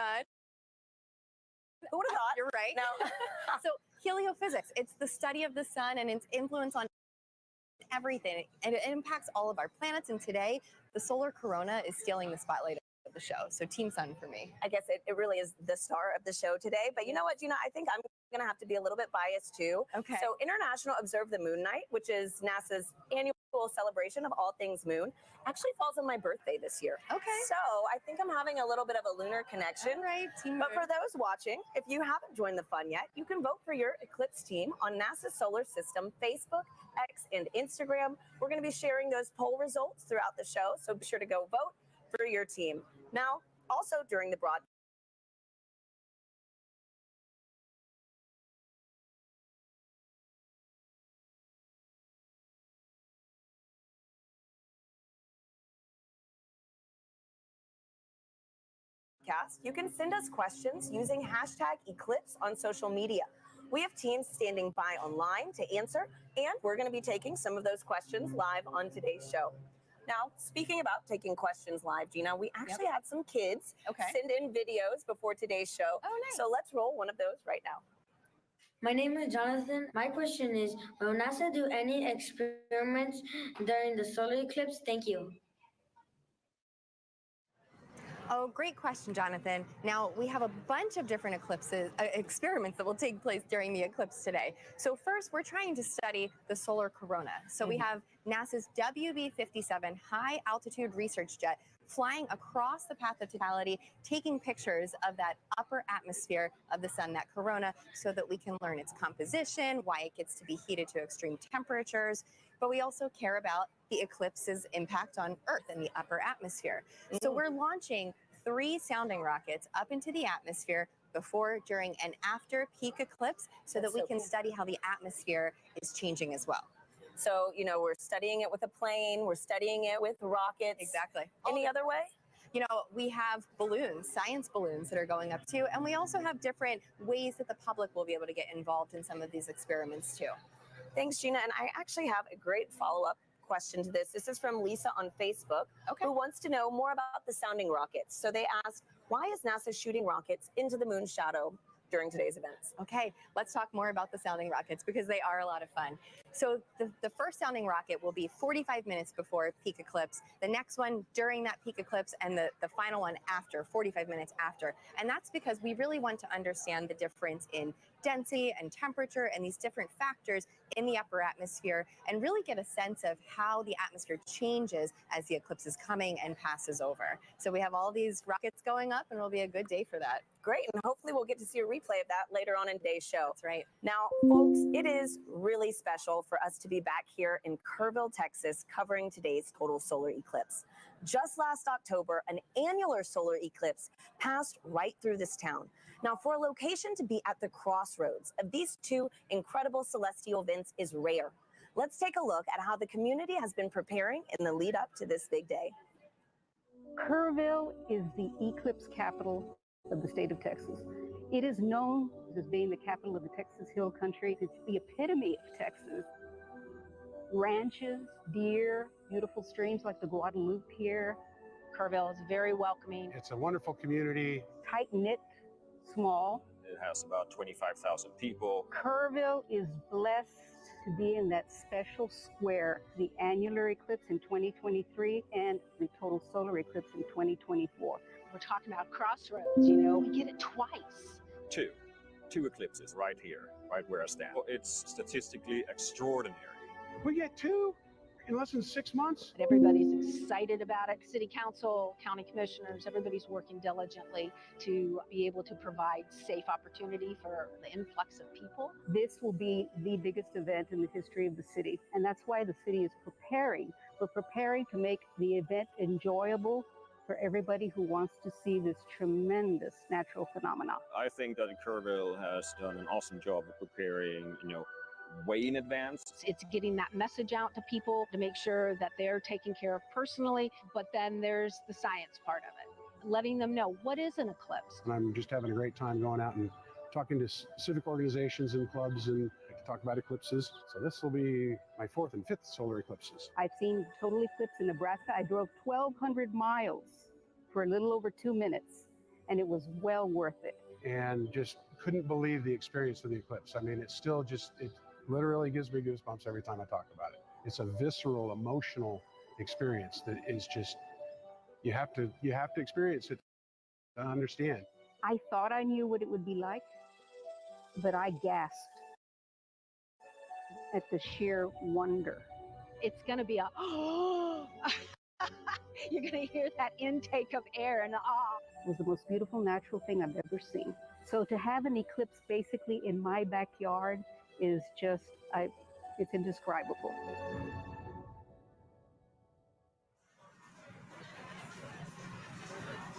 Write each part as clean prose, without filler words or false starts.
sun. Who would have thought? You're right. No. So heliophysics, it's the study of the sun and its influence on everything. And it impacts all of our planets. And today, the solar corona is stealing the spotlight of the show. So Team Sun for me. I guess it really is the star of the show today. But you know what, Gina? I think I'm going to have to be a little bit biased too. Okay. So International Observe the Moon Night, which is NASA's annual celebration of all things moon, actually falls on my birthday this year. Okay. So I think I'm having a little bit of a lunar connection. All right, Team But Moon. for those watching, if you haven't joined the fun yet, you can vote for your Eclipse team on NASA's Solar System Facebook, X, and Instagram. We're going to be sharing those poll results throughout the show, so be sure to go vote for your team. Now, also during the broadcast, you can send us questions using hashtag Eclipse on social media. We have teams standing by online to answer, and we're going to be taking some of those questions live on today's show. Now, speaking about taking questions live, Gina, we actually had some kids send in videos before today's show. Oh, nice. So let's roll one of those right now. My name is Jonathan. My question is, will NASA do any experiments during the solar eclipse? Thank you. Oh, great question, Jonathan. Now, we have a bunch of different experiments that will take place during the eclipse today. So first, we're trying to study the solar corona. So we have NASA's WB-57 high-altitude research jet flying across the path of totality, taking pictures of that upper atmosphere of the sun, that corona, so that we can learn its composition, why it gets to be heated to extreme temperatures. But we also care about the eclipse's impact on Earth and the upper atmosphere. So we're launching 3 sounding rockets up into the atmosphere before, during, and after peak eclipse so that we can study how the atmosphere is changing as well. So, you know, we're studying it with a plane, we're studying it with rockets. Exactly. Any other way? You know, we have balloons, science balloons that are going up too, and we also have different ways that the public will be able to get involved in some of these experiments too. Thanks, Gina. And I actually have a great follow-up question to this. This is from Lisa on Facebook, who wants to know more about the sounding rockets. So they ask, why is NASA shooting rockets into the moon's shadow during today's events? Okay, let's talk more about the sounding rockets because they are a lot of fun. So the first sounding rocket will be 45 minutes before peak eclipse, the next one during that peak eclipse, and the final one after, 45 minutes after. And that's because we really want to understand the difference in density and temperature and these different factors in the upper atmosphere and really get a sense of how the atmosphere changes as the eclipse is coming and passes over. So we have all these rockets going up and it'll be a good day for that. Great, and hopefully we'll get to see a replay of that later on in today's show. That's right. Now, folks, it is really special for us to be back here in Kerrville, Texas, covering today's total solar eclipse. Just last October, an annular solar eclipse passed right through this town. Now, for a location to be at the crossroads of these two incredible celestial events is rare. Let's take a look at how the community has been preparing in the lead up to this big day. Kerrville is the eclipse capital of the state of Texas. It is known as being the capital of the Texas Hill Country. It's the epitome of Texas. Ranches, deer, beautiful streams like the Guadalupe here. Kerrville is very welcoming. It's a wonderful community. Tight-knit, small. It has about 25,000 people. Kerrville is blessed to be in that special square, the annular eclipse in 2023 and the total solar eclipse in 2024. We're talking about crossroads, you know, we get it twice. Two eclipses right here, right where I stand. It's statistically extraordinary. We get 2 in less than 6 months. Everybody's excited about it. City council, county commissioners, everybody's working diligently to be able to provide safe opportunity for the influx of people. This will be the biggest event in the history of the city, and that's why the city is preparing. We're preparing to make the event enjoyable for everybody who wants to see this tremendous natural phenomenon. I think that Kerrville has done an awesome job of preparing, way in advance. It's getting that message out to people to make sure that they're taken care of personally, but then there's the science part of it, letting them know what is an eclipse. And I'm just having a great time going out and talking to civic organizations and clubs and to talk about eclipses. So this will be my 4th and 5th solar eclipses. I've seen total eclipse in Nebraska. I drove 1,200 miles for a little over 2 minutes. and it was well worth it. And just couldn't believe the experience of the eclipse. I mean, it's still just, it literally gives me goosebumps every time I talk about it. It's a visceral, emotional experience that is just, you have to experience it to understand. I thought I knew what it would be like, but I gasped at the sheer wonder. It's going to be a, you're going to hear that intake of air and It was the most beautiful natural thing I've ever seen. So to have an eclipse basically in my backyard is just, it's indescribable.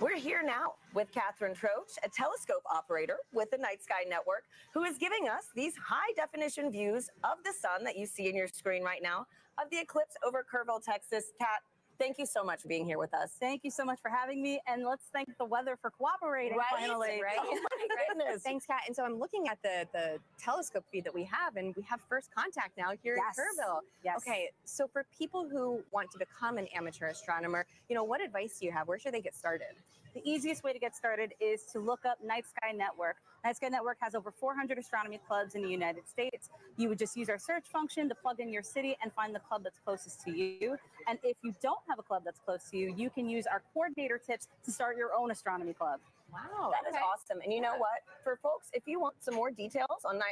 We're here now with Catherine Troche, a telescope operator with the Night Sky Network, who is giving us these high-definition views of the sun that you see in your screen right now of the eclipse over Kerrville, Texas. Kat, thank you so much for being here with us. Thank you so much for having me, and let's thank the weather for cooperating finally. Right? Oh my goodness. Thanks, Kat. And so I'm looking at the telescope feed that we have, and we have first contact now here Yes. in Kerrville. Yes. Okay, so for people who want to become an amateur astronomer, what advice do you have? Where should they get started? The easiest way to get started is to look up Night Sky Network. Night Sky Network has over 400 astronomy clubs in the United States. You would just use our search function to plug in your city and find the club that's closest to you. And if you don't have a club that's close to you, you can use our coordinator tips to start your own astronomy club. Wow, That is awesome. And you know what? For folks, if you want some more details on the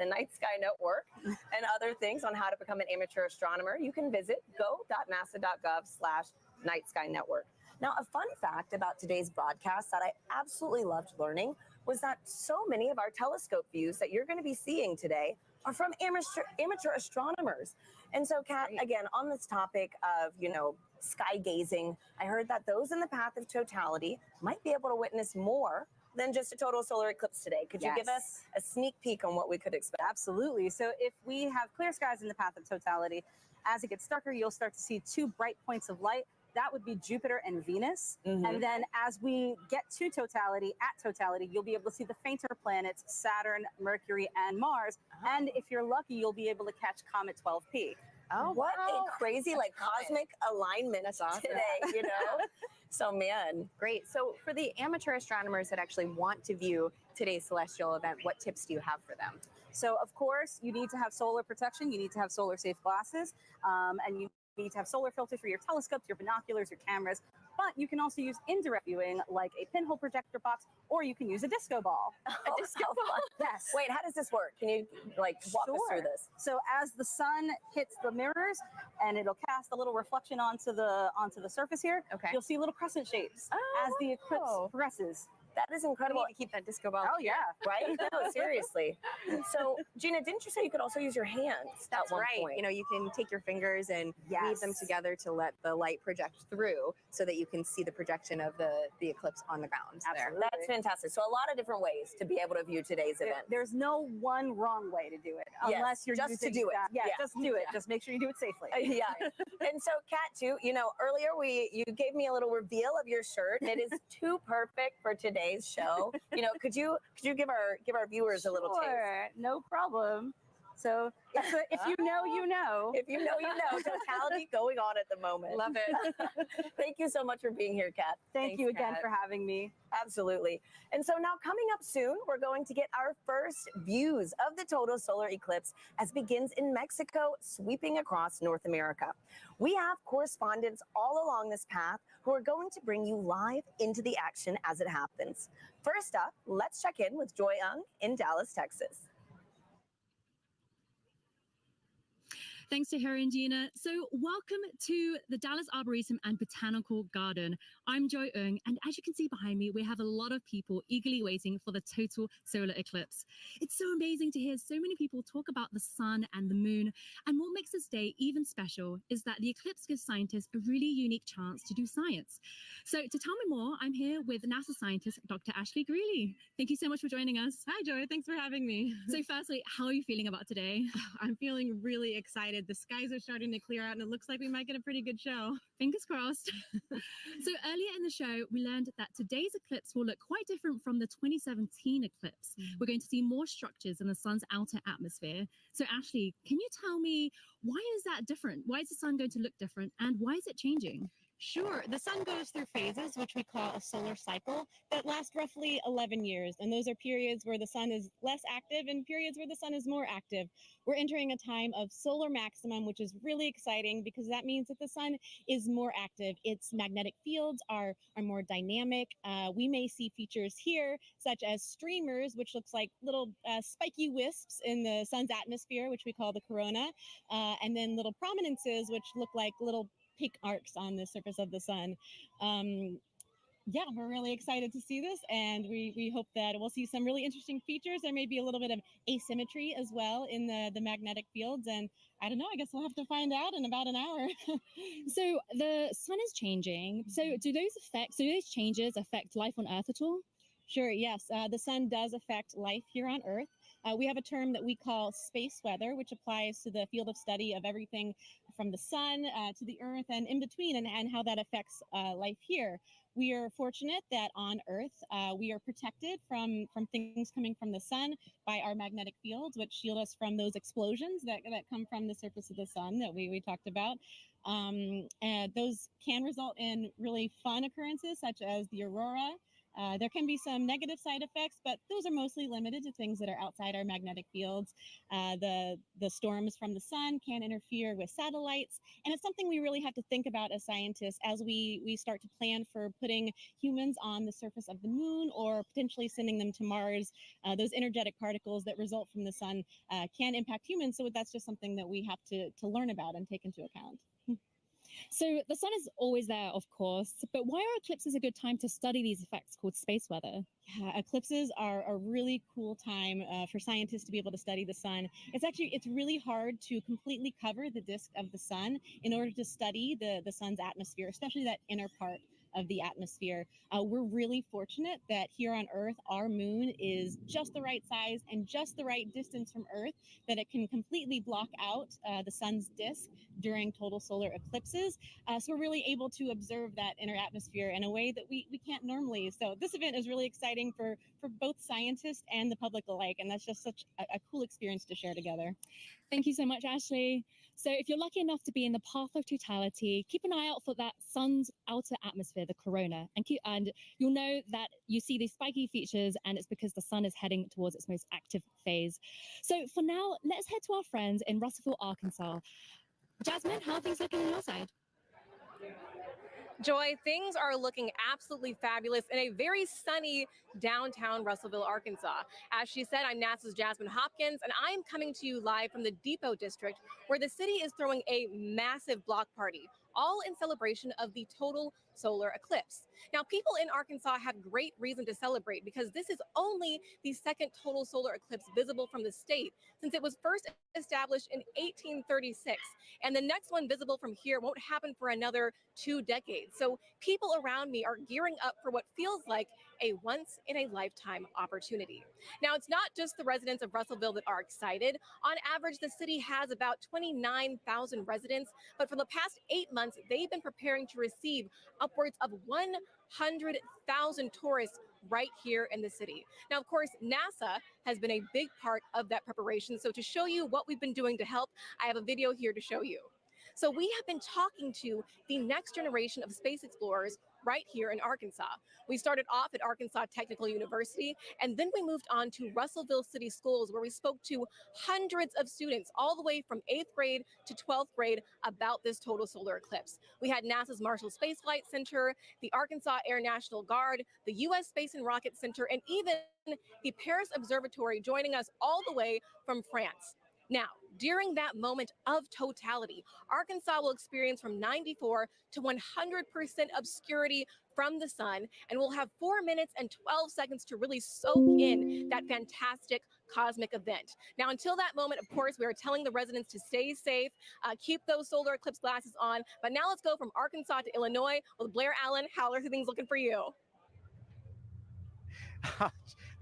Night Sky Network and other things on how to become an amateur astronomer, you can visit go.nasa.gov/Night Sky Network. Now, a fun fact about today's broadcast that I absolutely loved learning was that so many of our telescope views that you're going to be seeing today are from amateur astronomers. And so, Kat, again, on this topic of, sky gazing, I heard that those in the path of totality might be able to witness more than just a total solar eclipse today. Could you give us a sneak peek on what we could expect? Absolutely. So if we have clear skies in the path of totality, as it gets darker, you'll start to see two bright points of light. That would be Jupiter and Venus. And then as we get to totality, you'll be able to see the fainter planets, Saturn, Mercury, and Mars. And if you're lucky, you'll be able to catch Comet 12P. Oh, what a crazy, cosmic alignment today, So, man. Great. So for the amateur astronomers that actually want to view today's celestial event, what tips do you have for them? So, of course, you need to have solar protection. You need to have solar safe glasses. And you need to have solar filters for your telescopes, your binoculars, your cameras. But you can also use indirect viewing like a pinhole projector box, or you can use a disco ball. A disco ball? Yes. Wait, how does this work? Can you walk us through this? So as the sun hits the mirrors and it'll cast a little reflection onto the surface here, you'll see little crescent shapes as the eclipse progresses. That is incredible. We need to keep that disco ball. Oh, yeah. Right? No, seriously. So, Gina, didn't you say you could also use your hands That's at one right. point? You can take your fingers and weave them together to let the light project through so that you can see the projection of the eclipse on the ground. Absolutely. That's fantastic. So a lot of different ways to be able to view today's event. There's no one wrong way to do it, unless you're just using to do it. that. Yeah, just do it. Just make sure you do it safely. Yeah. And so, Kat, too, earlier you gave me a little reveal of your shirt. It is too perfect for today's show. Could you give our viewers a little taste? Sure, no problem. So if you know, you know. If you know, you know. Totality going on at the moment. Love it. Thank you so much for being here, Kat. Thank you again for having me. Absolutely. And so now coming up soon, we're going to get our first views of the total solar eclipse as it begins in Mexico, sweeping across North America. We have correspondents all along this path who are going to bring you live into the action as it happens. First up, let's check in with Joy Ung in Dallas, Texas. Thanks to Harry and Gina. So welcome to the Dallas Arboretum and Botanical Garden. I'm Joy Ung, and as you can see behind me, we have a lot of people eagerly waiting for the total solar eclipse. It's so amazing to hear so many people talk about the sun and the moon, and what makes this day even special is that the eclipse gives scientists a really unique chance to do science. So to tell me more, I'm here with NASA scientist, Dr. Ashley Greeley. Thank you so much for joining us. Hi, Joy. Thanks for having me. So firstly, how are you feeling about today? I'm feeling really excited. The skies are starting to clear out, and it looks like we might get a pretty good show. Fingers crossed. So earlier in the show, we learned that today's eclipse will look quite different from the 2017 eclipse. We're going to see more structures in the sun's outer atmosphere. So Ashley, can you tell me, why is that different? Why is the sun going to look different, and why is it changing? Sure. The sun goes through phases, which we call a solar cycle, that last roughly 11 years. And those are periods where the sun is less active and periods where the sun is more active. We're entering a time of solar maximum, which is really exciting because that means that the sun is more active. Its magnetic fields are more dynamic. We may see features here, such as streamers, which looks like little spiky wisps in the sun's atmosphere, which we call the corona, and then little prominences, which look like little peak arcs on the surface of the sun. Yeah, we're really excited to see this, and we hope that we'll see some really interesting features. There may be a little bit of asymmetry as well in the magnetic fields, and I don't know, I guess we'll have to find out in about an hour. So the sun is changing. So do those changes affect life on Earth at all? Sure, yes. The sun does affect life here on Earth. We have a term that we call space weather, which applies to the field of study of everything from the sun to the Earth and in between, and how that affects life here. We are fortunate that on Earth, we are protected from things coming from the sun by our magnetic fields, which shield us from those explosions that come from the surface of the sun that we talked about. And those can result in really fun occurrences, such as the aurora. There can be some negative side effects, but those are mostly limited to things that are outside our magnetic fields. The storms from the sun can interfere with satellites, and it's something we really have to think about as scientists as we start to plan for putting humans on the surface of the moon or potentially sending them to Mars. Those energetic particles that result from the sun can impact humans, so that's just something that we have to learn about and take into account. So the sun is always there, of course, but why are eclipses a good time to study these effects called space weather? Yeah, eclipses are a really cool time for scientists to be able to study the sun. It's really hard to completely cover the disk of the sun in order to study the sun's atmosphere, especially that inner part of the atmosphere. We're really fortunate that here on Earth, our moon is just the right size and just the right distance from Earth that it can completely block out the sun's disk during total solar eclipses. So we're really able to observe that inner atmosphere in a way that we can't normally. So this event is really exciting for both scientists and the public alike, and that's just such a cool experience to share together. Thank you so much, Ashley. So if you're lucky enough to be in the path of totality, keep an eye out for that sun's outer atmosphere, the corona, and you'll know that you see these spiky features, and it's because the sun is heading towards its most active phase. So for now, let's head to our friends in Russellville, Arkansas. Jasmine, how are things looking on your side? Joy, things are looking absolutely fabulous in a very sunny downtown Russellville, Arkansas. As she said, I'm NASA's Jasmine Hopkins, and I'm coming to you live from the Depot District, where the city is throwing a massive block party, all in celebration of the total solar eclipse. Now, people in Arkansas have great reason to celebrate because this is only the second total solar eclipse visible from the state since it was first established in 1836. And the next one visible from here won't happen for another 2 decades. So people around me are gearing up for what feels like a once-in-a-lifetime opportunity. Now, it's not just the residents of Russellville that are excited. On average, the city has about 29,000 residents, but for the past 8 months, they've been preparing to receive upwards of 100,000 tourists right here in the city. Now, of course, NASA has been a big part of that preparation. So to show you what we've been doing to help, I have a video here to show you. So we have been talking to the next generation of space explorers right here in Arkansas. We started off at Arkansas Technical University, and then we moved on to Russellville City Schools, where we spoke to hundreds of students all the way from 8th grade to 12th grade about this total solar eclipse. We had NASA's Marshall Space Flight Center, the Arkansas Air National Guard, the U.S. Space and Rocket Center, and even the Paris Observatory joining us all the way from France. Now, during that moment of totality, Arkansas will experience from 94 to 100% obscurity from the sun, and we'll have 4 minutes and 12 seconds to really soak in that fantastic cosmic event. Now, until that moment, of course, we are telling the residents to stay safe, keep those solar eclipse glasses on. But now let's go from Arkansas to Illinois with Blair Allen. How are things looking for you?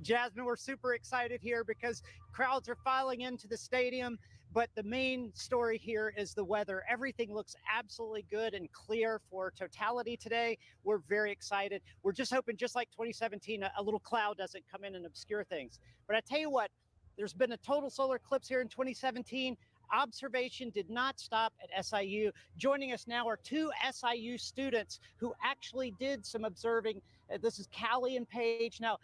Jasmine, we're super excited here because crowds are filing into the stadium, but the main story here is the weather. Everything looks absolutely good and clear for totality today. We're very excited. We're just hoping, just like 2017, a little cloud doesn't come in and obscure things. But I tell you what, there's been a total solar eclipse here in 2017. Observation did not stop at SIU. Joining us now are two SIU students who actually did some observing. This is Callie and Paige. Now,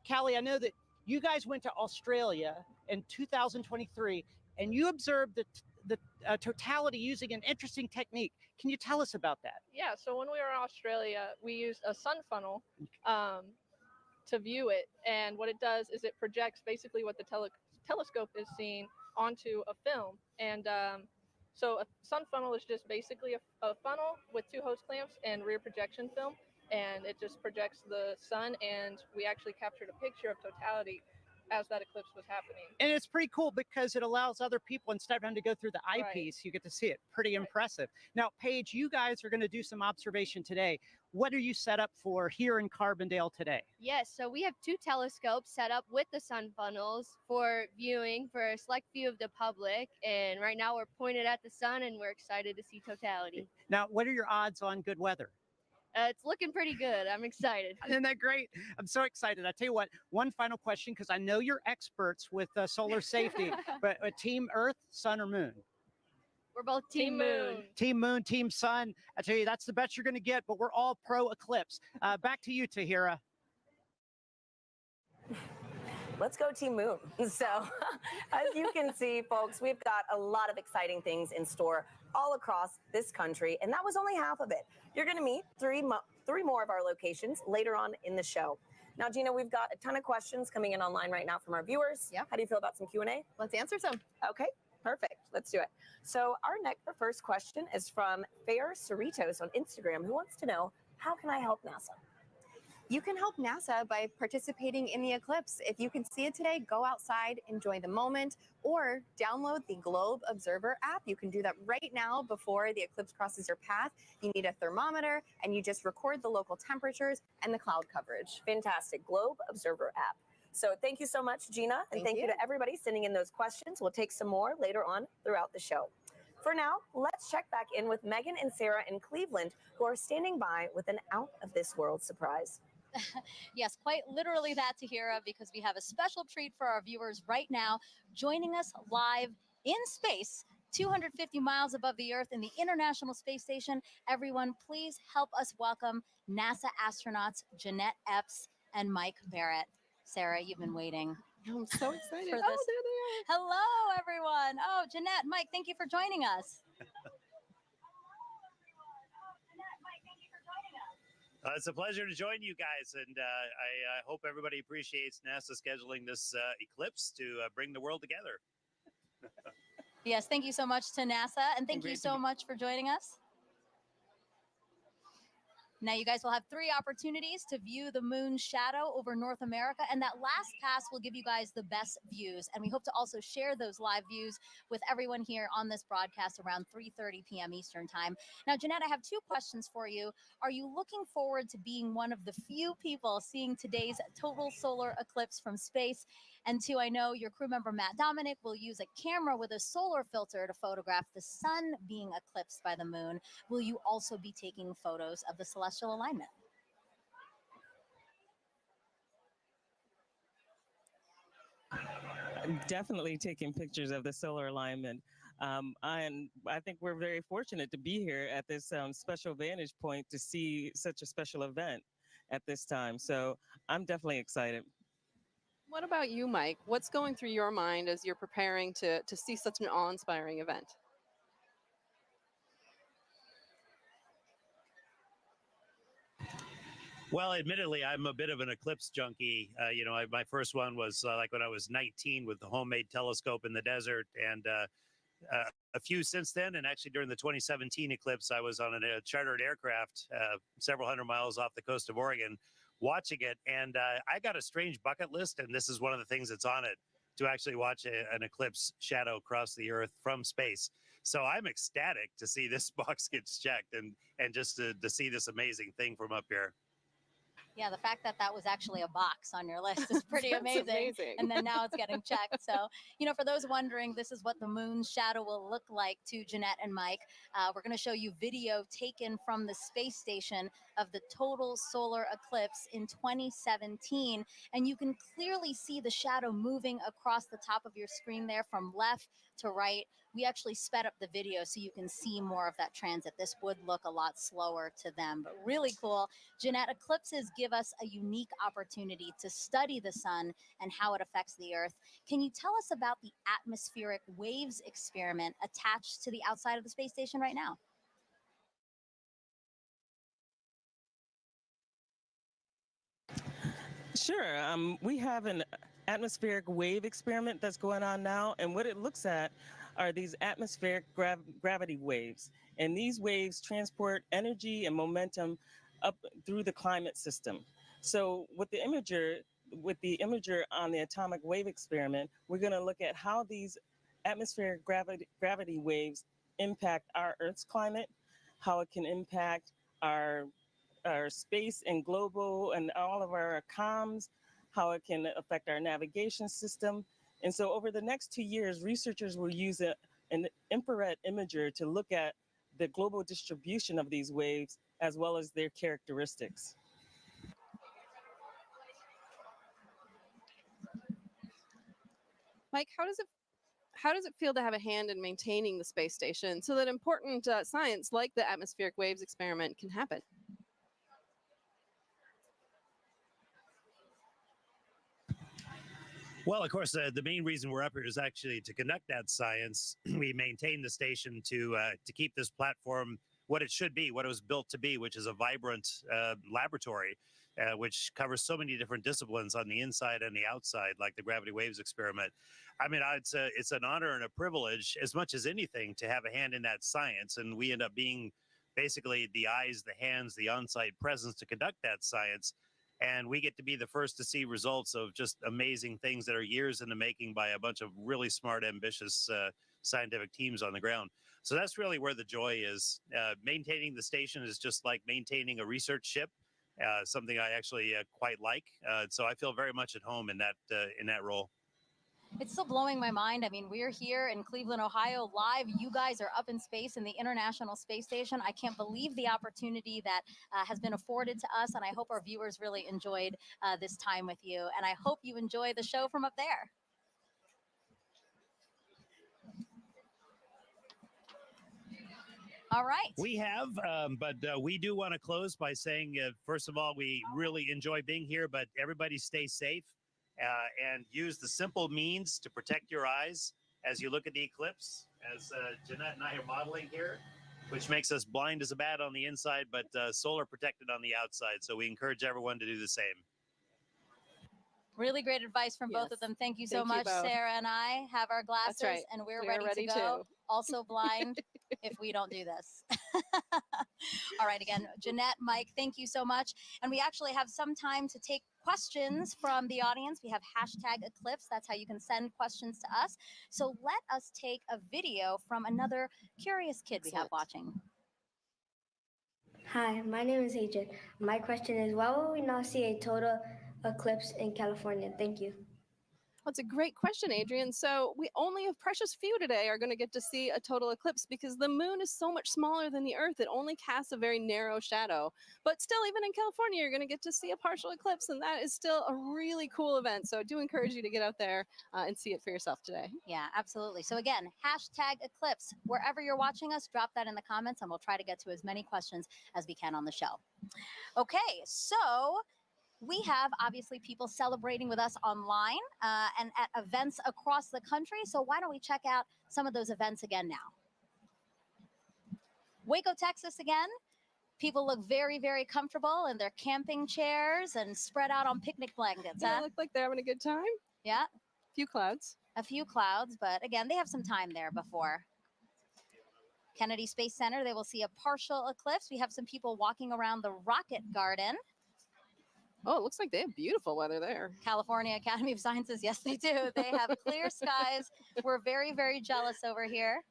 Callie, I know that you guys went to Australia in 2023 and you observed the totality using an interesting technique. Can you tell us about that? Yeah, so when we were in Australia, we used a sun funnel to view it. And what it does is it projects basically what the telescope is seeing onto a film. And so a sun funnel is just basically a funnel with two hose clamps and rear projection film. And it just projects the sun, and we actually captured a picture of totality as that eclipse was happening. And it's pretty cool because it allows other people, instead of having to go through the eyepiece, you get to see it. Pretty impressive. Now, Paige, you guys are going to do some observation today. What are you set up for here in Carbondale today? Yes, so we have two telescopes set up with the sun funnels for viewing for a select view of the public. And right now we're pointed at the sun and we're excited to see totality. Now, what are your odds on good weather? It's looking pretty good. I'm excited. Isn't that great? I'm so excited. I tell you what, one final question, because I know you're experts with solar safety, but Team Earth, Sun, or Moon? We're both Team Moon. Team Moon, Team Sun. I tell you, that's the best you're going to get, but we're all pro Eclipse. Back to you, Tahira. Let's go Team Moon. So as you can see, folks, we've got a lot of exciting things in store all across this country, and that was only half of it. You're going to meet three more of our locations later on in the show. Now, Gina, we've got a ton of questions coming in online right now from our viewers. Yep. How do you feel about some Q&A? Let's answer some. Okay, perfect. Let's do it. So our first question is from Fair Cerritos on Instagram, who wants to know, how can I help NASA? You can help NASA by participating in the eclipse. If you can see it today, go outside, enjoy the moment, or download the Globe Observer app. You can do that right now before the eclipse crosses your path. You need a thermometer, and you just record the local temperatures and the cloud coverage. Fantastic. Globe Observer app. So thank you so much, Gina, and thank you to everybody sending in those questions. We'll take some more later on throughout the show. For now, let's check back in with Megan and Sarah in Cleveland, who are standing by with an out-of-this-world surprise. Yes, quite literally that, Tahira, because we have a special treat for our viewers right now, joining us live in space, 250 miles above the Earth in the International Space Station. Everyone, please help us welcome NASA astronauts Janette Epps and Mike Barrett. Sarah, you've been waiting. I'm so excited. For this. Oh, there they are. Hello, everyone. Oh, Janette, Mike, thank you for joining us. It's a pleasure to join you guys, and I hope everybody appreciates NASA scheduling this eclipse to bring the world together. Yes, thank you so much to NASA, and thank you so much for joining us. Now, you guys will have 3 opportunities to view the moon's shadow over North America, and that last pass will give you guys the best views. And we hope to also share those live views with everyone here on this broadcast around 3:30 p.m. Eastern Time. Now, Janette, I have 2 questions for you. Are you looking forward to being one of the few people seeing today's total solar eclipse from space? And 2, I know your crew member, Matt Dominic, will use a camera with a solar filter to photograph the sun being eclipsed by the moon. Will you also be taking photos of the celestial alignment? I'm definitely taking pictures of the solar alignment. And I think we're very fortunate to be here at this special vantage point to see such a special event at this time. So I'm definitely excited. What about you, Mike? What's going through your mind as you're preparing to see such an awe-inspiring event? Well, admittedly, I'm a bit of an eclipse junkie. My first one was like when I was 19 with the homemade telescope in the desert, and a few since then. And actually, during the 2017 eclipse, I was on a chartered aircraft several hundred miles off the coast of Oregon, watching it. And I got a strange bucket list, and this is one of the things that's on it, to actually watch an eclipse shadow cross the Earth from space. So I'm ecstatic to see this box gets checked and just to see this amazing thing from up here. Yeah, the fact that that was actually a box on your list is pretty amazing. And then now it's getting checked. So, for those wondering, this is what the moon's shadow will look like to Janette and Mike. We're going to show you video taken from the space station of the total solar eclipse in 2017. And you can clearly see the shadow moving across the top of your screen there from left to right, we actually sped up the video so you can see more of that transit. This would look a lot slower to them, but really cool. Janette, eclipses give us a unique opportunity to study the sun and how it affects the Earth. Can you tell us about the atmospheric waves experiment attached to the outside of the space station right now? Sure. We have an atmospheric wave experiment that's going on now, and what it looks at are these atmospheric gravity waves. And these waves transport energy and momentum up through the climate system. So with the imager on the atomic wave experiment, we're going to look at how these atmospheric gravity waves impact our Earth's climate, how it can impact our space and global and all of our comms, how it can affect our navigation system. And so over the next 2 years, researchers will use an infrared imager to look at the global distribution of these waves as well as their characteristics. Mike, how does it feel to have a hand in maintaining the space station so that important science like the atmospheric waves experiment can happen? Well, of course, the main reason we're up here is actually to conduct that science. We maintain the station to keep this platform what it should be, what it was built to be, which is a vibrant laboratory, which covers so many different disciplines on the inside and the outside, like the gravity waves experiment. I mean, it's an honor and a privilege, as much as anything, to have a hand in that science. And we end up being basically the eyes, the hands, the on-site presence to conduct that science. And we get to be the first to see results of just amazing things that are years in the making by a bunch of really smart, ambitious scientific teams on the ground. So that's really where the joy is. Maintaining the station is just like maintaining a research ship, something I actually quite like. So I feel very much at home in that role. It's still blowing my mind. I mean, we're here in Cleveland, Ohio, live. You guys are up in space in the International Space Station. I can't believe the opportunity that has been afforded to us, and I hope our viewers really enjoyed this time with you. And I hope you enjoy the show from up there. All right. We have, but we do want to close by saying, first of all, we really enjoy being here, but everybody stay safe. And use the simple means to protect your eyes as you look at the eclipse, as Janette and I are modeling here, which makes us blind as a bat on the inside, but solar protected on the outside. So we encourage everyone to do the same. Really great advice from both of them. Thank you so Thank you much. both. Sarah and I have our glasses That's right. and we're We are ready to ready go. too. Also blind if we don't do this. All right, again, Janette, Mike, thank you so much. And we actually have some time to take questions from the audience. We have #Eclipse. That's how you can send questions to us. So let us take a video from another curious kid we have watching. Hi, my name is Adrian. My question is, why will we not see a total eclipse in California? Thank you. That's a great question, Adrian. So we only a precious few today are going to get to see a total eclipse because the moon is so much smaller than the Earth. It only casts a very narrow shadow. But still, even in California, you're going to get to see a partial eclipse, and that is still a really cool event. So I do encourage you to get out there and see it for yourself today. Yeah, absolutely. So again, #Eclipse. Wherever you're watching us, drop that in the comments, and we'll try to get to as many questions as we can on the show. Okay, so we have obviously people celebrating with us online and at events across the country. So why don't we check out some of those events again now? Waco, Texas again. People look very, very comfortable in their camping chairs and spread out on picnic blankets. They look like they're having a good time. Yeah. A few clouds. A few clouds, but again, they have some time there before. Kennedy Space Center, they will see a partial eclipse. We have some people walking around the Rocket Garden. Oh, it looks like they have beautiful weather there. California Academy of Sciences, yes, they do. They have clear skies. We're very, very jealous over here.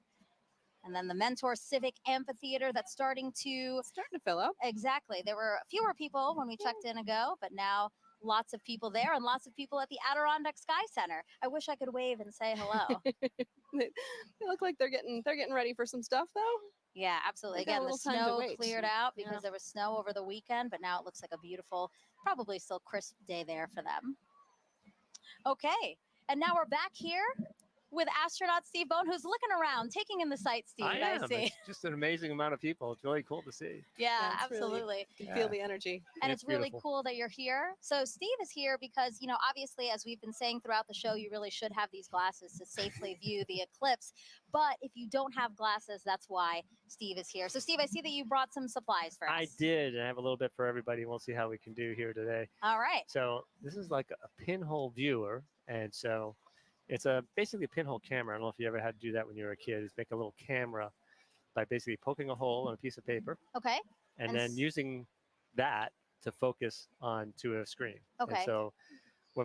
And then the Mentor Civic Amphitheater that's starting to fill up. Exactly. There were fewer people when we checked in ago, but now lots of people there and lots of people at the Adirondack Sky Center. I wish I could wave and say hello. They look like they're getting ready for some stuff though. Yeah, absolutely. They got a Again, the little time to snow wait. cleared out because Yeah. there was snow over the weekend, but now it looks like a beautiful, probably still crisp day there for them. Okay, and now we're back here with astronaut Steve Bone, who's looking around, taking in the sights, Steve. I am. see. It's just an amazing amount of people. It's really cool to see. Yeah, it's really- absolutely. you can feel the energy. And It's it's really beautiful. cool that you're here. So Steve is here because, you know, obviously, as we've been saying throughout the show, you really should have these glasses to safely view the eclipse. But if you don't have glasses, that's why Steve is here. So Steve, I see that you brought some supplies for us. I did, and I have a little bit for everybody, and we'll see how we can do here today. All right. So this is like a pinhole viewer, and so it's basically a pinhole camera. I don't know if you ever had to do that when you were a kid. Is make a little camera by basically poking a hole in a piece of paper, Okay. and then using that to focus onto a screen. Okay. And so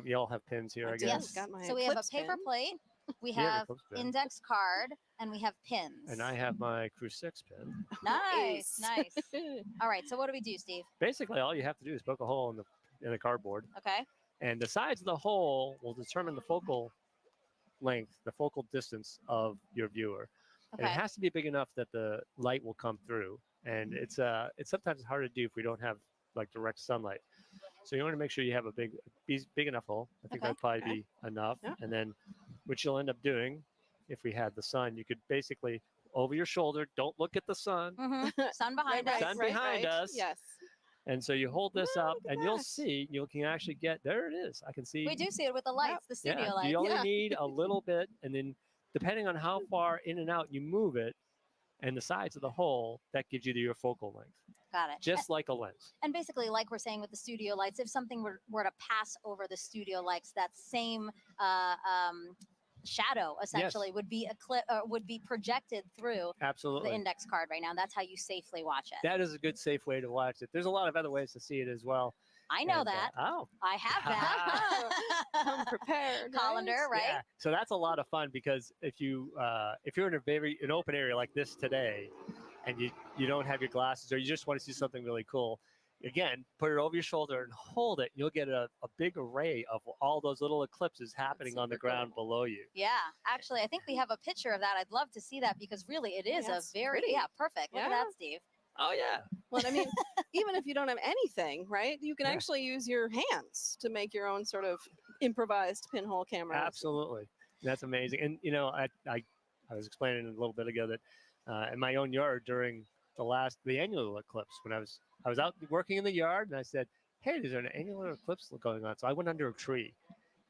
we all have pins here, I guess. Yes. So we have a paper plate, we You have have an Eclipse pin. index card, and we have pins. And I have my Crew 6 pin. Nice, nice. All right. So what do we do, Steve? Basically, all you have to do is poke a hole in the cardboard, Okay. and the sides of the hole will determine the focal length, the focal distance of your viewer. And it Okay. has to be big enough that the light will come through. And it's sometimes hard to do if we don't have like direct sunlight. So you want to make sure you have a big enough hole. I think Okay. that'd probably be enough. Yeah. And then what you'll end up doing, if we had the sun, you could basically over your shoulder, don't look at the sun. Sun behind us. Sun behind us. Yes. And so you hold this up, and you'll that. see, you can actually get, there it is. I can see. We do see it with the lights, the studio Yeah, lights. you only need a little bit, and then depending on how far in and out you move it, and the size of the hole, that gives you your focal length, Got it. just like a lens. And basically, like we're saying with the studio lights, if something were to pass over the studio lights, that same shadow essentially would be projected through Absolutely. the index card right now. That's how you safely watch it. That is a good, safe way to watch it. There's a lot of other ways to see it as well. I know And, that. oh. I have that. I'm prepared. Colander, right? Yeah. So that's a lot of fun because if you're in an open area like this today, and you don't have your glasses or you just want to see something really cool, again, put it over your shoulder and hold it. You'll get a big array of all those little eclipses happening on the ground below you. Yeah, actually, I think we have a picture of that. I'd love to see that because really it is Yeah, a it's very, pretty. perfect. Look at Yeah. that, Steve. Oh yeah. Well, I mean, even if you don't have anything, right? You can Yeah. actually use your hands to make your own sort of improvised pinhole camera. Absolutely. That's amazing. And I was explaining a little bit ago that in my own yard during the annular eclipse, when I was out working in the yard, and I said, hey, there's an annular eclipse going on. So I went under a tree,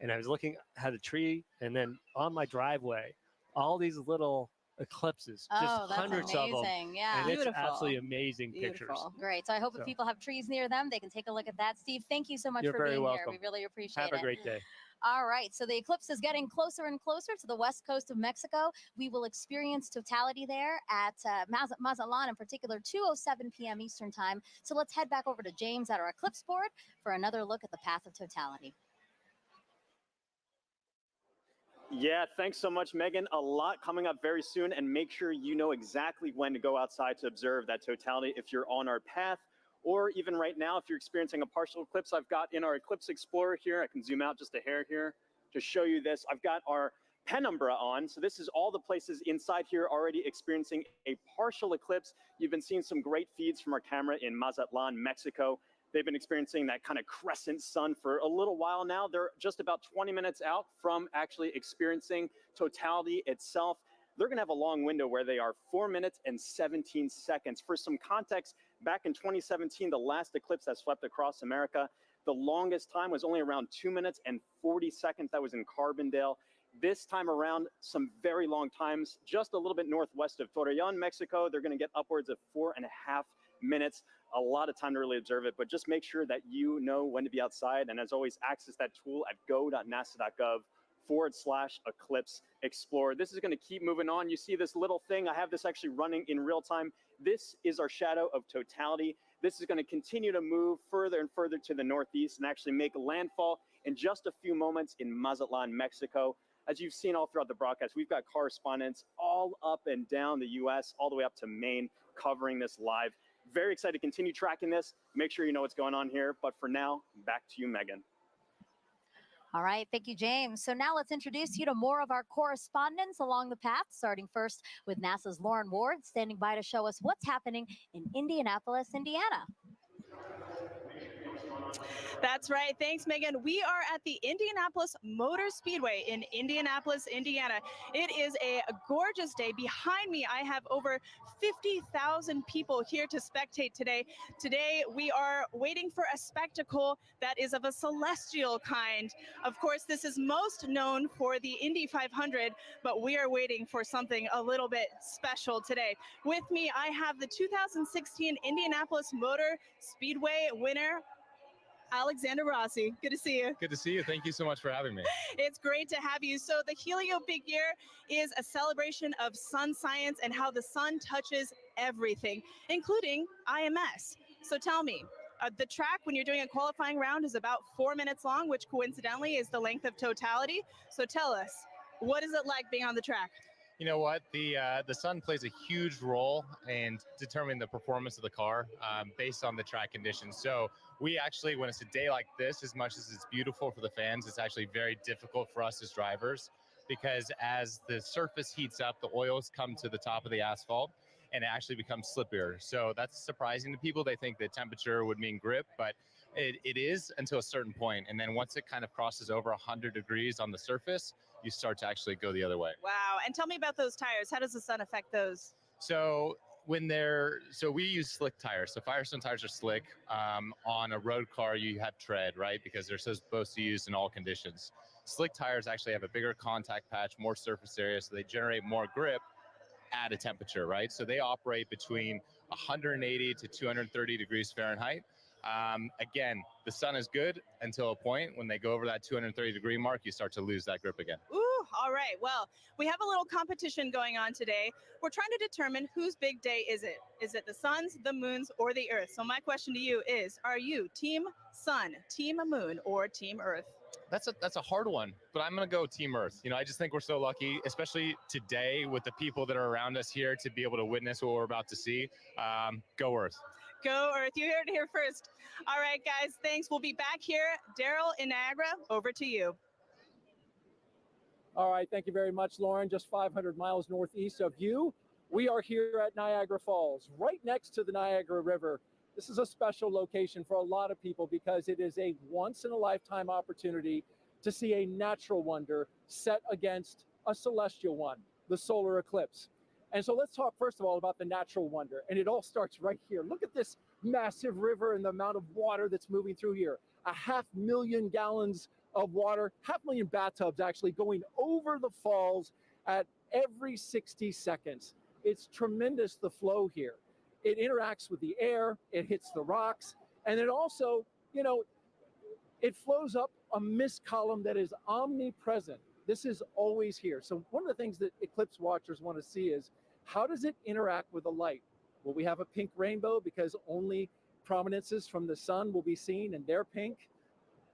and I was looking at a tree, and then on my driveway, all these little eclipses, just Oh, that's hundreds of them. amazing. Yeah. And it's Beautiful. absolutely amazing pictures. Beautiful. Great. So I hope So- if people have trees near them, they can take a look at that. Steve, thank you so much You're for very being welcome. here. We really appreciate Have it. a great day. All right. So the eclipse is getting closer and closer to the west coast of Mexico. We will experience totality there at Mazatlan, in particular, 2:07 p.m. Eastern time. So let's head back over to James at our eclipse board for another look at the path of totality. Yeah, thanks so much, Megan. A lot coming up very soon, and make sure you know exactly when to go outside to observe that totality if you're on our path, or even right now, if you're experiencing a partial eclipse. I've got in our Eclipse Explorer here, I can zoom out just a hair here to show you this. I've got our penumbra on, so this is all the places inside here already experiencing a partial eclipse. You've been seeing some great feeds from our camera in Mazatlan, Mexico. They've been experiencing that kind of crescent sun for a little while now. They're just about 20 minutes out from actually experiencing totality itself. They're going to have a long window where they are 4 minutes and 17 seconds. For some context, back in 2017, the last eclipse that swept across America, the longest time was only around 2 minutes and 40 seconds. That was in Carbondale. This time around, some very long times, just a little bit northwest of Torreon, Mexico. They're going to get upwards of 4.5 minutes. A lot of time to really observe it, but just make sure that you know when to be outside. And as always, access that tool at go.nasa.gov/Eclipse Explorer. This is going to keep moving on. You see this little thing. I have this actually running in real time. This is our shadow of totality. This is going to continue to move further and further to the northeast and actually make landfall in just a few moments in Mazatlan, Mexico. As you've seen all throughout the broadcast, we've got correspondents all up and down the U.S., all the way up to Maine, covering this live. Very excited to continue tracking this. Make sure you know what's going on here. But for now, back to you, Megan. All right. Thank you, James. So now let's introduce you to more of our correspondents along the path, starting first with NASA's Lauren Ward, standing by to show us what's happening in Indianapolis, Indiana. That's right. Thanks, Megan. We are at the Indianapolis Motor Speedway in Indianapolis, Indiana. It is a gorgeous day. Behind me, I have over 50,000 people here to spectate today. Today, we are waiting for a spectacle that is of a celestial kind. Of course, this is most known for the Indy 500, but we are waiting for something a little bit special today. With me, I have the 2016 Indianapolis Motor Speedway winner, Alexander Rossi. Good to see you. Good to see you. Thank you so much for having me. It's great to have you. So the Helio Big Year is a celebration of sun science and how the sun touches everything, including IMS. So tell me, the track when you're doing a qualifying round is about 4 minutes long, which coincidentally is the length of totality. So tell us, what is it like being on the track? You know what? The sun plays a huge role in determining the performance of the car based on the track conditions. So we actually, when it's a day like this, as much as it's beautiful for the fans, it's actually very difficult for us as drivers because as the surface heats up, the oils come to the top of the asphalt and it actually becomes slippier. So that's surprising to people. They think that temperature would mean grip, but it is until a certain point. And then once it kind of crosses over 100 degrees on the surface, you start to actually go the other way. Wow. And tell me about those tires. How does the sun affect those? So we use slick tires. So Firestone tires are slick. On a road car, you have tread, right? Because they're supposed to be used in all conditions. Slick tires actually have a bigger contact patch, more surface area, so they generate more grip at a temperature, right? So they operate between 180 to 230 degrees Fahrenheit. Again, the sun is good until a point. When they go over that 230 degree mark, you start to lose that grip again. Ooh, all right. Well, we have a little competition going on today. We're trying to determine whose big day is it? Is it the sun's, the moon's, or the earth? So my question to you is, are you team sun, team moon, or team earth? That's a hard one, but I'm going to go team earth. You know, I just think we're so lucky, especially today with the people that are around us here to be able to witness what we're about to see. Go earth. Go Earth. You heard it here first. All right, guys, thanks. We'll be back here. Daryl in Niagara, over to you. All right, thank you very much, Lauren. Just 500 miles northeast of you. We are here at Niagara Falls, right next to the Niagara River. This is a special location for a lot of people because it is a once-in-a-lifetime opportunity to see a natural wonder set against a celestial one, the solar eclipse. And so let's talk first of all about the natural wonder. And it all starts right here. Look at this massive river and the amount of water that's moving through here. 500,000 gallons of water, 500,000 bathtubs actually going over the falls at every 60 seconds. It's tremendous, the flow here. It interacts with the air, it hits the rocks, and it also, you know, it flows up a mist column that is omnipresent. This is always here. So one of the things that eclipse watchers want to see is, how does it interact with the light? Will we have a pink rainbow because only prominences from the sun will be seen and they're pink?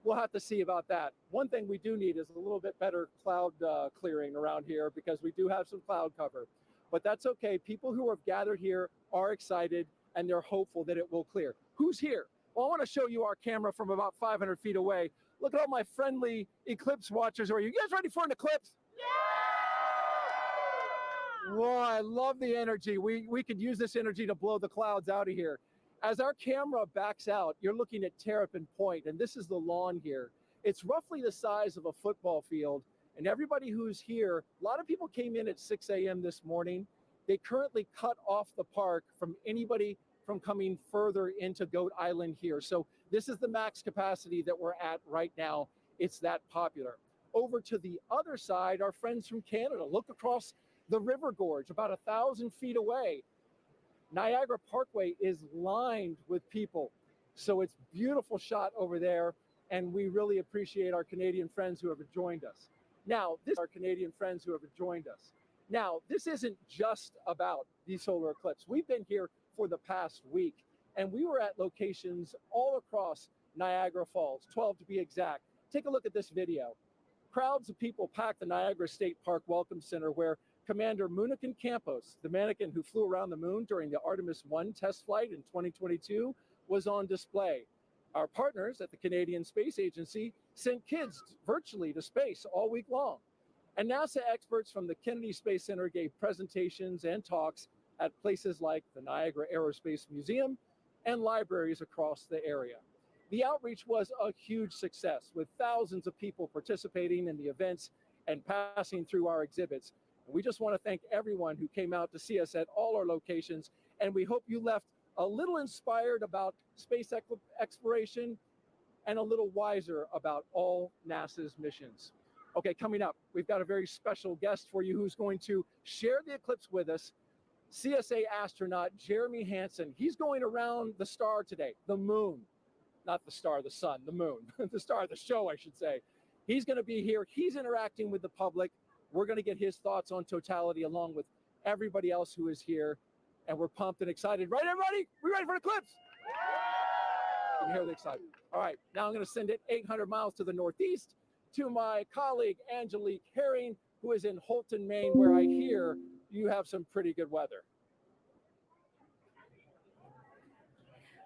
We'll have to see about that. One thing we do need is a little bit better cloud clearing around here because we do have some cloud cover. But that's okay. People who have gathered here are excited and they're hopeful that it will clear. Who's here? Well, I want to show you our camera from about 500 feet away. Look at all my friendly eclipse watchers. Are you guys ready for an eclipse? Yeah! Whoa, I love the energy. We could use this energy to blow the clouds out of here. As our camera backs out, you're looking at Terrapin Point, and this is the lawn here. It's roughly the size of a football field, and everybody who's here, a lot of people came in at 6 a.m. this morning. They currently cut off the park from anybody from coming further into Goat Island here. So this is the max capacity that we're at right now. It's that popular. Over to the other side, our friends from Canada, look across the river gorge, about 1,000 feet away. Niagara Parkway is lined with people. So it's a beautiful shot over there, and we really appreciate our Canadian friends who have joined us. Now, this isn't just about the solar eclipse. We've been here for the past week, and we were at locations all across Niagara Falls, 12 to be exact. Take a look at this video. Crowds of people packed the Niagara State Park Welcome Center where Commander Munikin Campos, the mannequin who flew around the moon during the Artemis 1 test flight in 2022, was on display. Our partners at the Canadian Space Agency sent kids virtually to space all week long. And NASA experts from the Kennedy Space Center gave presentations and talks at places like the Niagara Aerospace Museum and libraries across the area. The outreach was a huge success with thousands of people participating in the events and passing through our exhibits. We just want to thank everyone who came out to see us at all our locations, and we hope you left a little inspired about space exploration and a little wiser about all NASA's missions. Okay, coming up, we've got a very special guest for you who's going to share the eclipse with us, CSA astronaut Jeremy Hansen. He's going around the star today, the moon. Not the star, the sun, the moon, the star of the show, I should say. He's going to be here. He's interacting with the public. We're going to get his thoughts on totality along with everybody else who is here. And we're pumped and excited. Right, everybody? We ready for the eclipse? You can hear the excitement. All right, now I'm going to send it 800 miles to the northeast to my colleague, Angelique Herring, who is in Holton, Maine, where I hear you have some pretty good weather.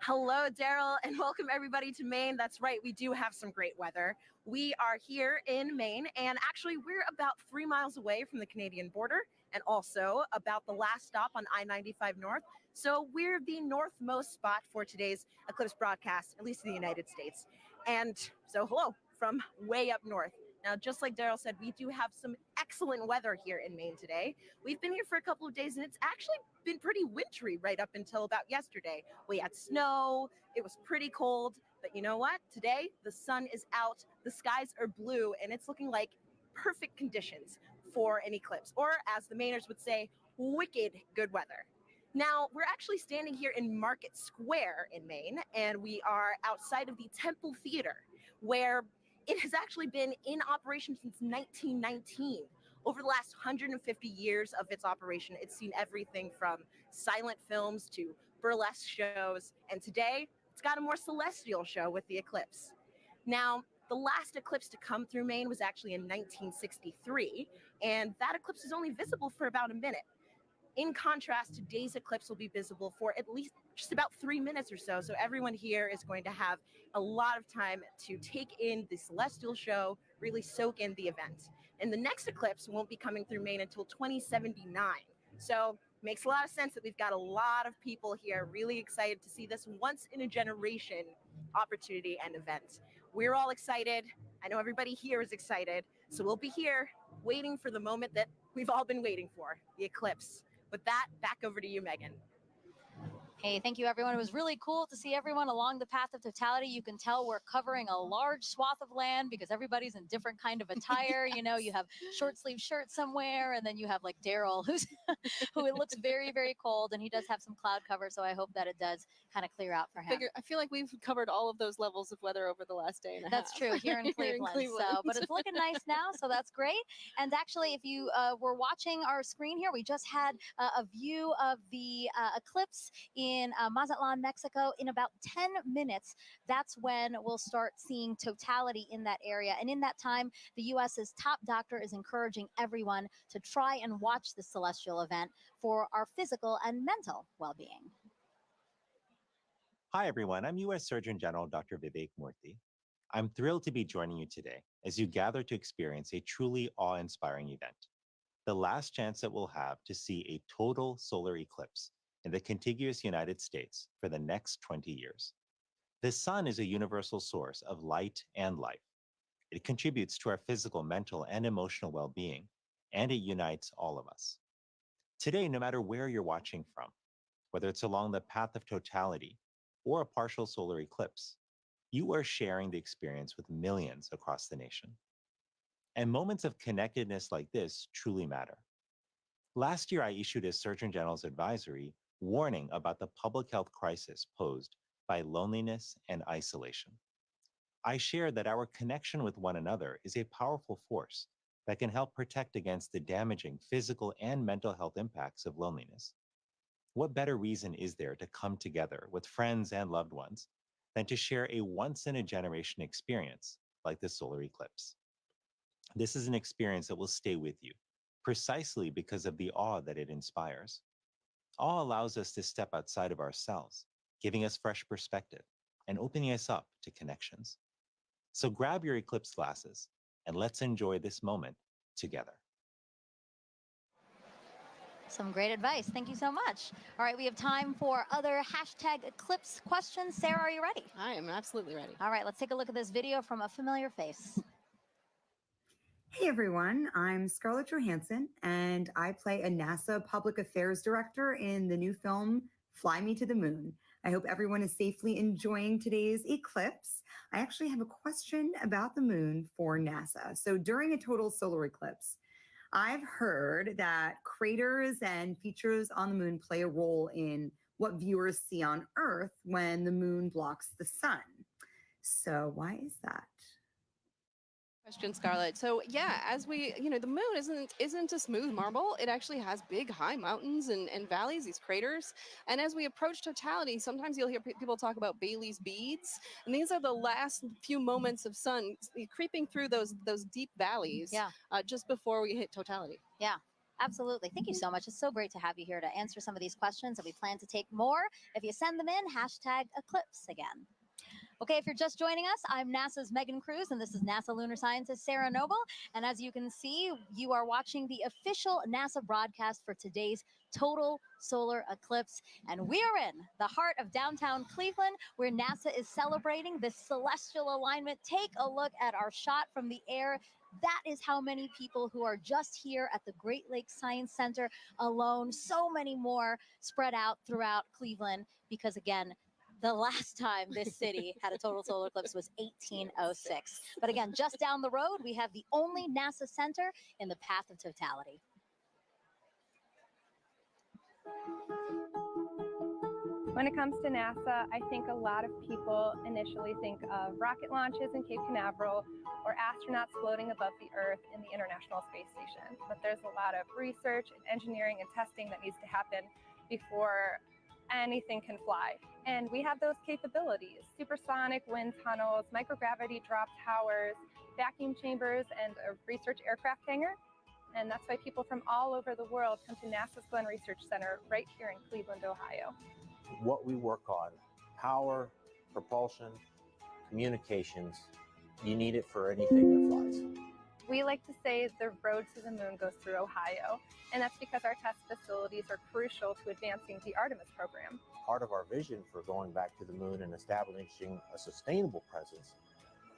Hello, Daryl, and welcome everybody to Maine. That's right, we do have some great weather. We are here in Maine, and actually we're about 3 miles away from the Canadian border and also about the last stop on I-95 North. So we're the northmost spot for today's eclipse broadcast, at least in the United States. And so hello from way up north. Now, just like Daryl said, we do have some excellent weather here in Maine today. We've been here for a couple of days, and it's actually been pretty wintry right up until about yesterday. We had snow, it was pretty cold, but you know what? Today, the sun is out, the skies are blue, and it's looking like perfect conditions for an eclipse, or as the Mainers would say, wicked good weather. Now, we're actually standing here in Market Square in Maine, and we are outside of the Temple Theater, where it has actually been in operation since 1919. Over the last 150 years of its operation, it's seen everything from silent films to burlesque shows, and today it's got a more celestial show with the eclipse. Now, the last eclipse to come through Maine was actually in 1963, and that eclipse is only visible for about a minute. In contrast, today's eclipse will be visible for at least just about 3 minutes or so. So everyone here is going to have a lot of time to take in the celestial show, really soak in the event. And the next eclipse won't be coming through Maine until 2079. So it makes a lot of sense that we've got a lot of people here really excited to see this once in a generation opportunity and event. We're all excited. I know everybody here is excited. So we'll be here waiting for the moment that we've all been waiting for, the eclipse. With that, back over to you, Megan. Hey, thank you, everyone. It was really cool to see everyone along the path of totality. You can tell we're covering a large swath of land because everybody's in different kind of attire. You know, you have short sleeve shirts somewhere, and then you have like Daryl, who it looks very, very cold, and he does have some cloud cover. So I hope that it does kind of clear out for him. I feel like we've covered all of those levels of weather over the last day and a half. That's true here in Cleveland. So, but it's looking nice now, so that's great. And actually, if you were watching our screen here, we just had a view of the eclipse in Mazatlan, Mexico. In about 10 minutes, that's when we'll start seeing totality in that area. And in that time, the U.S.'s top doctor is encouraging everyone to try and watch the celestial event for our physical and mental well-being. Hi, everyone. I'm U.S. Surgeon General Dr. Vivek Murthy. I'm thrilled to be joining you today as you gather to experience a truly awe-inspiring event, the last chance that we'll have to see a total solar eclipse in the contiguous United States for the next 20 years. The sun is a universal source of light and life. It contributes to our physical, mental, and emotional well-being, and it unites all of us. Today, no matter where you're watching from, whether it's along the path of totality or a partial solar eclipse, you are sharing the experience with millions across the nation. And moments of connectedness like this truly matter. Last year, I issued a Surgeon General's advisory warning about the public health crisis posed by loneliness and isolation. I shared that our connection with one another is a powerful force that can help protect against the damaging physical and mental health impacts of loneliness. What better reason is there to come together with friends and loved ones than to share a once-in-a-generation experience like the solar eclipse? This is an experience that will stay with you, precisely because of the awe that it inspires. Awe allows us to step outside of ourselves, giving us fresh perspective and opening us up to connections. So grab your eclipse glasses and let's enjoy this moment together. Some great advice. Thank you so much. All right, we have time for other hashtag Eclipse questions. Sarah, are you ready? I am absolutely ready. All right, let's take a look at this video from a familiar face. Hey everyone, I'm Scarlett Johansson, and I play a NASA Public Affairs Director in the new film Fly Me to the Moon. I hope everyone is safely enjoying today's eclipse. I actually have a question about the moon for NASA. So during a total solar eclipse, I've heard that craters and features on the moon play a role in what viewers see on Earth when the moon blocks the sun. So why is that? Question, Scarlett. So yeah, as we, the moon isn't a smooth marble. It actually has big, high mountains and valleys, these craters. And as we approach totality, sometimes you'll hear people talk about Bailey's beads, and these are the last few moments of sun creeping through those deep valleys. Yeah. Just before we hit totality. Yeah. Absolutely. Thank you so much. It's so great to have you here to answer some of these questions, and we plan to take more. If you send them in, hashtag Eclipse again. Okay, if you're just joining us, I'm NASA's Megan Cruz, and this is NASA lunar scientist Sarah Noble. And as you can see, you are watching the official NASA broadcast for today's total solar eclipse. And we are in the heart of downtown Cleveland, where NASA is celebrating this celestial alignment. Take a look at our shot from the air. That is how many people who are just here at the Great Lakes Science Center alone. So many more spread out throughout Cleveland, because again, the last time this city had a total solar eclipse was 1806. But again, just down the road, we have the only NASA center in the path of totality. When it comes to NASA, I think a lot of people initially think of rocket launches in Cape Canaveral or astronauts floating above the Earth in the International Space Station. But there's a lot of research and engineering and testing that needs to happen before anything can fly. And we have those capabilities: supersonic wind tunnels, microgravity drop towers, vacuum chambers, and a research aircraft hangar. And that's why people from all over the world come to NASA's Glenn Research Center right here in Cleveland, Ohio. What we work on, power, propulsion, communications, you need it for anything that flies. We like to say the road to the moon goes through Ohio, and that's because our test facilities are crucial to advancing the Artemis program. Part of our vision for going back to the moon and establishing a sustainable presence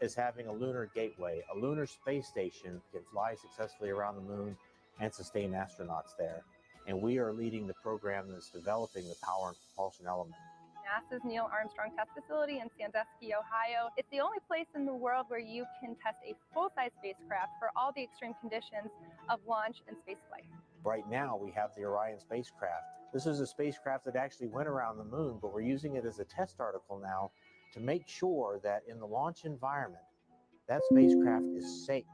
is having a lunar gateway. A lunar space station can fly successfully around the moon and sustain astronauts there. And we are leading the program that's developing the power and propulsion element. NASA's Neil Armstrong Test Facility in Sandusky, Ohio. It's the only place in the world where you can test a full-size spacecraft for all the extreme conditions of launch and spaceflight. Right now, we have the Orion spacecraft. This is a spacecraft that actually went around the moon, but we're using it as a test article now to make sure that in the launch environment, that spacecraft is safe.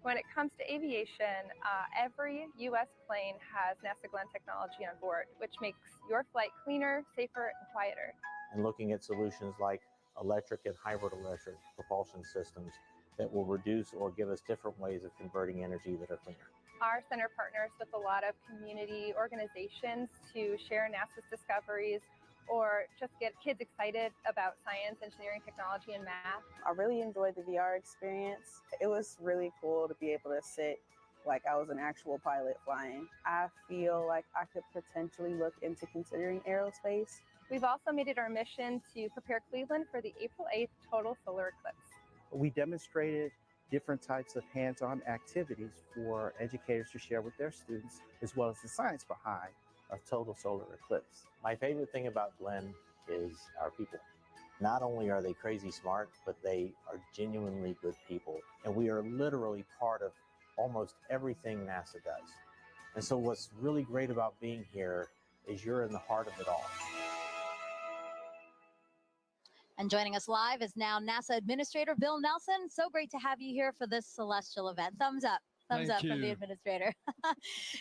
When it comes to aviation, every U.S. plane has NASA Glenn technology on board, which makes your flight cleaner, safer, and quieter. And looking at solutions like electric and hybrid electric propulsion systems that will reduce or give us different ways of converting energy that are cleaner. Our center partners with a lot of community organizations to share NASA's discoveries or just get kids excited about science, engineering, technology, and math. I really enjoyed the VR experience. It was really cool to be able to sit like I was an actual pilot flying. I feel like I could potentially look into considering aerospace. We've also made it our mission to prepare Cleveland for the April 8th total solar eclipse. We demonstrated different types of hands-on activities for educators to share with their students, as well as the science behind a total solar eclipse. My favorite thing about Glenn is our people. Not only are they crazy smart, but they are genuinely good people. And we are literally part of almost everything NASA does. And so what's really great about being here is you're in the heart of it all. And joining us live is now NASA Administrator Bill Nelson. So great to have you here for this celestial event. Thumbs up. Thumbs up from the administrator.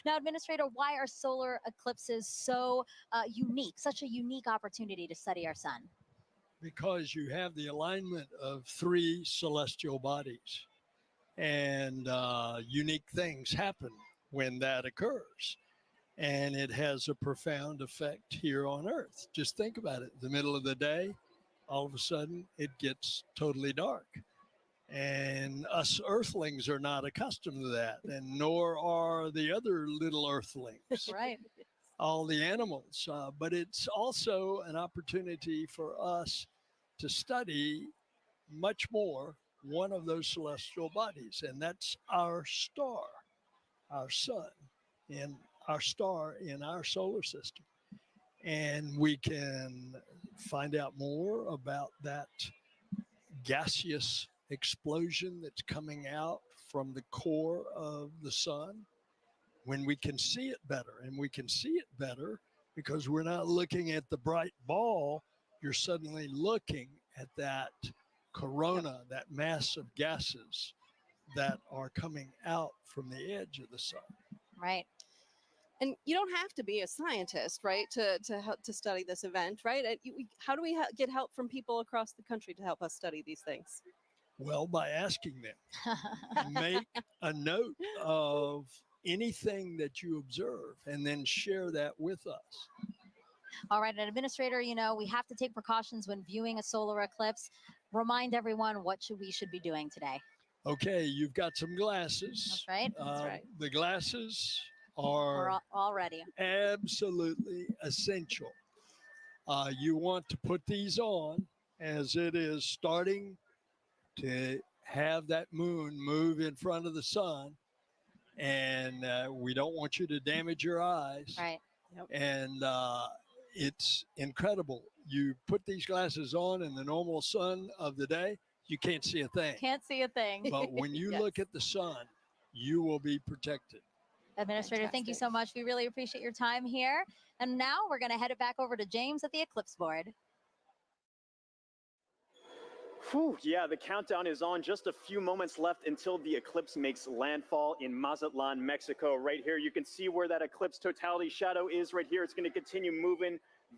Now, Administrator, why are solar eclipses so unique, such a unique opportunity to study our sun? Because you have the alignment of three celestial bodies, and unique things happen when that occurs. And it has a profound effect here on Earth. Just think about it. The middle of the day, all of a sudden, it gets totally dark. And us earthlings are not accustomed to that, and nor are the other little earthlings. Right. All the animals. But it's also an opportunity for us to study much more one of those celestial bodies, and that's our star, our sun, and our star in our solar system. And we can find out more about that gaseous explosion that's coming out from the core of the sun when we can see it better. And we can see it better because we're not looking at the bright ball. You're suddenly looking at that corona, that mass of gases that are coming out from the edge of the sun. Right. And you don't have to be a scientist, right, to study this event, right? How do we get help from people across the country to help us study these things? Well, by asking them. Make a note of anything that you observe and then share that with us. All right, an administrator, we have to take precautions when viewing a solar eclipse. Remind everyone what we should be doing today. Okay, you've got some glasses. That's right. That's right. The glasses are all ready. Absolutely essential. You want to put these on as it is starting to have that moon move in front of the sun, and we don't want you to damage your eyes. Right. Yep. And it's incredible. You put these glasses on in the normal sun of the day, you can't see a thing. Can't see a thing. But when you look at the sun, you will be protected. Administrator, thank you so much. We really appreciate your time here. And now we're going to head it back over to James at the Eclipse board. Whew, yeah, the countdown is on. Just a few moments left until the eclipse makes landfall in Mazatlan, Mexico. Right here, you can see where that eclipse totality shadow is right here. It's going to continue moving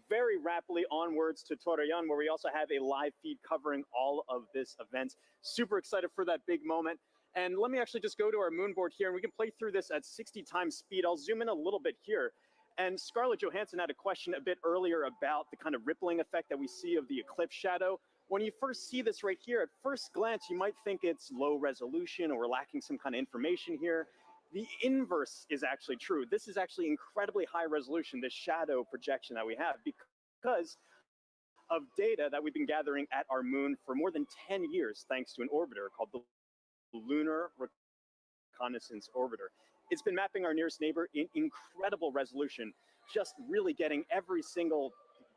very rapidly onwards to Torreon, where we also have a live feed covering all of this event. Super excited for that big moment. And let me actually just go to our moon board here, and we can play through this at 60 times speed. I'll zoom in a little bit here. And Scarlett Johansson had a question a bit earlier about the kind of rippling effect that we see of the eclipse shadow. When you first see this right here, at first glance, you might think it's low resolution or we're lacking some kind of information here. The inverse is actually true. This is actually incredibly high resolution, this shadow projection that we have, because of data that we've been gathering at our moon for more than 10 years, thanks to an orbiter called the Lunar Reconnaissance Orbiter. It's been mapping our nearest neighbor in incredible resolution, just really getting every single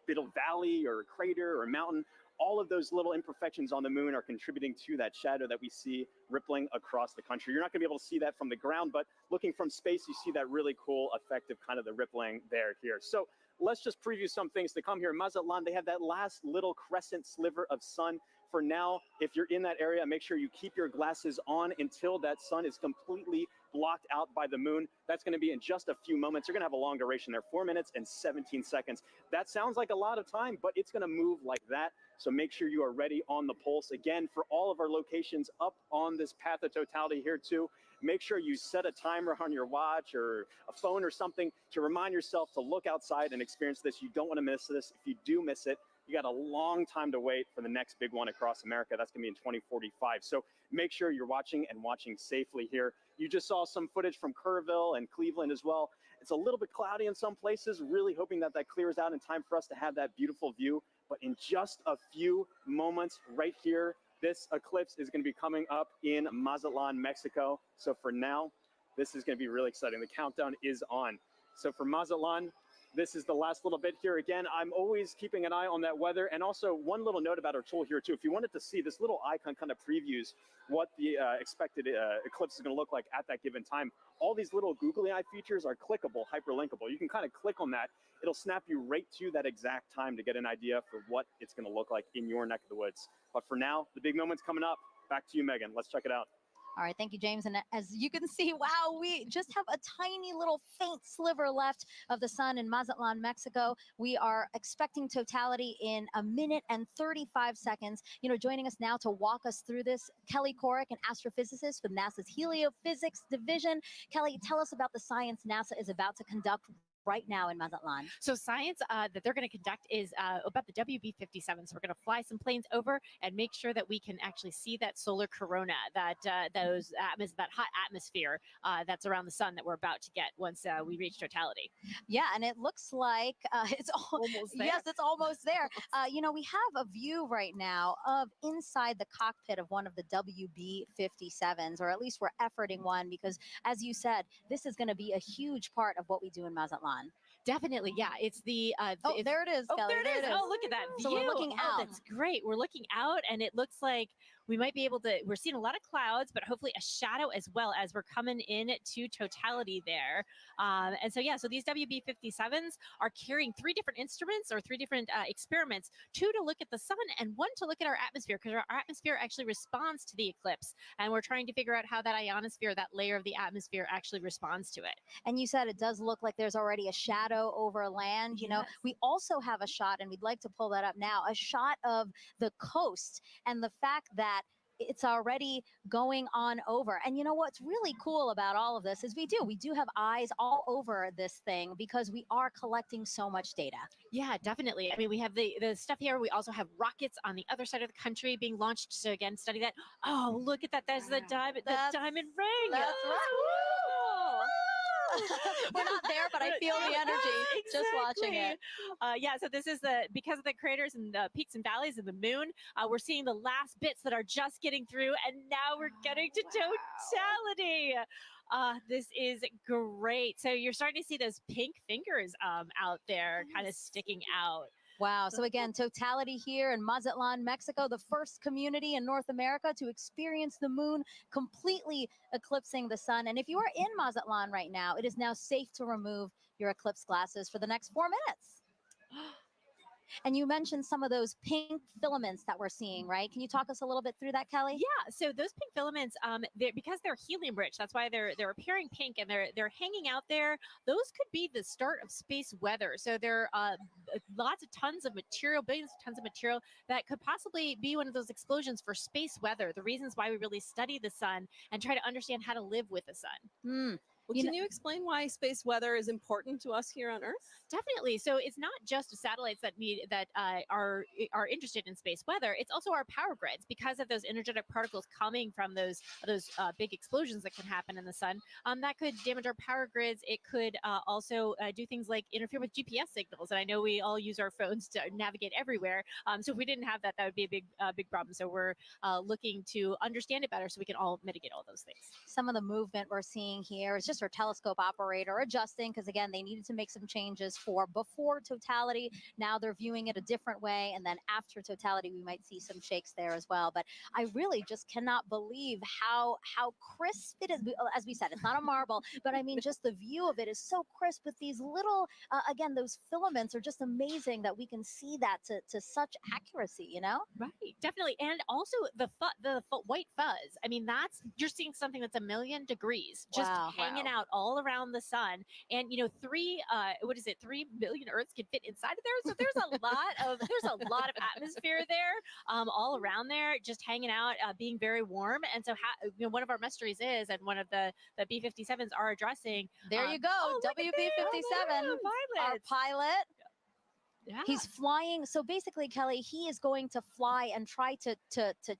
bit of valley or crater or mountain. All of those little imperfections on the moon are contributing to that shadow that we see rippling across the country. You're not going to be able to see that from the ground, but looking from space, you see that really cool effect of kind of the rippling there here. So let's just preview some things to come here. Mazatlan, they have that last little crescent sliver of sun. For now, if you're in that area, make sure you keep your glasses on until that sun is completely blocked out by the moon. That's going to be in just a few moments. You're going to have a long duration there, 4 minutes and 17 seconds. That sounds like a lot of time, but it's going to move like that. So make sure you are ready on the pulse. Again, for all of our locations up on this path of totality here too, make sure you set a timer on your watch or a phone or something to remind yourself to look outside and experience this. You don't want to miss this. If you do miss it, you got a long time to wait for the next big one across America. That's going to be in 2045. So make sure you're watching and watching safely here. You just saw some footage from Kerrville and Cleveland as well. It's a little bit cloudy in some places, really hoping that that clears out in time for us to have that beautiful view. But in just a few moments right here, this eclipse is going to be coming up in Mazatlan, Mexico. So for now, this is going to be really exciting. The countdown is on. So for Mazatlan, this is the last little bit here. Again, I'm always keeping an eye on that weather. And also one little note about our tool here too. If you wanted to see, this little icon kind of previews what the expected eclipse is going to look like at that given time. All these little googly eye features are clickable, hyperlinkable. You can kind of click on that. It'll snap you right to that exact time to get an idea for what it's going to look like in your neck of the woods. But for now, the big moment's coming up. Back to you, Megan. Let's check it out. All right, thank you, James. And as you can see, wow, we just have a tiny little faint sliver left of the sun in Mazatlan, Mexico. We are expecting totality in 1 minute and 35 seconds. Joining us now to walk us through this, Kelly Korrick, an astrophysicist with NASA's Heliophysics Division. Kelly, tell us about the science NASA is about to conduct right now in Mazatlan? So science that they're going to conduct is about the WB-57. So we're going to fly some planes over and make sure that we can actually see that solar corona, that that hot atmosphere that's around the sun that we're about to get once we reach totality. Yeah, and it looks like it's almost there. Yes, it's almost there. You know, we have a view right now of inside the cockpit of one of the WB-57s, or at least we're efforting one, because as you said, this is going to be a huge part of what we do in Mazatlan. Definitely, yeah. It's the there it is. Oh, Kelly, there it is. Oh, look at that view. So we're looking out. That's great. We're looking out, and it looks like we might be able to. We're seeing a lot of clouds, but hopefully a shadow as well as we're coming in to totality there. And so yeah, so these WB-57s are carrying 3 different instruments or 3 different experiments: 2 to look at the sun and 1 to look at our atmosphere, because our atmosphere actually responds to the eclipse, and we're trying to figure out how that ionosphere, that layer of the atmosphere, actually responds to it. And you said it does look like there's already a shadow over land. You know, we also have a shot, and we'd like to pull that up now, a shot of the coast and the fact that it's already going on over. And you know what's really cool about all of this is we do have eyes all over this thing because we are collecting so much data. Yeah, definitely. I mean, we have the stuff here. We also have rockets on the other side of the country being launched to again study that. Oh, look at that. There's the diamond ring. That's right. We're not there, but I feel the energy just watching it. Yeah, so this is because of the craters and the peaks and valleys of the moon, we're seeing the last bits that are just getting through, and now we're getting to totality. This is great. So you're starting to see those pink fingers out there kind of sticking out. Wow. So again, totality here in Mazatlan, Mexico, the first community in North America to experience the moon completely eclipsing the sun. And if you are in Mazatlan right now, it is now safe to remove your eclipse glasses for the next 4 minutes. And you mentioned some of those pink filaments that we're seeing, right? Can you talk us a little bit through that, Kelly? Yeah. So those pink filaments, because they're helium rich, that's why they're appearing pink, and they're hanging out there. Those could be the start of space weather. So there are lots of tons of material, billions of tons of material that could possibly be one of those explosions for space weather. The reasons why we really study the sun and try to understand how to live with the sun. Well, can you explain why space weather is important to us here on Earth? Definitely. So it's not just satellites that are interested in space weather. It's also our power grids, because of those energetic particles coming from those big explosions that can happen in the sun. That could damage our power grids. It could also do things like interfere with GPS signals. And I know we all use our phones to navigate everywhere. So if we didn't have that, that would be a big problem. So we're looking to understand it better so we can all mitigate all those things. Some of the movement we're seeing here is just our telescope operator adjusting, because again, they needed to make some changes for before totality. Now they're viewing it a different way, and then after totality we might see some shakes there as well. But I really just cannot believe how crisp it is. As we said, it's not a marble, but I mean, just the view of it is so crisp with these little again, those filaments are just amazing that we can see that to such accuracy, you know? Right, definitely. And also the white fuzz. I mean, you're seeing something that's 1,000,000 degrees just hanging out all around the sun. And 3 billion Earths can fit inside of there. So there's a lot of atmosphere there, all around there, just hanging out, being very warm. And so one of our mysteries is, and one of the B-57s are addressing. There you go, WB-57, our pilot. Yeah. He's flying. So basically, Kelly, he is going to fly and try to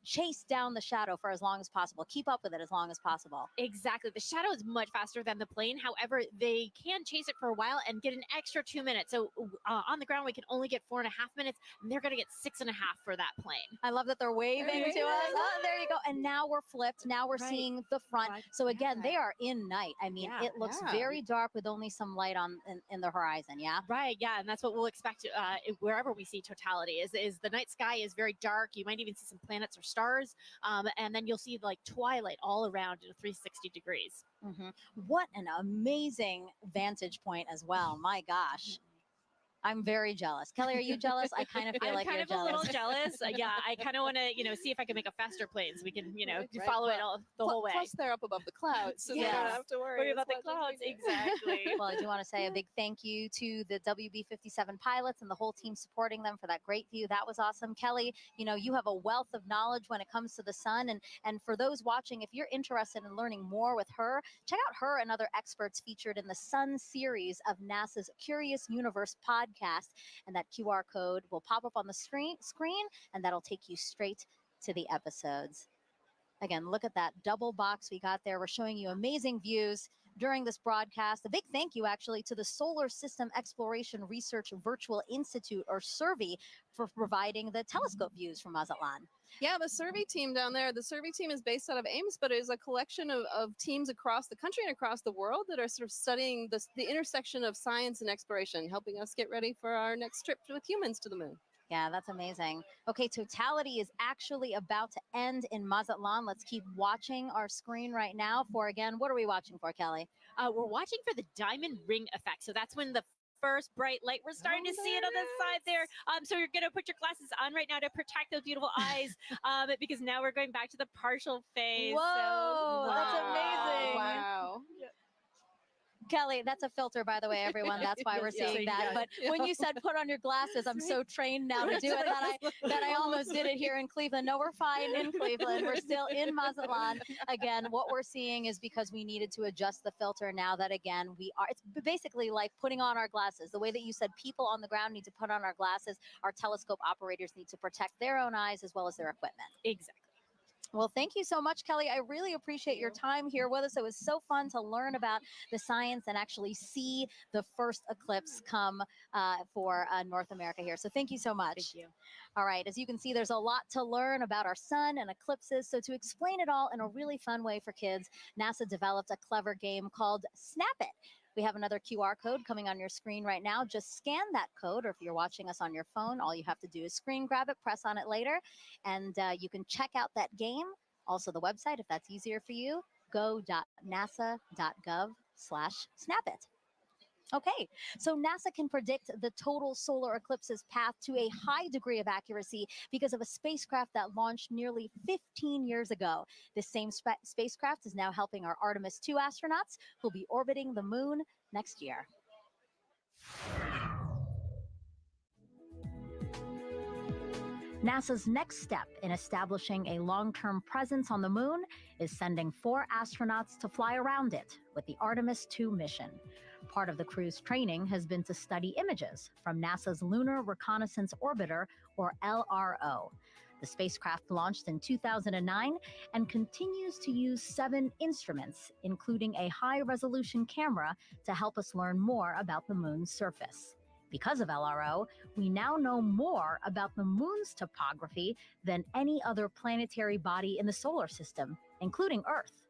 chase down the shadow for as long as possible, keep up with it as long as possible. Exactly. The shadow is much faster than the plane. However, they can chase it for a while and get an extra 2 minutes. So on the ground, we can only get 4.5 minutes, and they're going to get 6.5 for that plane. I love that they're waving to us. Oh, there you go. And now we're flipped. Now we're seeing the front. So again, they are in night. I mean, it looks very dark with only some light in the horizon. Yeah. Right. Yeah. And that's what we'll expect wherever we see totality is the night sky is very dark. You might even see some planets or stars. And then you'll see like twilight all around at 360 degrees. What an amazing vantage point as well. My gosh. I'm very jealous. Kelly, are you jealous? I kind of feel I'm like kind you're of a little jealous. jealous. Yeah, I kind of want to, see if I can make a faster plane so we can, Right, follow it well, all the whole way. Plus, they're up above the clouds, so they Yes. don't have to worry about as the much as clouds. we do. Exactly. Well, I do want to say a big thank you to the WB-57 pilots and the whole team supporting them for that great view. That was awesome. Kelly, you have a wealth of knowledge when it comes to the sun. And for those watching, if you're interested in learning more with her, check out her and other experts featured in the Sun series of NASA's Curious Universe podcast. And that QR code will pop up on the screen, and that'll take you straight to the episodes. Again, look at that double box we got there. We're showing you amazing views during this broadcast. A big thank you, actually, to the Solar System Exploration Research Virtual Institute, or SERVI, for providing the telescope views from Mazatlan. Yeah, the survey team down there, the survey team is based out of Ames, but it is a collection of teams across the country and across the world that are sort of studying the intersection of science and exploration, helping us get ready for our next trip with humans to the moon. Yeah, that's amazing. Okay, totality is actually about to end in Mazatlan. Let's keep watching our screen right now for, again, what are we watching for, Kelly? We're watching for the diamond ring effect. So that's when the first bright light, we're starting to see it on the side there. So you're going to put your glasses on right now to protect those beautiful eyes, because now we're going back to the partial phase. Whoa, that's amazing. Wow. Kelly, that's a filter, by the way, everyone. That's why we're seeing that. But when you said put on your glasses, I'm so trained now to do it that I almost did it here in Cleveland. No, we're fine in Cleveland. We're still in Mazatlan. Again, what we're seeing is because we needed to adjust the filter now that, again, it's basically like putting on our glasses. The way that you said people on the ground need to put on our glasses, our telescope operators need to protect their own eyes as well as their equipment. Exactly. Well, thank you so much, Kelly. I really appreciate your time here with us. It was so fun to learn about the science and actually see the first eclipse come for North America here. So thank you so much. Thank you. All right. As you can see, there's a lot to learn about our sun and eclipses. So to explain it all in a really fun way for kids, NASA developed a clever game called Snap It. We have another QR code coming on your screen right now. Just scan that code, or if you're watching us on your phone, all you have to do is screen grab it, press on it later, and you can check out that game. Also the website, if that's easier for you, go.nasa.gov/snapit. Okay, so NASA can predict the total solar eclipse's path to a high degree of accuracy because of a spacecraft that launched nearly 15 years ago. This same spacecraft is now helping our Artemis 2 astronauts who'll be orbiting the moon next year. NASA's next step in establishing a long-term presence on the moon is sending 4 astronauts to fly around it with the Artemis 2 mission. Part of the crew's training has been to study images from NASA's Lunar Reconnaissance Orbiter, or LRO. The spacecraft launched in 2009 and continues to use 7 instruments, including a high-resolution camera, to help us learn more about the moon's surface. Because of LRO, we now know more about the moon's topography than any other planetary body in the solar system, including Earth.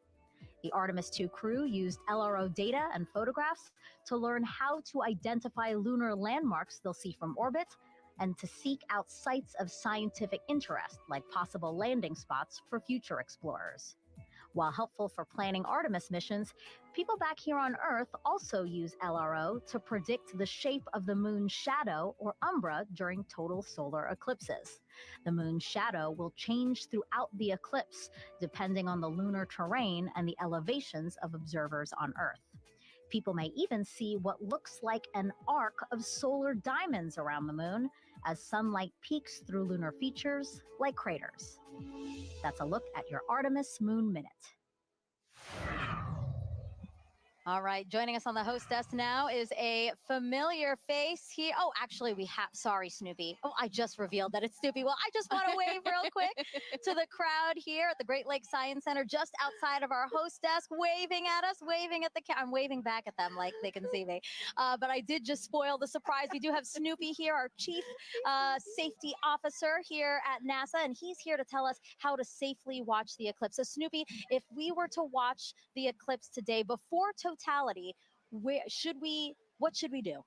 The Artemis 2 crew used LRO data and photographs to learn how to identify lunar landmarks they'll see from orbit and to seek out sites of scientific interest, like possible landing spots for future explorers. While helpful for planning Artemis missions, people back here on Earth also use LRO to predict the shape of the moon's shadow, or umbra, during total solar eclipses. The moon's shadow will change throughout the eclipse, depending on the lunar terrain and the elevations of observers on Earth. People may even see what looks like an arc of solar diamonds around the moon as sunlight peeks through lunar features like craters. That's a look at your Artemis Moon Minute. All right, joining us on the host desk now is a familiar face here. Oh, actually, sorry, Snoopy. Oh, I just revealed that it's Snoopy. Well, I just want to wave real quick to the crowd here at the Great Lakes Science Center, just outside of our host desk, waving at us, waving at the camera. I'm waving back at them like they can see me. But I did just spoil the surprise. We do have Snoopy here, our Chief Safety Officer here at NASA, and he's here to tell us how to safely watch the eclipse. So, Snoopy, if we were to watch the eclipse today before totality, what should we do?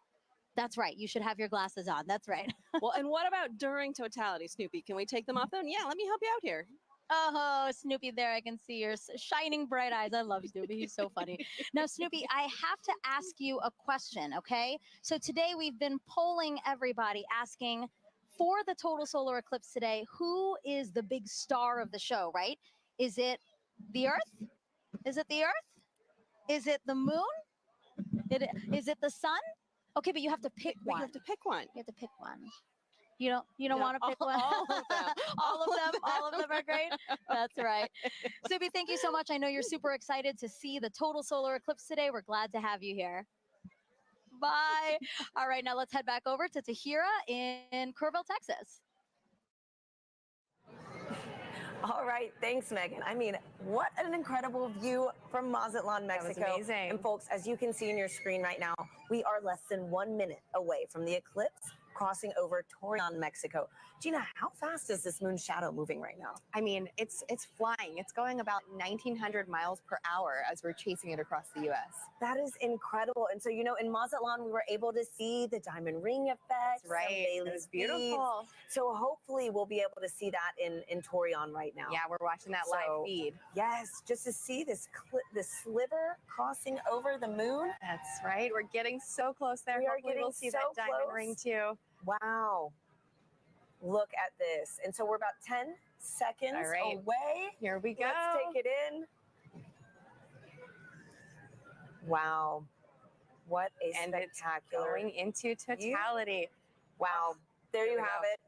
That's right. You should have your glasses on. That's right. Well, and what about during totality, Snoopy? Can we take them off then? Yeah, let me help you out here. Oh, Snoopy, there I can see your shining bright eyes. I love Snoopy. He's so funny. Now, Snoopy, I have to ask you a question, okay? So today we've been polling everybody, asking for the total solar eclipse today, who is the big star of the show, right? Is it the Earth? Is it the Earth? Is it the moon? Is it the sun? Okay, but you have to pick one. You have to pick one. You have to pick one. You don't No, want to pick one? all of them. all of them are great. That's right. Snoopy, thank you so much. I know you're super excited to see the total solar eclipse today. We're glad to have you here. Bye. All right, now let's head back over to Tahira in Kerrville, Texas. All right, thanks, Megan. I mean, what an incredible view from Mazatlan, Mexico. That was amazing. And folks, as you can see in your screen right now, we are less than 1 minute away from the eclipse crossing over Torreon, Mexico. Gina, how fast is this moon shadow moving right now? I mean, it's flying. It's going about 1,900 miles per hour as we're chasing it across the U.S. That is incredible. And so, you know, in Mazatlan, we were able to see the diamond ring effect. That's right. It was beautiful. So hopefully we'll be able to see that in Torreon right now. Yeah, we're watching that live feed. Yes, just to see this sliver crossing over the moon. That's right. We're getting so close there. We are Hopefully getting we'll see so that diamond close. ring too. Wow. Look at this. And so we're about 10 seconds away. Here we go. Let's take it in. Wow. What a spectacular. Going into totality. Wow. There you have it.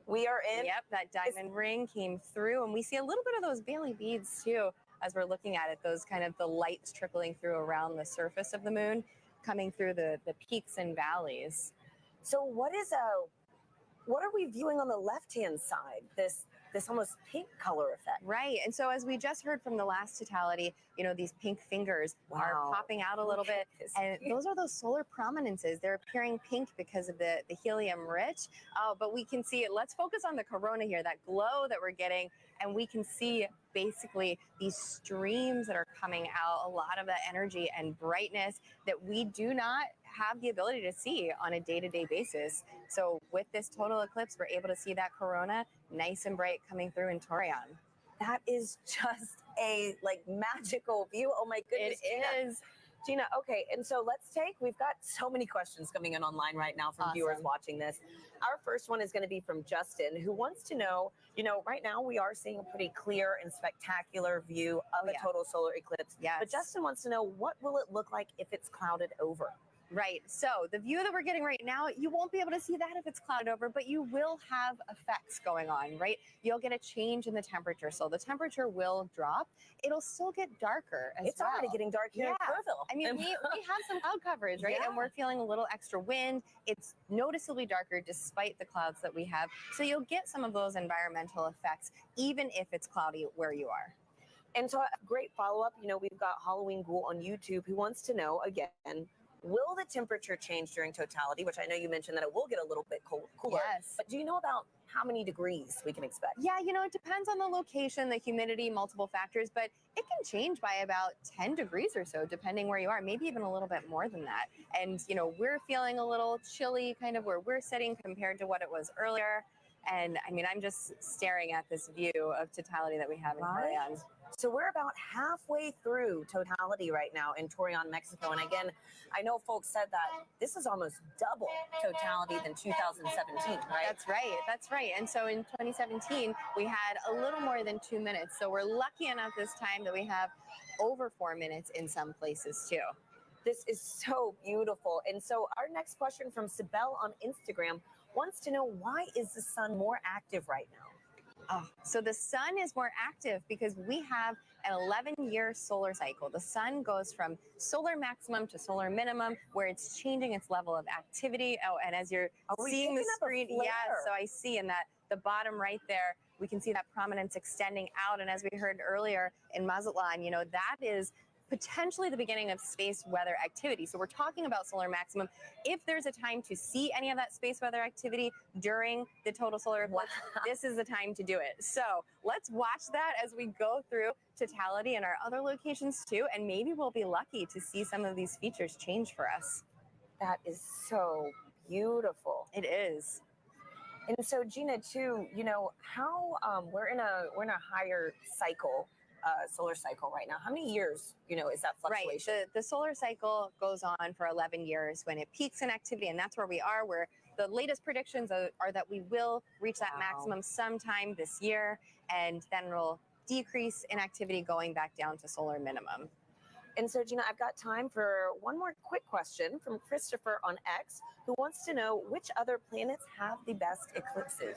We are in. Yep, that diamond ring came through, and we see a little bit of those Bailey beads too as we're looking at it. Those kind of the lights trickling through around the surface of the moon, coming through the peaks and valleys. So what are we viewing on the left-hand side? This almost pink color effect. Right. And so as we just heard from the last totality, you know, these pink fingers are popping out a little bit. And those are those solar prominences. They're appearing pink because of the helium rich. But we can see it. Let's focus on the corona here, that glow that we're getting. And we can see basically these streams that are coming out, a lot of that energy and brightness that we do not have the ability to see on a day-to-day basis. So with this total eclipse, we're able to see that corona nice and bright coming through in Torreon. That is just a magical view. Oh my goodness. It is. Gina, okay, and so we've got so many questions coming in online right now from viewers watching this. Our first one is going to be from Justin, who wants to know, you know, right now we are seeing a pretty clear and spectacular view of a total solar eclipse. Yes. But Justin wants to know, what will it look like if it's clouded over? Right. So the view that we're getting right now, you won't be able to see that if it's clouded over, but you will have effects going on, right? You'll get a change in the temperature. So the temperature will drop. It'll still get darker as It's already getting dark here in Kerrville. I mean, we have some cloud coverage, right? And we're feeling a little extra wind. It's noticeably darker despite the clouds that we have. So you'll get some of those environmental effects, even if it's cloudy where you are. And so a great follow-up, you know, we've got Halloween Ghoul on YouTube who wants to know, again, will the temperature change during totality? Which I know you mentioned that it will get a little bit cooler. Yes. But do you know about how many degrees we can expect? Yeah, you know, it depends on the location, the humidity, multiple factors, but it can change by about 10 degrees or so, depending where you are, maybe even a little bit more than that. And, you know, we're feeling a little chilly kind of where we're sitting compared to what it was earlier. And I mean, I'm just staring at this view of totality that we have in Torreon. So we're about halfway through totality right now in Torreon, Mexico. And again, I know folks said that this is almost double totality than 2017, right? That's right. That's right. And so in 2017, we had a little more than 2 minutes. So we're lucky enough this time that we have over 4 minutes in some places too. This is so beautiful. And so our next question from Sibel on Instagram wants to know, why is the sun more active right now? Oh, so the sun is more active because we have an 11-year solar cycle. The sun goes from solar maximum to solar minimum, where it's changing its level of activity. Oh, and as you're seeing the screen, yeah, so I see in that the bottom right there, we can see that prominence extending out. And as we heard earlier in Mazatlan, you know, that is potentially the beginning of space weather activity. So we're talking about solar maximum. If there's a time to see any of that space weather activity during the total solar eclipse, this is the time to do it. So let's watch that as we go through totality in our other locations too, and maybe we'll be lucky to see some of these features change for us. That is so beautiful. It is. And so Gina, too, you know, how we're in a higher cycle, solar cycle right now. How many years, you know, is that fluctuation? Right. The solar cycle goes on for 11 years when it peaks in activity, and that's where we are. Where the latest predictions are that we will reach that maximum sometime this year, and then it'll decrease in activity going back down to solar minimum. And so, Gina, I've got time for one more quick question from Christopher on X, who wants to know which other planets have the best eclipses.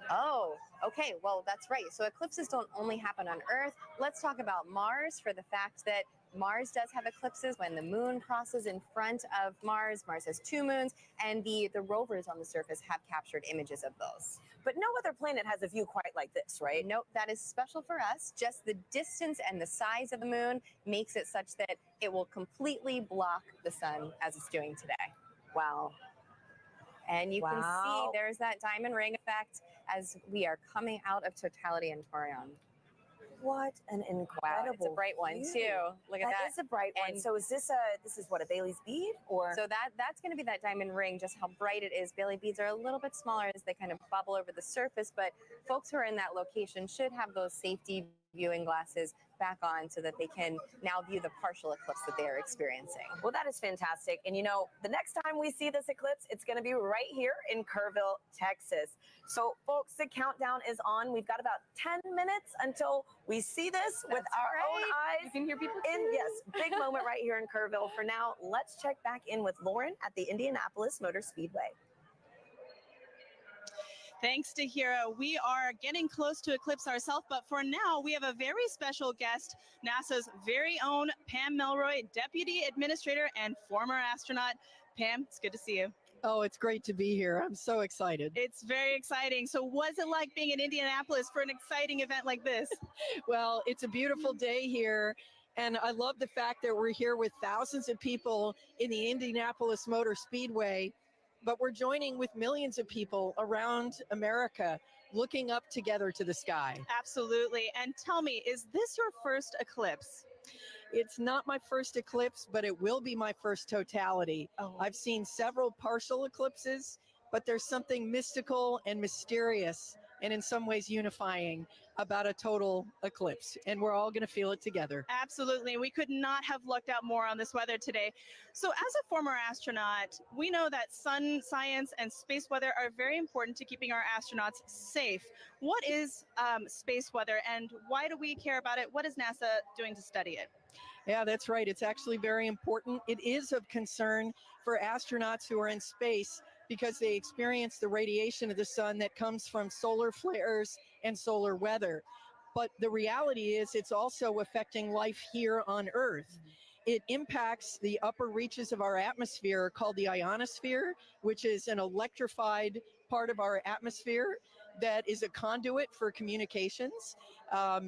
Oh, okay. Well, that's right. So eclipses don't only happen on Earth. Let's talk about Mars for the fact that Mars does have eclipses when the moon crosses in front of Mars. Mars has 2 moons, and the rovers on the surface have captured images of those. But no other planet has a view quite like this, right? Nope, that is special for us. Just the distance and the size of the moon makes it such that it will completely block the sun as it's doing today. Wow. And you can see there's that diamond ring effect as we are coming out of totality in Taurion. What an incredible! Wow, it's a bright one view. too. Look at that. That is a bright one. So is this what, a Bailey's bead, or? So that's going to be that diamond ring. Just how bright it is. Bailey beads are a little bit smaller as they kind of bubble over the surface, but folks who are in that location should have those safety viewing glasses back on so that they can now view the partial eclipse that they are experiencing. Well, that is fantastic. And you know, the next time we see this eclipse, it's going to be right here in Kerrville, Texas. So folks, the countdown is on. We've got about 10 minutes until we see this with our own eyes. You can hear people Yes, big moment right here in Kerrville. For now, let's check back in with Lauren at the Indianapolis Motor Speedway. Thanks to Hira. We are getting close to eclipse ourselves, but for now, we have a very special guest, NASA's very own Pam Melroy, Deputy Administrator and former astronaut. Pam, it's good to see you. Oh, it's great to be here. I'm so excited. It's very exciting. So what's it like being in Indianapolis for an exciting event like this? Well, it's a beautiful day here. And I love the fact that we're here with thousands of people in the Indianapolis Motor Speedway, but we're joining with millions of people around America looking up together to the sky. Absolutely. And tell me, is this your first eclipse? It's not my first eclipse, but it will be my first totality. Oh. I've seen several partial eclipses, but there's something mystical and mysterious and in some ways unifying about a total eclipse. And we're all going to feel it together. Absolutely. We could not have lucked out more on this weather today. So as a former astronaut, we know that sun science and space weather are very important to keeping our astronauts safe. What is space weather and why do we care about it? What is NASA doing to study it? Yeah, that's right. It's actually very important. It is of concern for astronauts who are in space because they experience the radiation of the sun that comes from solar flares and solar weather. But the reality is it's also affecting life here on Earth. It impacts the upper reaches of our atmosphere called the ionosphere, which is an electrified part of our atmosphere that is a conduit for communications.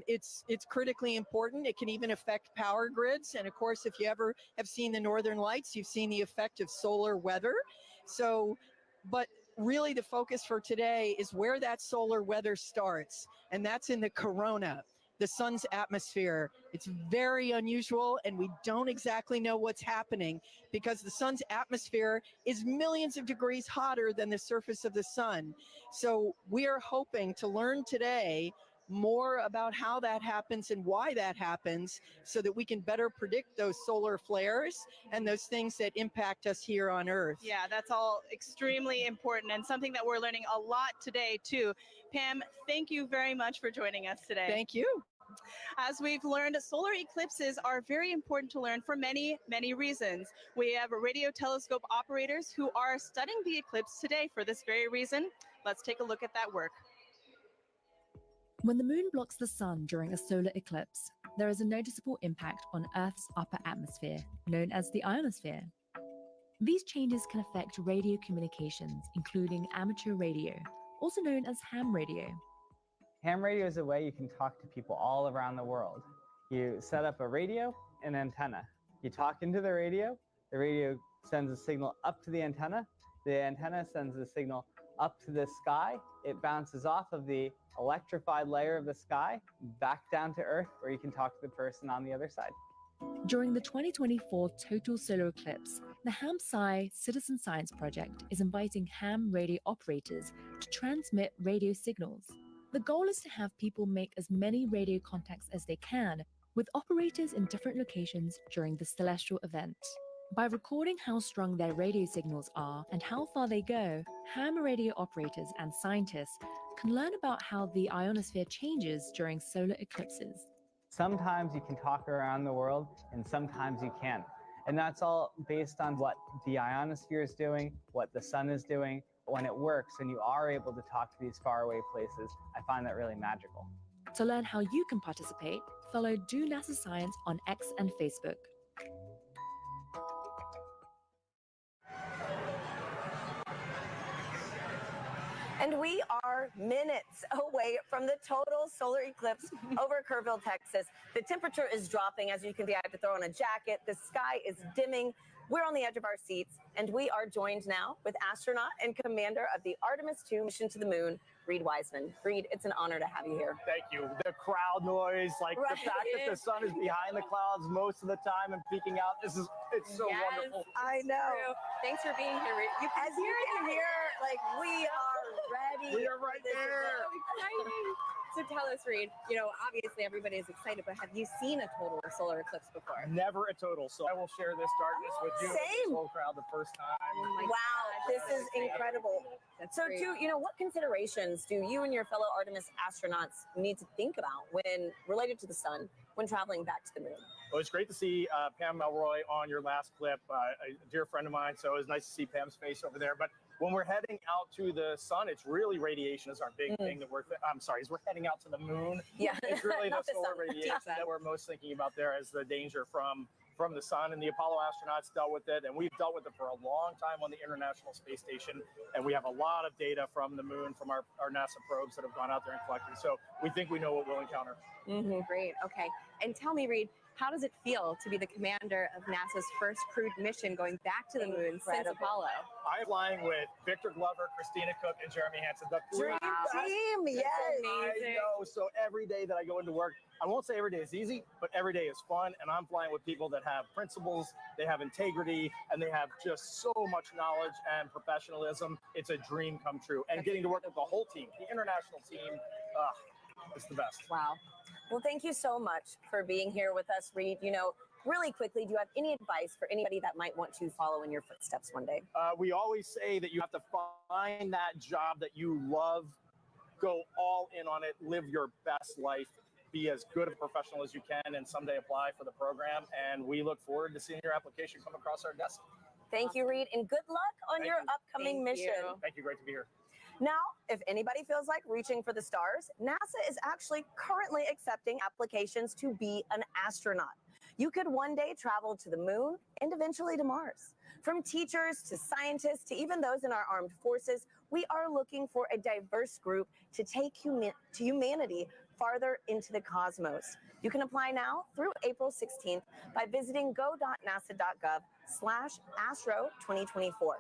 It's critically important. It can even affect power grids. And of course, if you ever have seen the Northern Lights, you've seen the effect of solar weather. So, but really the focus for today is where that solar weather starts. And that's in the corona, the sun's atmosphere. It's very unusual and we don't exactly know what's happening because the sun's atmosphere is millions of degrees hotter than the surface of the sun. So we are hoping to learn today more about how that happens and why that happens so that we can better predict those solar flares and those things that impact us here on Earth. Yeah, that's all extremely important and something that we're learning a lot today too. Pam, thank you very much for joining us today. Thank you. As we've learned, solar eclipses are very important to learn for many, many reasons. We have radio telescope operators who are studying the eclipse today for this very reason. Let's take a look at that work. When the moon blocks the sun during a solar eclipse, there is a noticeable impact on Earth's upper atmosphere, known as the ionosphere. These changes can affect radio communications, including amateur radio, also known as ham radio. Ham radio is a way you can talk to people all around the world. You set up a radio and antenna. You talk into the radio sends a signal up to the antenna sends a signal up to the sky. It bounces off of the electrified layer of the sky back down to Earth where you can talk to the person on the other side. During the 2024 total solar eclipse, The Ham-Sci Citizen Science Project is inviting ham radio operators to transmit radio signals. The goal is to have people make as many radio contacts as they can with operators in different locations during the celestial event. By recording how strong their radio signals are and how far they go, ham radio operators and scientists can learn about how the ionosphere changes during solar eclipses. Sometimes you can talk around the world and sometimes you can't. And that's all based on what the ionosphere is doing, what the sun is doing. When it works and you are able to talk to these faraway places, I find that really magical. To learn how you can participate, follow Do NASA Science on X and Facebook. And we are minutes away from the total solar eclipse over Kerrville, Texas. The temperature is dropping. As you can see, I have to throw on a jacket. The sky is dimming. We're on the edge of our seats, and we are joined now with astronaut and commander of the Artemis II mission to the moon, Reed Wiseman. Reed, it's an honor to have you here. Thank you. The crowd noise, like the fact that the sun is behind the clouds most of the time and peeking out, it's so wonderful. I know. Thanks for being here, Reed. As you can hear, like, we are ready. We are right This is there. so exciting. So tell us, Reed, obviously everybody is excited, but have you seen a total solar eclipse before? Never a total. So I will share this darkness with you and Same. this whole crowd the first time. Wow, this is incredible. So, great. too, what considerations do you and your fellow Artemis astronauts need to think about when related to the sun when traveling back to the moon? Well, it's great to see Pam Melroy on your last clip, a dear friend of mine. So it was nice to see Pam's face over there. But when we're heading out to the sun, it's really radiation is our big thing that as we're heading out to the moon. Yeah. It's really the Not the solar sun. radiation that we're most thinking about there as the danger from the sun. And the Apollo astronauts dealt with it, and we've dealt with it for a long time on the International Space Station. And we have a lot of data from the moon, from our NASA probes that have gone out there and collected. So we think we know what we'll encounter. Great. Okay. And tell me, Reed, how does it feel to be the commander of NASA's first crewed mission going back to the moon since Apollo? I'm flying with Victor Glover, Christina Cook, and Jeremy Hansen. The Dream team, yes. I know. So every day that I go into work, I won't say every day is easy, but every day is fun. And I'm flying with people that have principles, they have integrity, and they have just so much knowledge and professionalism. It's a dream come true. And getting to work with the whole team, the international team, it's the best. Wow. Well, thank you so much for being here with us, Reed. Really quickly, do you have any advice for anybody that might want to follow in your footsteps one day? We always say that you have to find that job that you love, go all in on it, live your best life, be as good a professional as you can, and someday apply for the program. And we look forward to seeing your application come across our desk. Thank you, Reed, and good luck on your upcoming mission. Thank you. Great to be here. Now, if anybody feels like reaching for the stars, NASA is actually currently accepting applications to be an astronaut. You could one day travel to the moon and eventually to Mars. From teachers to scientists to even those in our armed forces, we are looking for a diverse group to take humanity farther into the cosmos. You can apply now through April 16th by visiting go.nasa.gov/astro2024.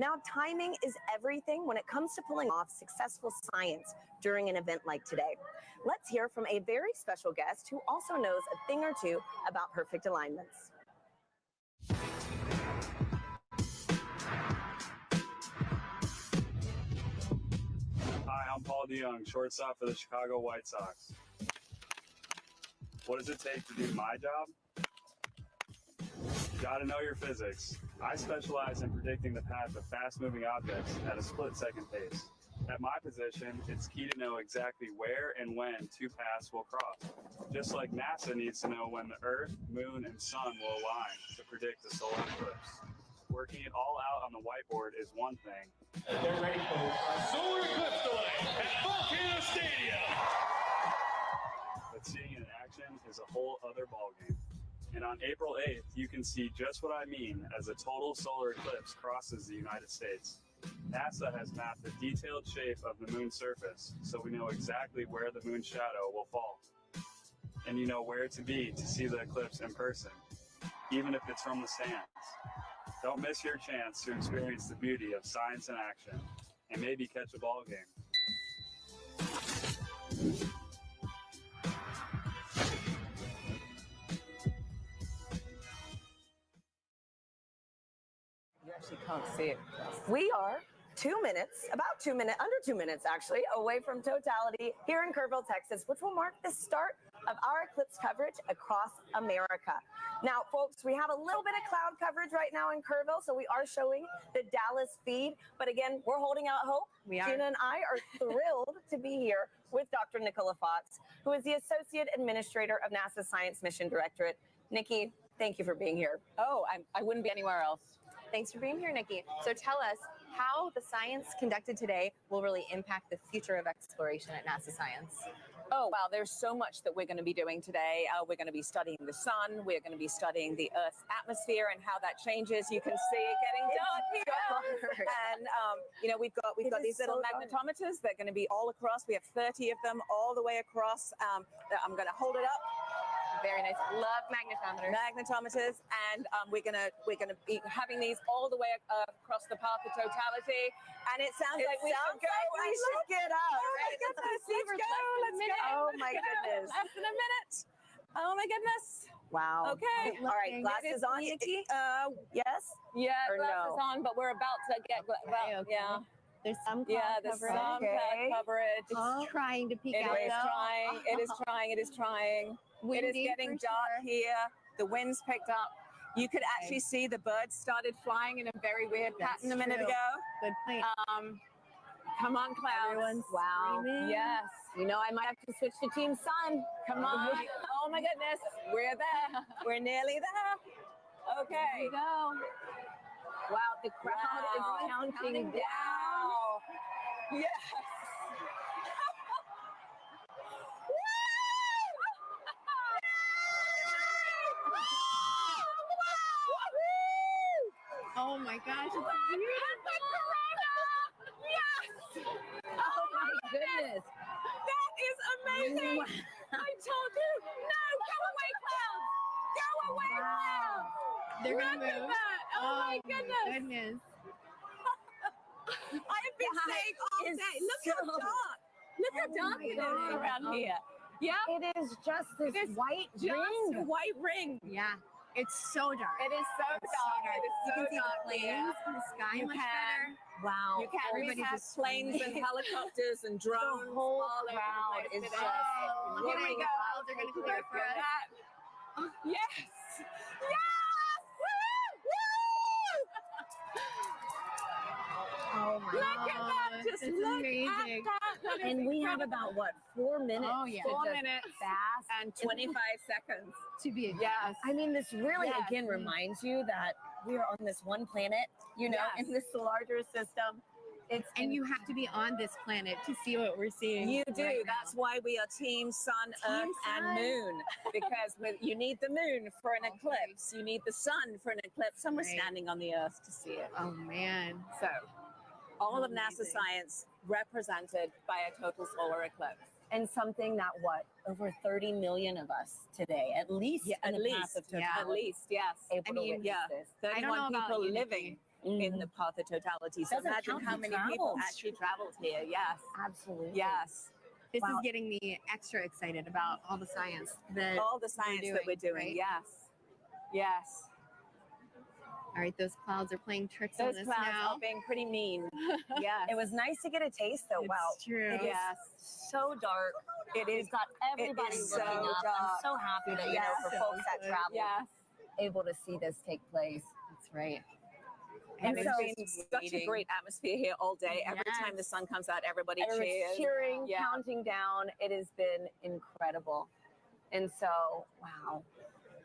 Now, timing is everything when it comes to pulling off successful science during an event like today. Let's hear from a very special guest who also knows a thing or two about perfect alignments. Hi, I'm Paul DeYoung, shortstop for the Chicago White Sox. What does it take to do my job? You gotta know your physics. I specialize in predicting the path of fast-moving objects at a split-second pace. At my position, it's key to know exactly where and when two paths will cross. Just like NASA needs to know when the Earth, Moon, and Sun will align to predict the solar eclipse. Working it all out on the whiteboard is one thing. Get ready for a solar eclipse delay at Volcano Stadium. But seeing it in action is a whole other ballgame. And on April 8th, you can see just what I mean as a total solar eclipse crosses the United States. NASA has mapped the detailed shape of the moon's surface, so we know exactly where the moon's shadow will fall. And you know where to be to see the eclipse in person, even if it's from the stands. Don't miss your chance to experience the beauty of science in action and maybe catch a ball game. actually can't see it. We are 2 minutes, under 2 minutes actually, away from totality here in Kerrville, Texas, which will mark the start of our eclipse coverage across America. Now, folks, we have a little bit of cloud coverage right now in Kerrville, so we are showing the Dallas feed. But again, we're holding out hope. Gina and I are thrilled to be here with Dr. Nicola Fox, who is the Associate Administrator of NASA's Science Mission Directorate. Nikki, thank you for being here. Oh, I wouldn't be anywhere else. Thanks for being here, Nikki. So tell us how the science conducted today will really impact the future of exploration at NASA Science. Oh, wow, there's so much that we're going to be doing today. We're going to be studying the sun. We're going to be studying the Earth's atmosphere and how that changes. You can see it getting dark here. And, you know, we've got these little magnetometers. They're going to be all across. We have 30 of them all the way across. I'm going to hold it up. Very nice. Love Magnetometers, and we're gonna be having these all the way across the path of totality. And it sounds like we should go. We should get out. Oh my goodness! Let's go! Oh my goodness! Less than a minute. Oh my goodness! Wow. Okay. All right. Glasses on, Nikki. Yes. Yeah. Glasses on, but we're about to get. Yeah. There's some cloud there's coverage. some cloud coverage. It's trying to peek out. It is trying. It is trying. It is trying. It is getting dark here. The wind's picked up. You could actually see the birds started flying in a very weird pattern a minute ago. Good point. Come on, clouds. Everyone's wow. screaming. Yes. You know, I might have to switch to Team Sun. Come on. Oh my goodness. We're there. We're nearly there. Okay. Here we go. Wow, the crowd is counting down. Yes. Oh my gosh, it's beautiful. Yes. Oh my goodness. That is amazing. I told you. No, go away, clouds. Go away, clouds. They're going to Look at move. that. Oh my goodness. I have been saying all day. Look how dark. Look how dark it is around here. Yeah. It is just this white ring. White ring. Yeah. It's so dark. It is so dark. It is so You can see dark. the planes in the sky You much can. better. Wow. You can. Everybody's We have just planes and screaming. helicopters and drones. The whole all over the crowd place is today. just Here we looking go. up. Clouds are going to clear for us. Yes. Yes. Woo! Oh my Look at that. Just It's look amazing. at that. That is And we have incredible. about, what, 4 minutes? Oh, yeah. to 4 just minutes fast and 25 seconds. to be Yes. I mean, this really, Yes. again, reminds you that we are on this one planet, you know, Yes. in this larger system. And you have to be on this planet to see what we're seeing. You do. right now. That's why we are Team Sun, Earth, and Sun. Moon. Because you need the moon for an eclipse. You need the sun for an eclipse. And we're Right. standing on the Earth to see it. Oh, man. So, all of NASA Amazing. science represented by a total solar eclipse. And something that, over 30 million of us today, at least Yeah, in at the path least. of totality, At least, yes. able I to mean, witness yeah. this. 31 people living in the path of totality. So Doesn't imagine count how the many people travels. actually traveled here. Yes. Absolutely. Yes. This Wow. is getting me extra excited about all the science that All the science that we're doing. right? Yes. Yes. All right, those clouds are playing tricks Those on us clouds now. are being pretty mean. Yes. It was nice to get a taste, though. It's Wow, true. It is Yes. so dark. It is. We've got everybody is looking so up. I'm dark. so happy that Yes. for folks that travel, Yes. able to see this take place. That's right. And And it's so- been such a great atmosphere here all day. Every time the sun comes out, everybody Everyone's cheers. cheering, Yeah. counting down. It has been incredible. And so, wow,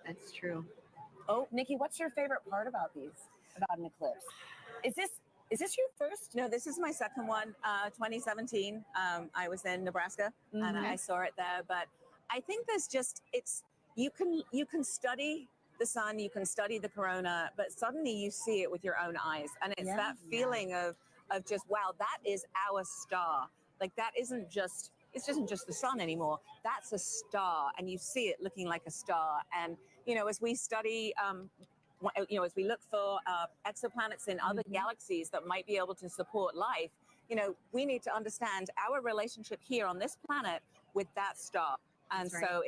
that's true. Oh, Nikki, what's your favorite part about an eclipse? Is this your first? No, this is my second one. 2017. I was in Nebraska and I saw it there. But I think there's just you can study the sun, you can study the corona, but suddenly you see it with your own eyes, and it's that feeling of just wow, that is our star. Like that isn't just the sun anymore. That's a star, and you see it looking like a star. And as we study. As we look for exoplanets in other galaxies that might be able to support life, we need to understand our relationship here on this planet with that star. And That's right. so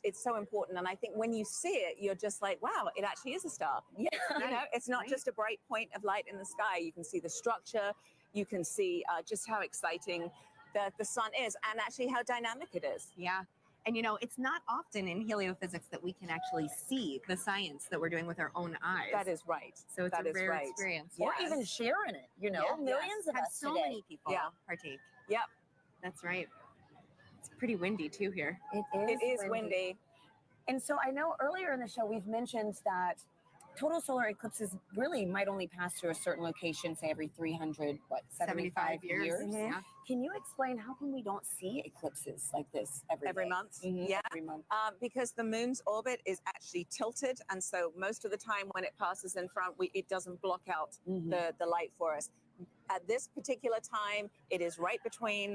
it's so important. And I think when you see it, you're just like, wow, it actually is a star. Yeah. You know, it's not just a bright point of light in the sky. You can see the structure. You can see just how exciting the sun is and actually how dynamic it is. Yeah. And, you know, it's not often in heliophysics that we can actually see the science that we're doing with our own eyes. That is right. So it's That a is rare right. experience. Or Yes. even sharing it, you know, Yeah. millions of Have us so today. many people partake. Yep. That's right. It's pretty windy too here. It is windy. And so I know earlier in the show we've mentioned that total solar eclipses really might only pass through a certain location, say every 375 years. Mm-hmm. Yeah. Can you explain how come we don't see eclipses like this every month? Mhm. Every month. Because the moon's orbit is actually tilted, and so most of the time when it passes in front, it doesn't block out the light for us. At this particular time, it is right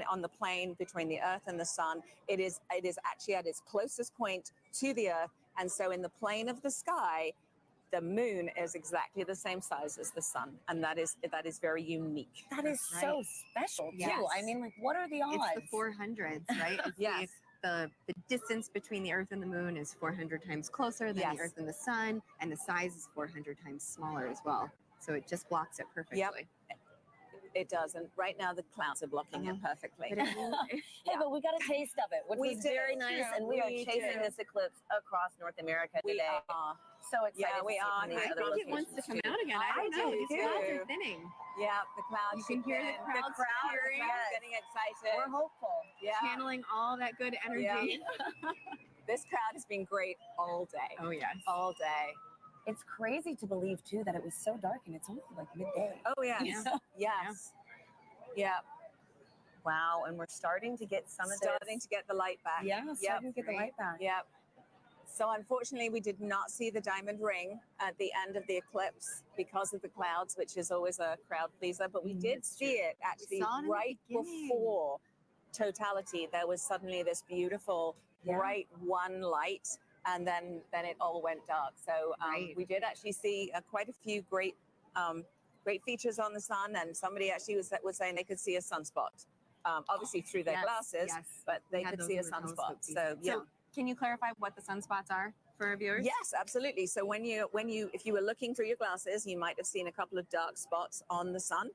on the plane between the Earth and the Sun. It is actually at its closest point to the Earth, and so in the plane of the sky, the moon is exactly the same size as the sun, and that is very unique. That is so special too. I mean, like, what are the odds? It's the 400s, right? It's Yes. The distance between the Earth and the moon is 400 times closer than the Earth and the sun, and the size is 400 times smaller as well. So it just blocks it perfectly. Yep. It does, and right now the clouds are blocking it perfectly. But Hey, but we got a taste of it, which is very nice, and we are chasing this eclipse across North America today. So excited! Yeah, we are. I think it wants to come out again. I don't know. These clouds are thinning. Yeah, the clouds. You can hear the crowd cheering. Getting excited. We're hopeful. Yeah, channeling all that good energy. Yeah. This crowd has been great all day. Oh yes, all day. It's crazy to believe too that it was so dark and it's only like midday. Oh yes. Yes. Yeah. Wow, and we're starting to get starting to get the light back. Yeah, starting to get the light back. Yep. So unfortunately, we did not see the diamond ring at the end of the eclipse because of the clouds, which is always a crowd pleaser. But we did see it actually right before totality. There was suddenly this beautiful bright one light, and then it all went dark. So we did actually see quite a few great features on the sun, and somebody actually was saying they could see a sunspot, obviously through their glasses, but they could see a sunspot. So yeah. Can you clarify what the sunspots are for our viewers? Yes, absolutely. So if you were looking through your glasses, you might have seen a couple of dark spots on the sun.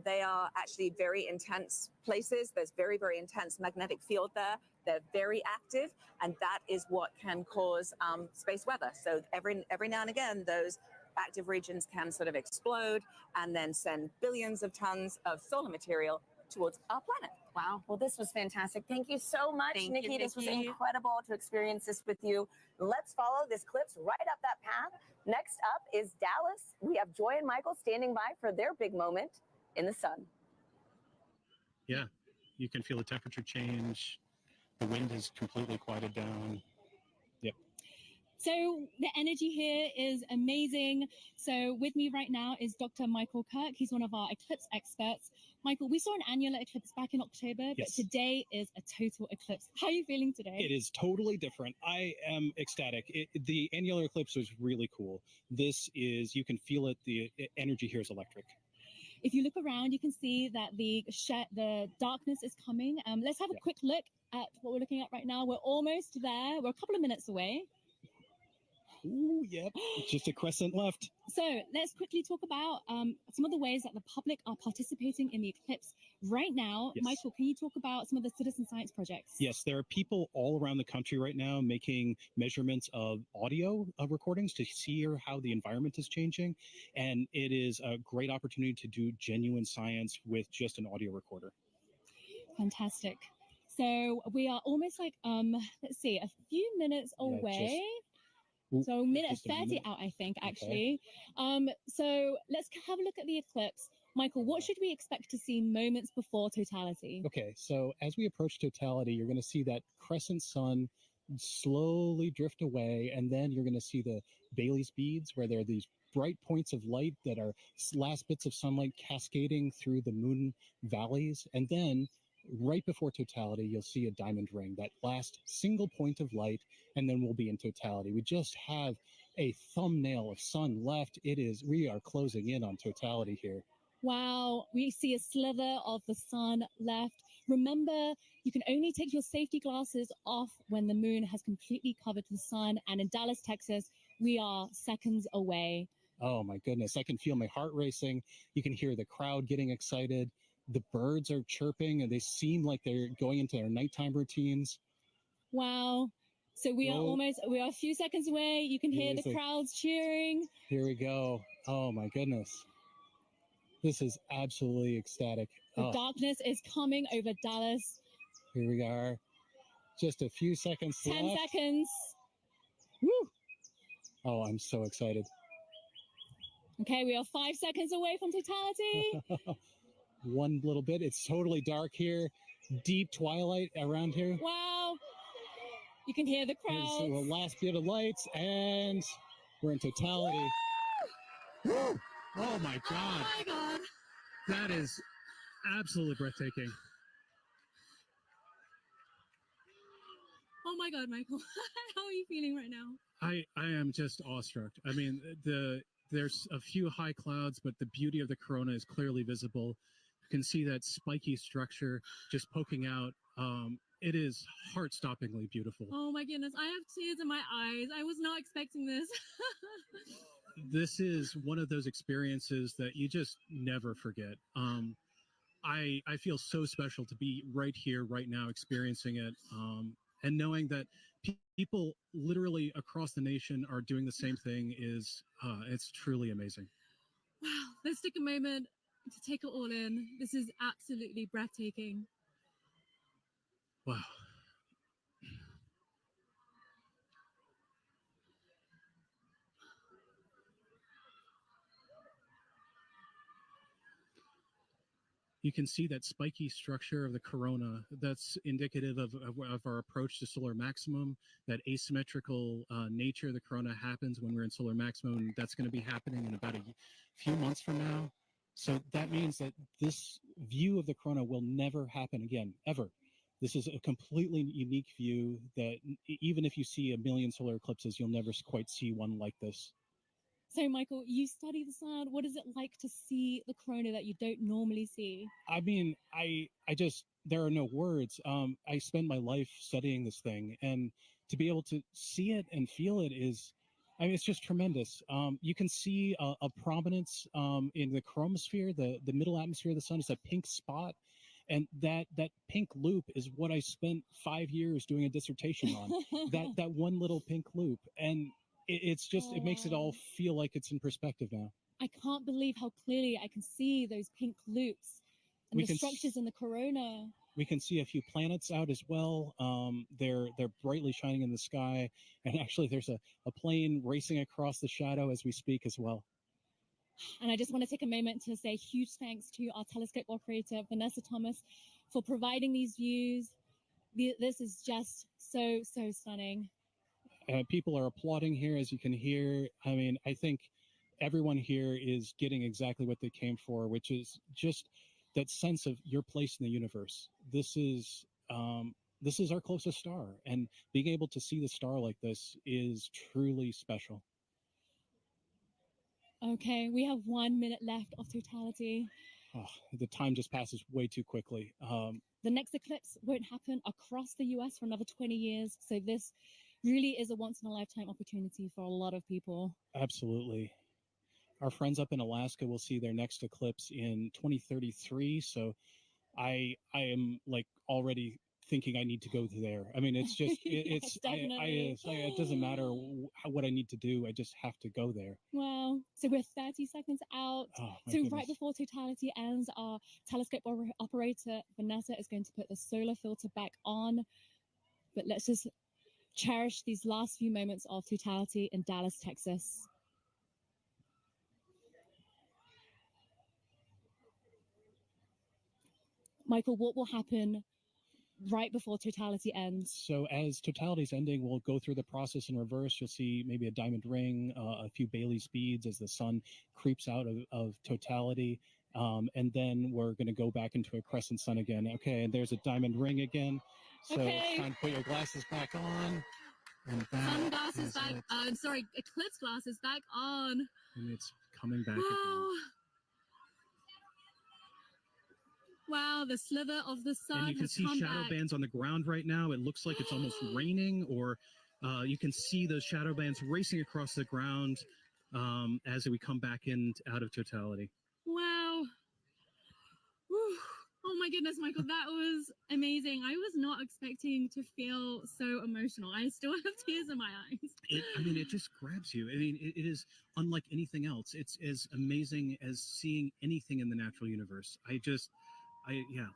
They are actually very intense places. There's very, very intense magnetic field there. They're very active, and that is what can cause space weather. So every now and again, those active regions can sort of explode and then send billions of tons of solar material towards our planet. Wow. Well, this was fantastic. Thank you so much, Thank Nikki. you, This was Nikki. incredible to experience this with you. Let's follow this eclipse right up that path. Next up is Dallas. We have Joy and Michael standing by for their big moment in the sun. Yeah, you can feel the temperature change. The wind has completely quieted down. Yep. So the energy here is amazing. So with me right now is Dr. Michael Kirk. He's one of our eclipse experts. Michael, we saw an annular eclipse back in October, but Yes. today is a total eclipse. How are you feeling today? It is totally different. I am ecstatic. The annular eclipse was really cool. This is, you can feel it. The energy here is electric. If you look around, you can see that the darkness is coming. Let's have a quick look at what we're looking at right now. We're almost there. We're a couple of minutes away. Ooh, yep. Just a crescent left. So let's quickly talk about some of the ways that the public are participating in the eclipse right now. Yes. Michael, can you talk about some of the citizen science projects? Yes, there are people all around the country right now making measurements of audio recordings to see how the environment is changing. And it is a great opportunity to do genuine science with just an audio recorder. Fantastic. So we are almost like, let's see, a few minutes away. So minute just a 30 minute. out, I think, actually. So let's have a look at the eclipse. Michael, what should we expect to see moments before totality? Okay, so as we approach totality, you're going to see that crescent sun slowly drift away, and then you're going to see the Bailey's beads, where there are these bright points of light that are last bits of sunlight cascading through the moon valleys. And then right before totality, you'll see a diamond ring, that last single point of light, and then we'll be in totality. We just have a thumbnail of sun left. We are closing in on totality here. Wow, we see a sliver of the sun left. Remember, you can only take your safety glasses off when the moon has completely covered the sun. And in Dallas, Texas, we are seconds away. Oh my goodness, I can feel my heart racing. You can hear the crowd getting excited. The birds are chirping and they seem like they're going into their nighttime routines. Wow. So we are a few seconds away. You can hear the crowds cheering. Here we go. Oh my goodness. This is absolutely ecstatic. The darkness is coming over Dallas. Here we are. Just a few seconds 10 left. seconds. Woo! Oh, I'm so excited. Okay, we are 5 seconds away from totality. One little bit. It's totally dark here. Deep twilight around here. Wow. You can hear the crowd. So the last bit of lights, and we're in totality. Woo! Oh my God. Oh my God. That is absolutely breathtaking. Oh my God, Michael. How are you feeling right now? I am just awestruck. I mean, there's a few high clouds, but the beauty of the corona is clearly visible. You can see that spiky structure just poking out. It is heart-stoppingly beautiful. Oh my goodness, I have tears in my eyes. I was not expecting this. This is one of those experiences that you just never forget. I feel so special to be right here, right now, experiencing it, and knowing that people literally across the nation are doing the same thing is it's truly amazing. Wow, let's take a moment to take it all in. This is absolutely breathtaking. Wow. You can see that spiky structure of the corona. That's indicative of our approach to solar maximum, that asymmetrical nature of the corona happens when we're in solar maximum. And that's going to be happening in about a few months from now. So that means that this view of the corona will never happen again, ever. This is a completely unique view that even if you see a million solar eclipses, you'll never quite see one like this. So, Michael, you study the sun. What is it like to see the corona that you don't normally see? I mean, I just, there are no words. I spend my life studying this thing, and to be able to see it and feel it is, I mean, it's just tremendous. You can see a prominence in the chromosphere, the middle atmosphere of the sun is a pink spot. And that pink loop is what I spent 5 years doing a dissertation on, that one little pink loop. And it's just, it makes it all feel like it's in perspective now. I can't believe how clearly I can see those pink loops and the structures in the corona. We can see a few planets out as well. They're brightly shining in the sky. And actually there's a plane racing across the shadow as we speak as well. And I just want to take a moment to say huge thanks to our telescope operator, Vanessa Thomas, for providing these views. This is just so stunning. People are applauding here, as you can hear. I mean, I think everyone here is getting exactly what they came for, which is just that sense of your place in the universe. This is our closest star, and being able to see the star like this is truly special. Okay, we have 1 minute left of totality. Oh, the time just passes way too quickly. The next eclipse won't happen across the US for another 20 years. So this really is a once-in-a-lifetime opportunity for a lot of people. Absolutely. Our friends up in Alaska will see their next eclipse in 2033. So I am like already thinking I need to go there. I mean, it's just, Yes, definitely. it doesn't matter what I need to do. I just have to go there. Wow. So we're 30 seconds out. Oh, my so goodness. right before totality ends, our telescope operator, Vanessa, is going to put the solar filter back on. But let's just cherish these last few moments of totality in Dallas, Texas. Michael, what will happen right before totality ends? So as totality is ending, we'll go through the process in reverse. You'll see maybe a diamond ring, a few Bailey's beads as the sun creeps out of totality. And then we're going to go back into a crescent sun again. Okay, and there's a diamond ring again. So it's time to put your glasses back on. And Sunglasses back. Eclipse glasses back on. And it's coming back again. Wow, the slither of the sun And you can has see come shadow back. bands on the ground right now. It looks like it's almost raining, or you can see those shadow bands racing across the ground as we come back in out of totality. Wow. Whew. Oh my goodness, Michael, that was amazing. I was not expecting to feel so emotional. I still have tears in my eyes. It just grabs you. It is unlike anything else. It's as amazing as seeing anything in the natural universe.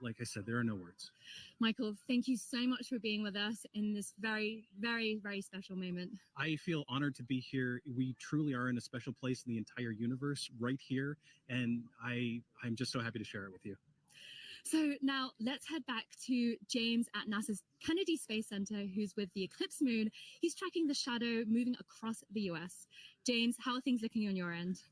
Like I said, there are no words. Michael, thank you so much for being with us in this very, very, very special moment. I feel honored to be here. We truly are in a special place in the entire universe right here, and I'm just so happy to share it with you. So now let's head back to James at NASA's Kennedy Space Center, who's with the Eclipse moon. He's tracking the shadow moving across the US. James, how are things looking on your end?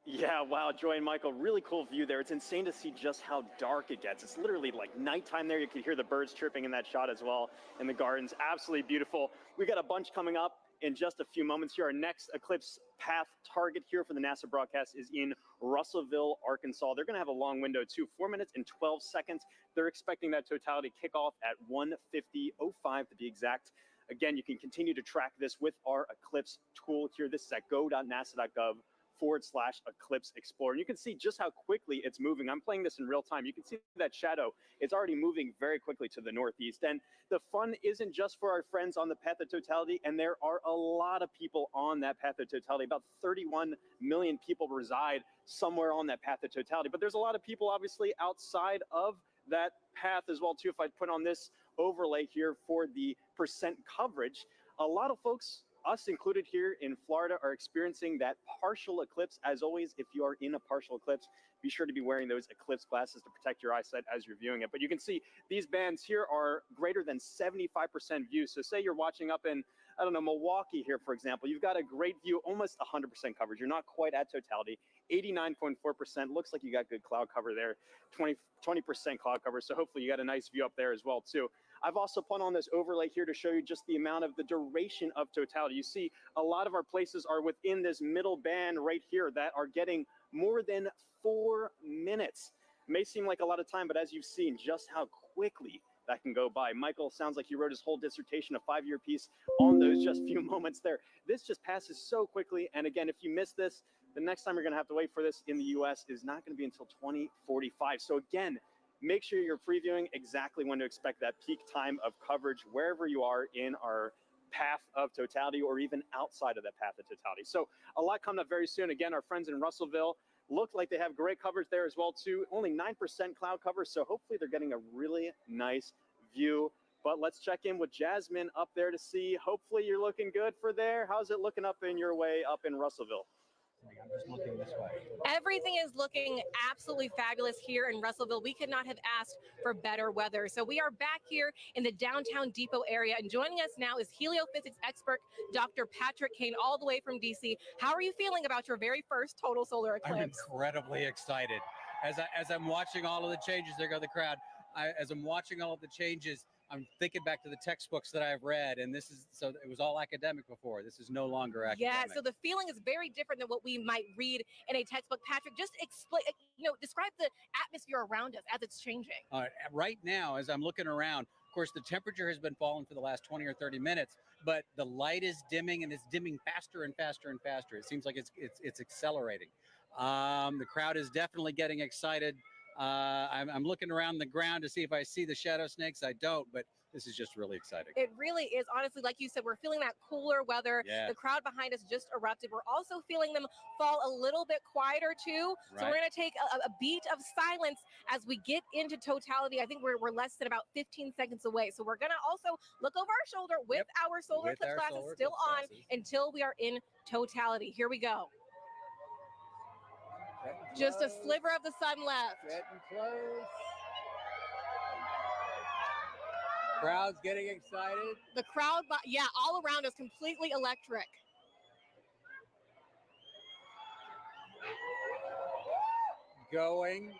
Yeah, wow, Joy and Michael, really cool view there. It's insane to see just how dark it gets. It's literally like nighttime there. You can hear the birds chirping in that shot as well, and the gardens, absolutely beautiful. We got a bunch coming up in just a few moments here. Our next eclipse path target here for the NASA broadcast is in Russellville, Arkansas. They're going to have a long window too, 4 minutes and 12 seconds. They're expecting that totality kickoff at 1:50:05 to be exact. Again, you can continue to track this with our Eclipse tool here. This is at go.nasa.gov/Eclipse Explorer. And you can see just how quickly it's moving. I'm playing this in real time. You can see that shadow. It's already moving very quickly to the northeast. And the fun isn't just for our friends on the path of totality, and there are a lot of people on that path of totality. About 31 million people reside somewhere on that path of totality. But there's a lot of people obviously outside of that path as well too. If I put on this overlay here for the percent coverage, a lot of folks, us included here in Florida, are experiencing that partial eclipse. As always, if you are in a partial eclipse, be sure to be wearing those eclipse glasses to protect your eyesight as you're viewing it. But you can see these bands here are greater than 75% view. So say you're watching up in, I don't know, Milwaukee here, for example, you've got a great view, almost 100% coverage. You're not quite at totality, 89.4%. Looks like you got good cloud cover there, 20% cloud cover. So hopefully you got a nice view up there as well too. I've also put on this overlay here to show you just the amount of the duration of totality. You see a lot of our places are within this middle band right here that are getting more than 4 minutes. It may seem like a lot of time, but as you've seen just how quickly that can go by. Michael sounds like he wrote his whole dissertation, a 5-year piece on those just few moments there. This just passes so quickly. And again, if you miss this, the next time you're going to have to wait for this in the US is not going to be until 2045. So again, make sure you're previewing exactly when to expect that peak time of coverage wherever you are in our path of totality or even outside of that path of totality. So a lot coming up very soon. Again, our friends in Russellville look like they have great coverage there as well too. Only 9% cloud cover, so hopefully they're getting a really nice view. But let's check in with Jasmine up there to see. Hopefully you're looking good for there. How's it looking up in your way up in Russellville? I'm just looking this way. Everything is looking absolutely fabulous here in Russellville. We could not have asked for better weather. So we are back here in the downtown depot area, and joining us now is heliophysics expert Dr. Patrick Kane, all the way from DC. How are you feeling about your very first total solar eclipse? I'm incredibly excited. As I'm watching all of the changes, there go the crowd. As I'm watching all of the changes, I'm thinking back to the textbooks that I've read, and this is, so it was all academic before. This is no longer academic. Yeah, so the feeling is very different than what we might read in a textbook. Patrick, just explain, describe the atmosphere around us as it's changing. Right now, as I'm looking around, of course, the temperature has been falling for the last 20 or 30 minutes, but the light is dimming, and it's dimming faster and faster and faster. It seems like it's accelerating. The crowd is definitely getting excited. I'm looking around the ground to see if I see the shadow snakes. I don't, but this is just really exciting. It really is. Honestly, like you said, we're feeling that cooler weather. Yeah. The crowd behind us just erupted. We're also feeling them fall a little bit quieter too. Right. So we're going to take a beat of silence as we get into totality. I think we're less than about 15 seconds away. So we're going to also look over our shoulder with our solar eclipse glasses still on until we are in totality. Here we go. Just a sliver of the sun left. Getting close. Crowd's getting excited. The crowd, yeah, all around us, completely electric. Going.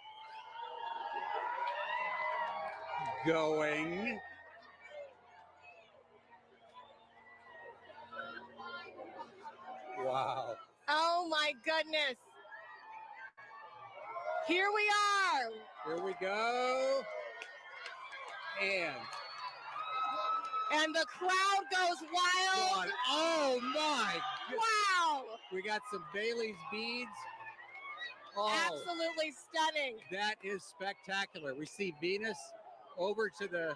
Wow. Oh my goodness. Here we are. Here we go. And the crowd goes wild. Oh my. Wow. We got some Bailey's beads. Oh, Absolutely stunning. that is spectacular. We see Venus over to the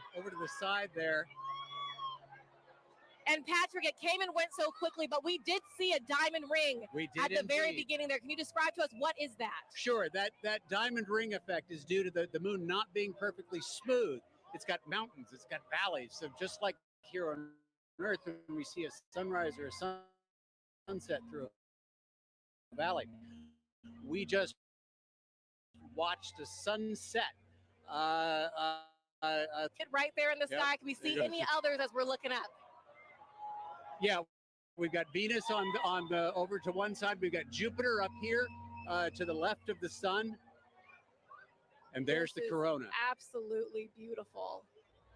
side there. And Patrick, it came and went so quickly, but we did see a diamond ring We did at the very indeed. beginning there. Can you describe to us what is that? Sure, that diamond ring effect is due to the moon not being perfectly smooth. It's got mountains, it's got valleys. So just like here on Earth, when we see a sunrise or a sunset through a valley, we just watched a sunset. Right there in the sky. Can we see any others as we're looking up? Yeah, we've got Venus on the over to one side. We've got Jupiter up here to the left of the sun, and there's This the is corona. Absolutely beautiful.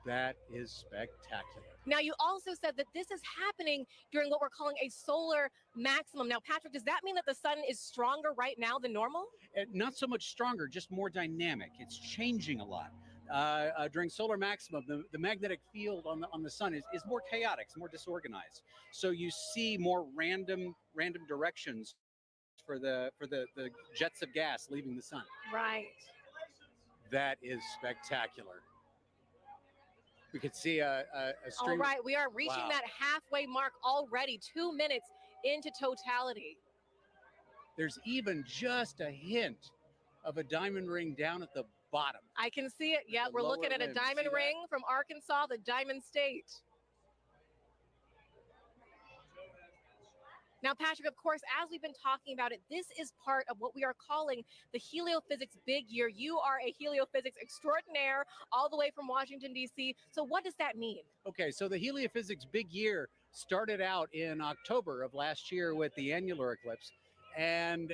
That is spectacular. Now, you also said that this is happening during what we're calling a solar maximum. Now, Patrick, does that mean that the sun is stronger right now than normal? Not so much stronger, just more dynamic. It's changing a lot. During solar maximum, the magnetic field on the sun is more chaotic, it's more disorganized. So you see more random directions for the jets of gas leaving the sun. Right. That is spectacular. We could see a All stream. right, we are reaching Wow. that halfway mark already, 2 minutes into totality. There's even just a hint of a diamond ring down at the bottom. I can see it. Yeah, The we're looking lower at a limb. diamond See that? ring from Arkansas, the Diamond State. Now, Patrick, of course, as we've been talking about it, this is part of what we are calling the heliophysics big year. You are a heliophysics extraordinaire all the way from Washington, D.C. So what does that mean? Okay, so the heliophysics big year started out in October of last year with the annular eclipse. And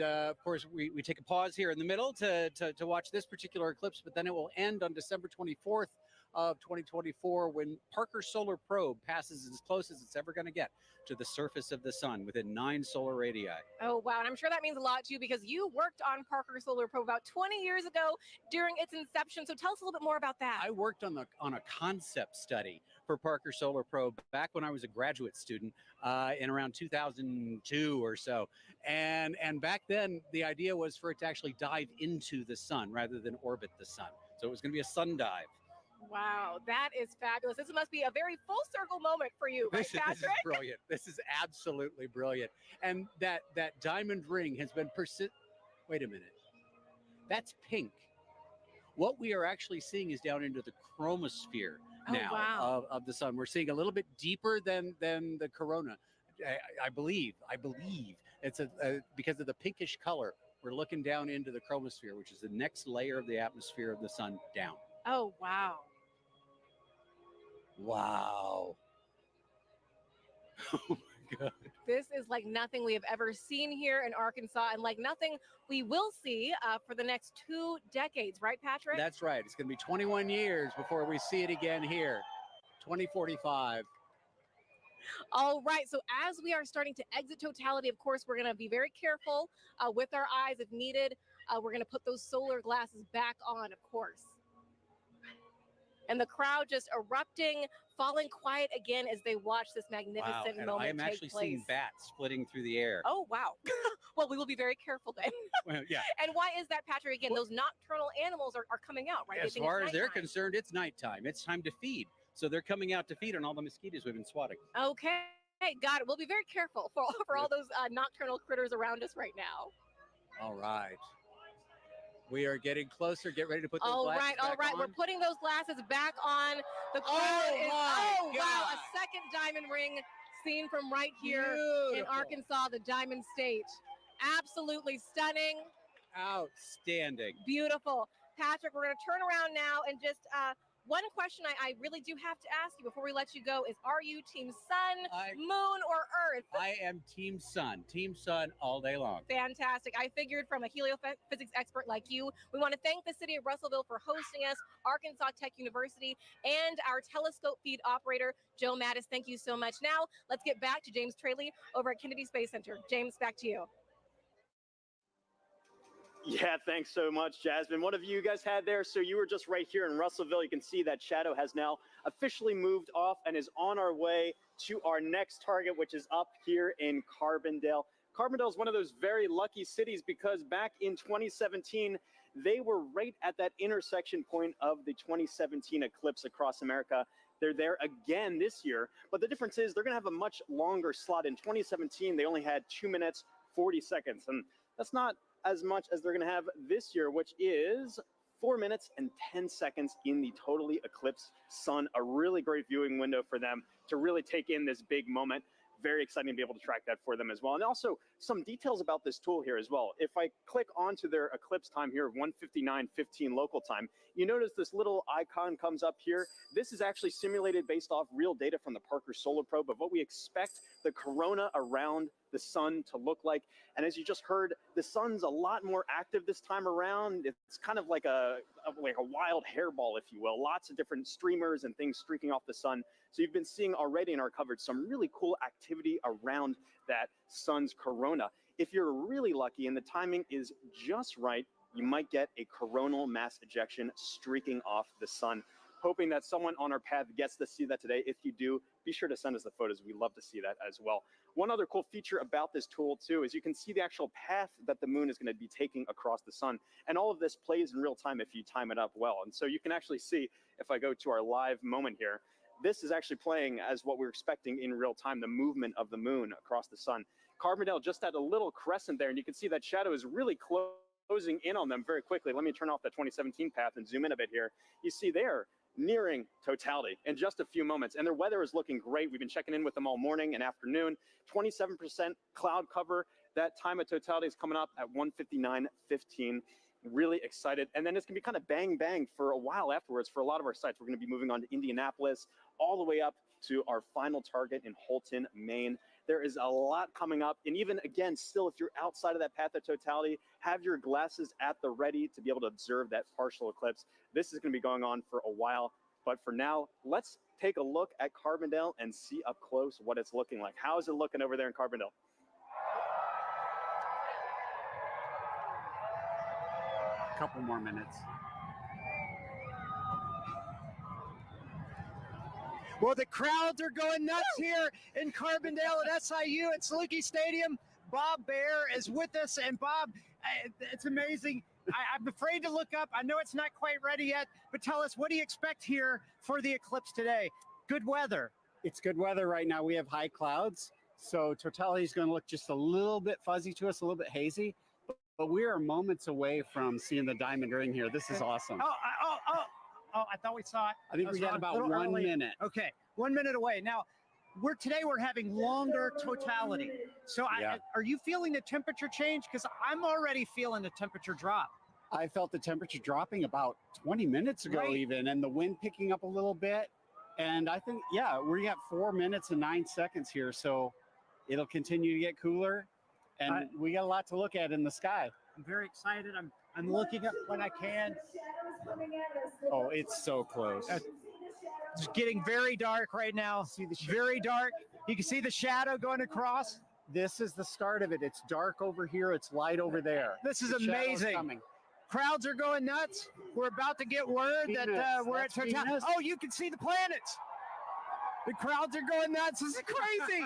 of course, we take a pause here in the middle to watch this particular eclipse, but then it will end on December 24th of 2024 when Parker Solar Probe passes as close as it's ever going to get to the surface of the sun within 9 solar radii. Oh, wow. And I'm sure that means a lot to you because you worked on Parker Solar Probe about 20 years ago during its inception. So tell us a little bit more about that. I worked on a concept study for Parker Solar Probe back when I was a graduate student in around 2002 or so. And back then, the idea was for it to actually dive into the sun rather than orbit the sun. So it was going to be a sun dive. Wow, that is fabulous. This must be a very full circle moment for you, right, This is Patrick? brilliant. This is absolutely brilliant. And that diamond ring has been Wait a minute. That's pink. What we are actually seeing is down into the chromosphere now wow. of the sun. We're seeing a little bit deeper than the corona. I believe it's because of the pinkish color. We're looking down into the chromosphere, which is the next layer of the atmosphere of the sun down. Oh, wow. Wow. Oh my God. This is like nothing we have ever seen here in Arkansas and like nothing we will see for the next 2 decades, right, Patrick? That's right. It's going to be 21 years before we see it again here. 2045. All right. So as we are starting to exit totality, of course, we're going to be very careful with our eyes if needed. We're going to put those solar glasses back on, of course. And the crowd just erupting, falling quiet again as they watch this magnificent And moment I am take actually place. seeing bats flitting through the air. Oh, wow. Well, we will be very careful then. Well, yeah. And why is that, Patrick? Again, those nocturnal animals are coming out, right? They As think it's far as they're nighttime. concerned, it's nighttime. It's time to feed. So they're coming out to feed on all the mosquitoes we've been swatting. Okay. Got it. We'll be very careful for all those nocturnal critters around us right now. All right. We are getting closer. Get ready to put those All glasses right, all back right. on. We're putting those glasses back on. The crowd Oh, is, my wow, God. a second diamond ring seen from right here in Beautiful. Arkansas, the Diamond State. Absolutely stunning. Outstanding. Beautiful. Patrick, we're going to turn around now and just one question I really do have to ask you before we let you go is, are you team sun, moon, or earth? I am Team Sun. Team Sun all day long. Fantastic. I figured from a heliophysics expert like you. We want to thank the city of Russellville for hosting us, Arkansas Tech University, and our telescope feed operator, Joe Mattis. Thank you so much. Now, let's get back to James Traley over at Kennedy Space Center. James, back to you. Yeah, thanks so much, Jasmine. What have you guys had there? So you were just right here in Russellville. You can see that shadow has now officially moved off and is on our way to our next target, which is up here in Carbondale. Carbondale is one of those very lucky cities because back in 2017, they were right at that intersection point of the 2017 eclipse across America. They're there again this year, but the difference is they're going to have a much longer slot. In 2017, they only had 2 minutes, 40 seconds, and that's not as much as they're going to have this year, which is 4 minutes and 10 seconds in the totally eclipsed sun. A really great viewing window for them to really take in this big moment. Very exciting to be able to track that for them as well. And also some details about this tool here as well. If I click onto their eclipse time here of 1:59:15 local time, you notice this little icon comes up here. This is actually simulated based off real data from the Parker Solar Probe of what we expect the corona around the sun to look like. And as you just heard, the sun's a lot more active this time around. It's kind of like a wild hairball, if you will. Lots of different streamers and things streaking off the sun. So you've been seeing already in our coverage some really cool activity around that sun's corona. If you're really lucky and the timing is just right, you might get a coronal mass ejection streaking off the sun. Hoping that someone on our path gets to see that today. If you do, be sure to send us the photos. We love to see that as well. One other cool feature about this tool too is you can see the actual path that the moon is going to be taking across the sun. And all of this plays in real time if you time it up well. And so you can actually see, if I go to our live moment here, this is actually playing as what we're expecting in real time, the movement of the moon across the sun. Carbondale just had a little crescent there, and you can see that shadow is really closing in on them very quickly. Let me turn off that 2017 path and zoom in a bit here. You see there, nearing totality in just a few moments. And their weather is looking great. We've been checking in with them all morning and afternoon. 27% cloud cover. That time of totality is coming up at 1:59:15. Really excited. And then it's going to be kind of bang, bang for a while afterwards for a lot of our sites. We're going to be moving on to Indianapolis, all the way up to our final target in Holton, Maine. There is a lot coming up. And even, again, still, if you're outside of that path of totality, have your glasses at the ready to be able to observe that partial eclipse. This is going to be going on for a while. But for now, let's take a look at Carbondale and see up close what it's looking like. How is it looking over there in Carbondale? Couple more minutes. Well, the crowds are going nuts here in Carbondale at SIU at Saluki Stadium. Bob Bear is with us, and Bob, it's amazing. I'm afraid to look up. I know it's not quite ready yet, but tell us, what do you expect here for the eclipse today? Good weather. It's good weather right now. We have high clouds, so totality is going to look just a little bit fuzzy to us, a little bit hazy. But we are moments away from seeing the diamond ring here. This is awesome. Oh, I thought we saw it. I think we got about 1 minute. Okay, 1 minute away. Now, today we're having longer totality. So Yeah. are you feeling the temperature change? Because I'm already feeling the temperature drop. I felt the temperature dropping about 20 minutes ago even, and the wind picking up a little bit. And I think, yeah, we got 4 minutes and 9 seconds here. So it'll continue to get cooler. And we got a lot to look at in the sky. I'm very excited. I'm looking up when I can. Oh, it's so close. It's getting very dark right now. Very dark. You can see the shadow going across. This is the start of it. It's dark over here. It's light over there. This is The shadow's amazing. coming. Crowds are going nuts. We're about to get word that we're at That's totality. Venus. Oh, you can see the planets. The crowds are going nuts. This is crazy.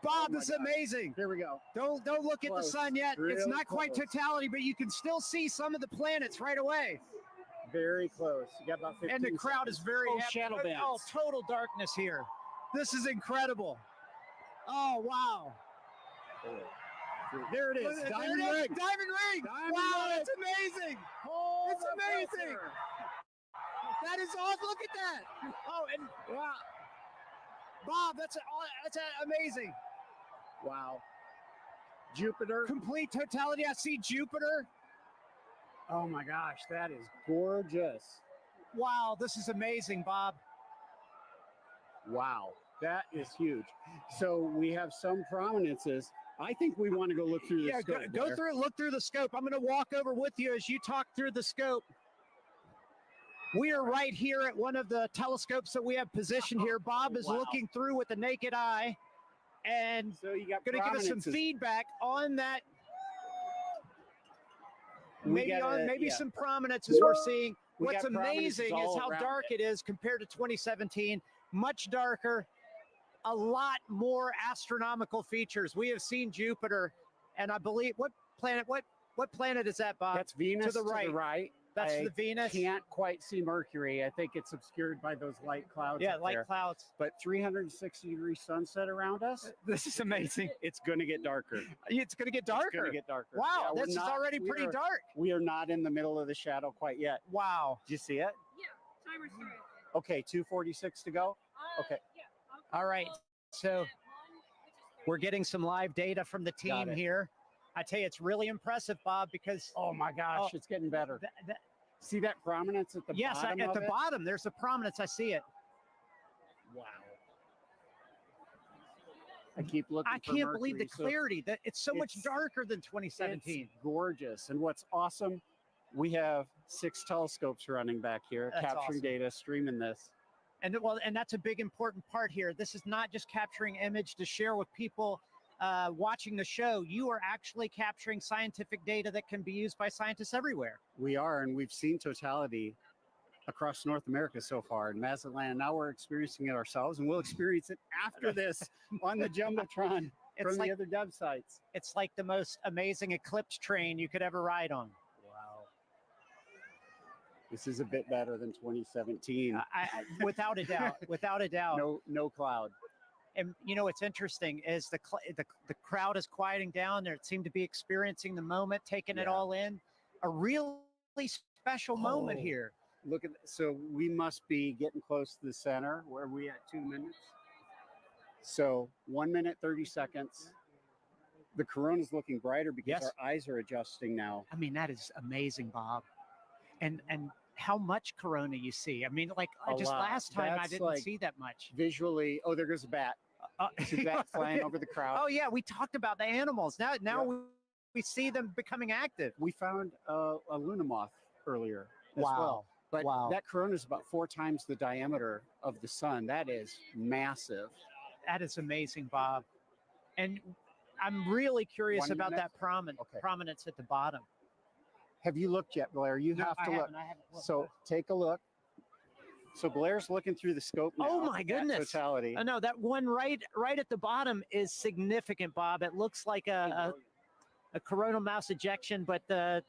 Bob, this is amazing. Here we go. Don't look at the Close. sun yet. It's Real not quite close. totality, but you can still see some of the planets right away. Very close. You got about 15 And the crowd is very Oh, happy. shadow bands. Oh, total darkness here. This is incredible. Oh, wow. There it is. There Diamond it is. ring. Diamond ring. Diamond Wow, ring. it's amazing. Hold It's the amazing. filter. That is awesome. Look at that. Oh, and wow. Bob, that's amazing. Wow. Jupiter. Complete totality. I see Jupiter. Oh my gosh, that is gorgeous. Wow, this is amazing, Bob. Wow, that is huge. So we have some prominences. I think we want to go look through the Yeah, scope. go Blair. through, look through the scope. I'm going to walk over with you as you talk through the scope. We are right here at one of the telescopes that we have positioned here. Bob is Wow. looking through with the naked eye and So you got going to give us some prominences. feedback on that maybe some prominence as we're seeing. What's got prominences amazing is all how around dark it is compared to 2017. Much darker, a lot more astronomical features. We have seen Jupiter, and I believe what planet is that, Bob? That's Venus to the right. That's I the Venus. Can't quite see Mercury. I think it's obscured by those light clouds. Yeah, up light there. clouds. But 360-degree sunset around us. This is amazing. It's going to get darker. It's going to get darker. It's going to get darker. Wow, Yeah, this is already pretty dark. We are not in the middle of the shadow quite yet. Wow. Did you see it? Yeah, timer started. Okay, 2:46 to go. Okay. Yeah. All right. So we're getting some live data from the team here. I tell you, it's really impressive, Bob, because oh my gosh, it's getting better. See that prominence at the bottom? Yes, at the bottom, there's a prominence. I see it. Wow. I keep looking. I can't believe the clarity. That it's so much darker than 2017. It's gorgeous. And what's awesome, we have 6 telescopes running back here, That's capturing awesome. data, streaming this. And that's a big important part here. This is not just capturing image to share with people watching the show. You are actually capturing scientific data that can be used by scientists everywhere. We are, and we've seen totality across North America so far in Mazatlan. Now we're experiencing it ourselves, and we'll experience it after this on the Jumbotron from the other dev sites. It's like the most amazing eclipse train you could ever ride on. Wow. This is a bit better than 2017. Without a doubt. Without a doubt. No cloud. And you know what's interesting is the crowd is quieting down. They seem to be experiencing the moment, taking it all in. A really special moment here. Look at so we must be getting close to the center. Where are we at? 2 minutes. So 1 minute 30 seconds. The corona's looking brighter because our eyes are adjusting now. I mean, that is amazing, Bob. And how much corona you see? I mean, like just last time I didn't see that much. Visually, oh, there goes a bat. See bat flying over the crowd. Oh yeah, we talked about the animals. Now we see them becoming active. We found a Luna moth earlier as well. But that corona is about 4 times the diameter of the sun. That is massive. That is amazing, Bob. And I'm really curious 1 about minute? that prominence at the bottom. Have you looked yet, Blair? You have to look. I haven't looked. So take a look. So Blair's looking through the scope now. Oh my goodness! Totality. Oh no, that one right at the bottom is significant, Bob. It looks like a coronal mass ejection, but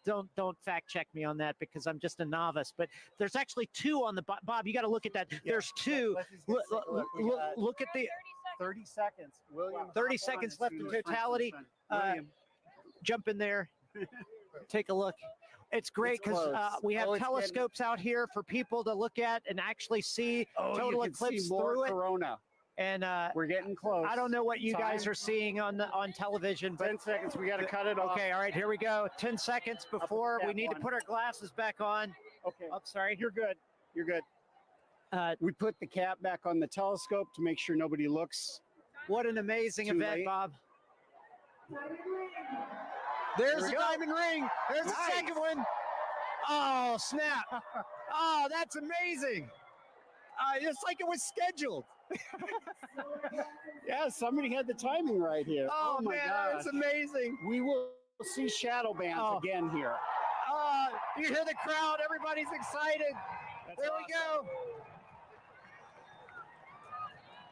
don't fact check me on that because I'm just a novice. But there's actually 2 on the Bob. You got to look at that. There's 2. Look at the 30 seconds. William, 30 seconds left in totality. Jump in there. Take a look. It's great because we have telescopes out here for people to look at and actually see total eclipse through it. Corona. And we're getting close. I don't know what you guys are seeing on television, but 10 seconds. We got to cut it off. Okay, all right, here we go. 10 seconds before we need to put our glasses back on. Okay. Oh, sorry. You're good. You're good. We put the cap back on the telescope to make sure nobody looks. What an amazing too event, late. Bob. There's the diamond ring. There's the second one. Oh, snap. Oh, that's amazing. It's like it was scheduled. Yeah, somebody had the timing right here. Oh, my man, God, it's amazing. We will see shadow bands again here. You hear the crowd. Everybody's excited. There we go.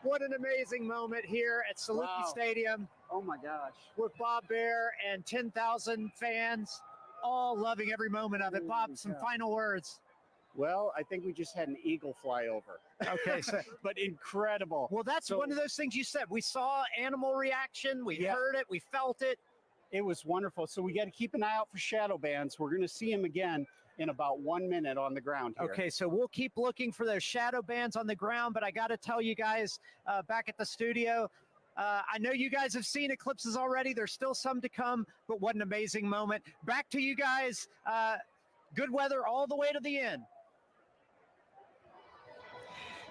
What an amazing moment here at Snoopy Stadium. Oh my gosh. With Bob Bear and 10,000 fans, all loving every moment of it. Bob, some final words. Well, I think we just had an eagle fly over. Okay, so, but incredible. Well, that's one of those things you said. We saw animal reaction. We heard it. We felt it. It was wonderful. So we got to keep an eye out for shadow bands. We're going to see them again in about 1 minute on the ground here. Okay, so we'll keep looking for those shadow bands on the ground, but I got to tell you guys back at the studio, I know you guys have seen eclipses already. There's still some to come, but what an amazing moment. Back to you guys. Good weather all the way to the end.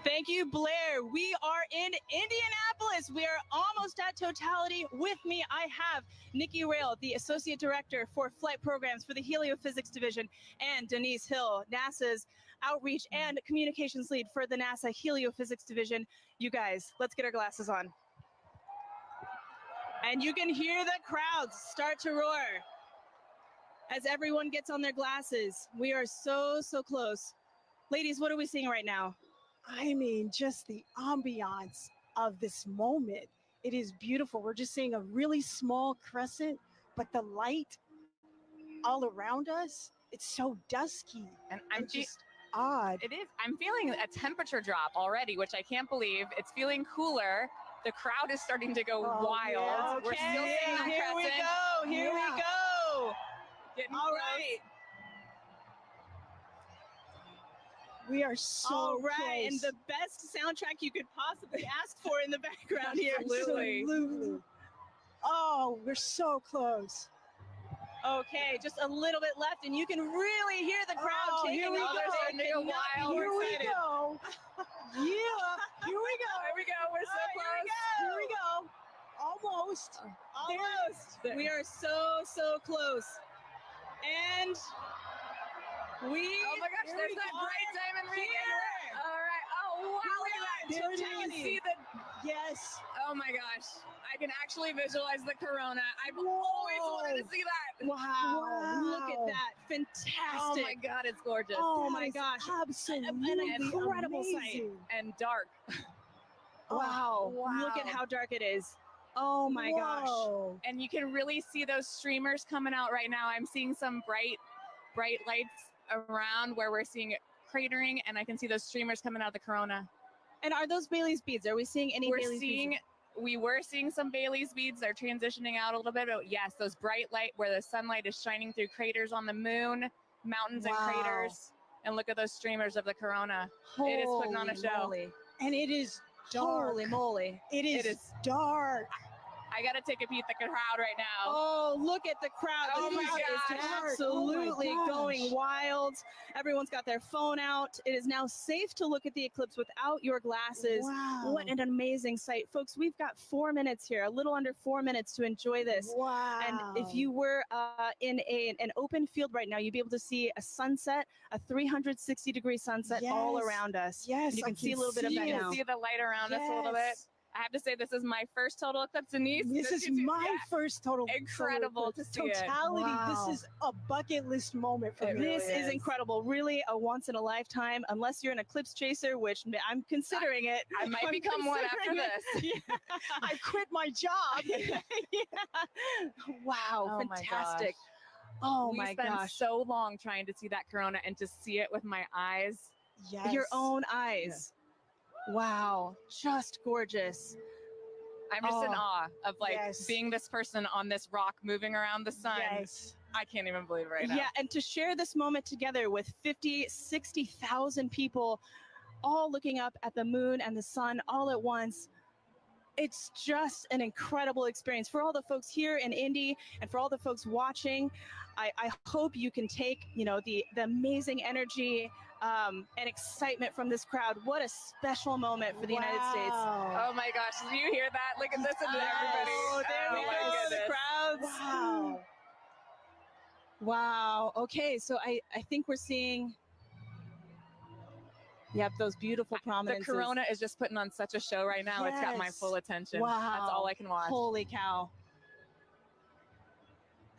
Thank you, Blair. We are in Indianapolis. We are almost at totality. With me, I have Nikki Rail, the Associate Director for Flight Programs for the Heliophysics Division, and Denise Hill, NASA's Outreach and Communications Lead for the NASA Heliophysics Division. You guys, let's get our glasses on. And you can hear the crowds start to roar. as everyone gets on their glasses. We are so close. Ladies, what are we seeing right now? I mean, just the ambiance of this moment. It is beautiful. We're just seeing a really small crescent, but the light all around us, it's so dusky and I'm just odd. It is. I'm feeling a temperature drop already, which I can't believe. It's feeling cooler. The crowd is starting to go wild. Yeah. We're still seeing that Here we crescent. go. Here we go. Getting All close. right. We are so All right, close. and the best soundtrack you could possibly ask for in the background here. Absolutely. Oh, we're so close. Okay, just a little bit left, and you can really hear the crowd taking here we off. go. They're starting to go wild. Here We're we excited. go. Yeah, here we go. There we go. We're so close. Here we go. Almost. Almost. We are so close. And we. Oh my gosh, there's that bright diamond ring. All right. Oh wow, look at that. There it You can is. see the. Yes. Oh my gosh, I can actually visualize the corona. I've always wanted to see that. Wow. Look at that. Fantastic. Oh my God, it's gorgeous. Oh my gosh. Absolutely An incredible sight. amazing. And dark. Wow. Wow. Look at how dark it is. Oh my gosh. And you can really see those streamers coming out right now. I'm seeing some bright lights around where we're seeing cratering, and I can see those streamers coming out of the corona. And are those Bailey's beads? Are we seeing any Bailey's beads? We were seeing some Bailey's beads. They're transitioning out a little bit, but yes, those bright light where the sunlight is shining through craters on the moon, mountains and craters. And look at those streamers of the corona. It is putting on a show. Moly. And it is dark. Holy moly. It is dark. I got to take a peek at the crowd right now. Oh, look at the crowd. Oh The my crowd is gosh. absolutely Oh my gosh. going wild. Everyone's got their phone out. It is now safe to look at the eclipse without your glasses. Wow. What an amazing sight. Folks, we've got 4 minutes here, a little under 4 minutes to enjoy this. Wow. And if you were in an open field right now, you'd be able to see a sunset, a 360-degree sunset all Yes. around us. Yes, And you I can see a little bit of You that can now. see the light around us a little bit. Yes. I have to say, this is my first total eclipse, Denise. This is my first total Incredible to see it. totality. Wow. This is a bucket list moment for me. This is incredible. Really a once in a lifetime, unless you're an eclipse chaser, which I'm considering it. I might I'm become one after considering this. it. Yeah. I quit my job. Yeah. Wow, Oh my fantastic. gosh. Oh We my spent gosh. so long trying to see that corona and to see it with my eyes. Yes. Your own eyes. Wow, just gorgeous. I'm just in Oh, awe of like yes. being this person on this rock moving around the sun. Yes. I can't even believe it right now. Yeah, and to share this moment together with 50, 60,000 people all looking up at the moon and the sun all at once. It's just an incredible experience for all the folks here in Indy and for all the folks watching. I hope you can take, the amazing energy and excitement from this crowd. What a special moment for the United States. Oh my gosh, did you hear that? Look at this and everybody. Oh, there we my go, the goodness. crowds. Wow. Wow. Okay, so I think we're seeing. Yep, those beautiful The prominences. corona is just putting on such a show right now. It's got my Yes. full attention. Wow. That's all I can watch. Holy cow.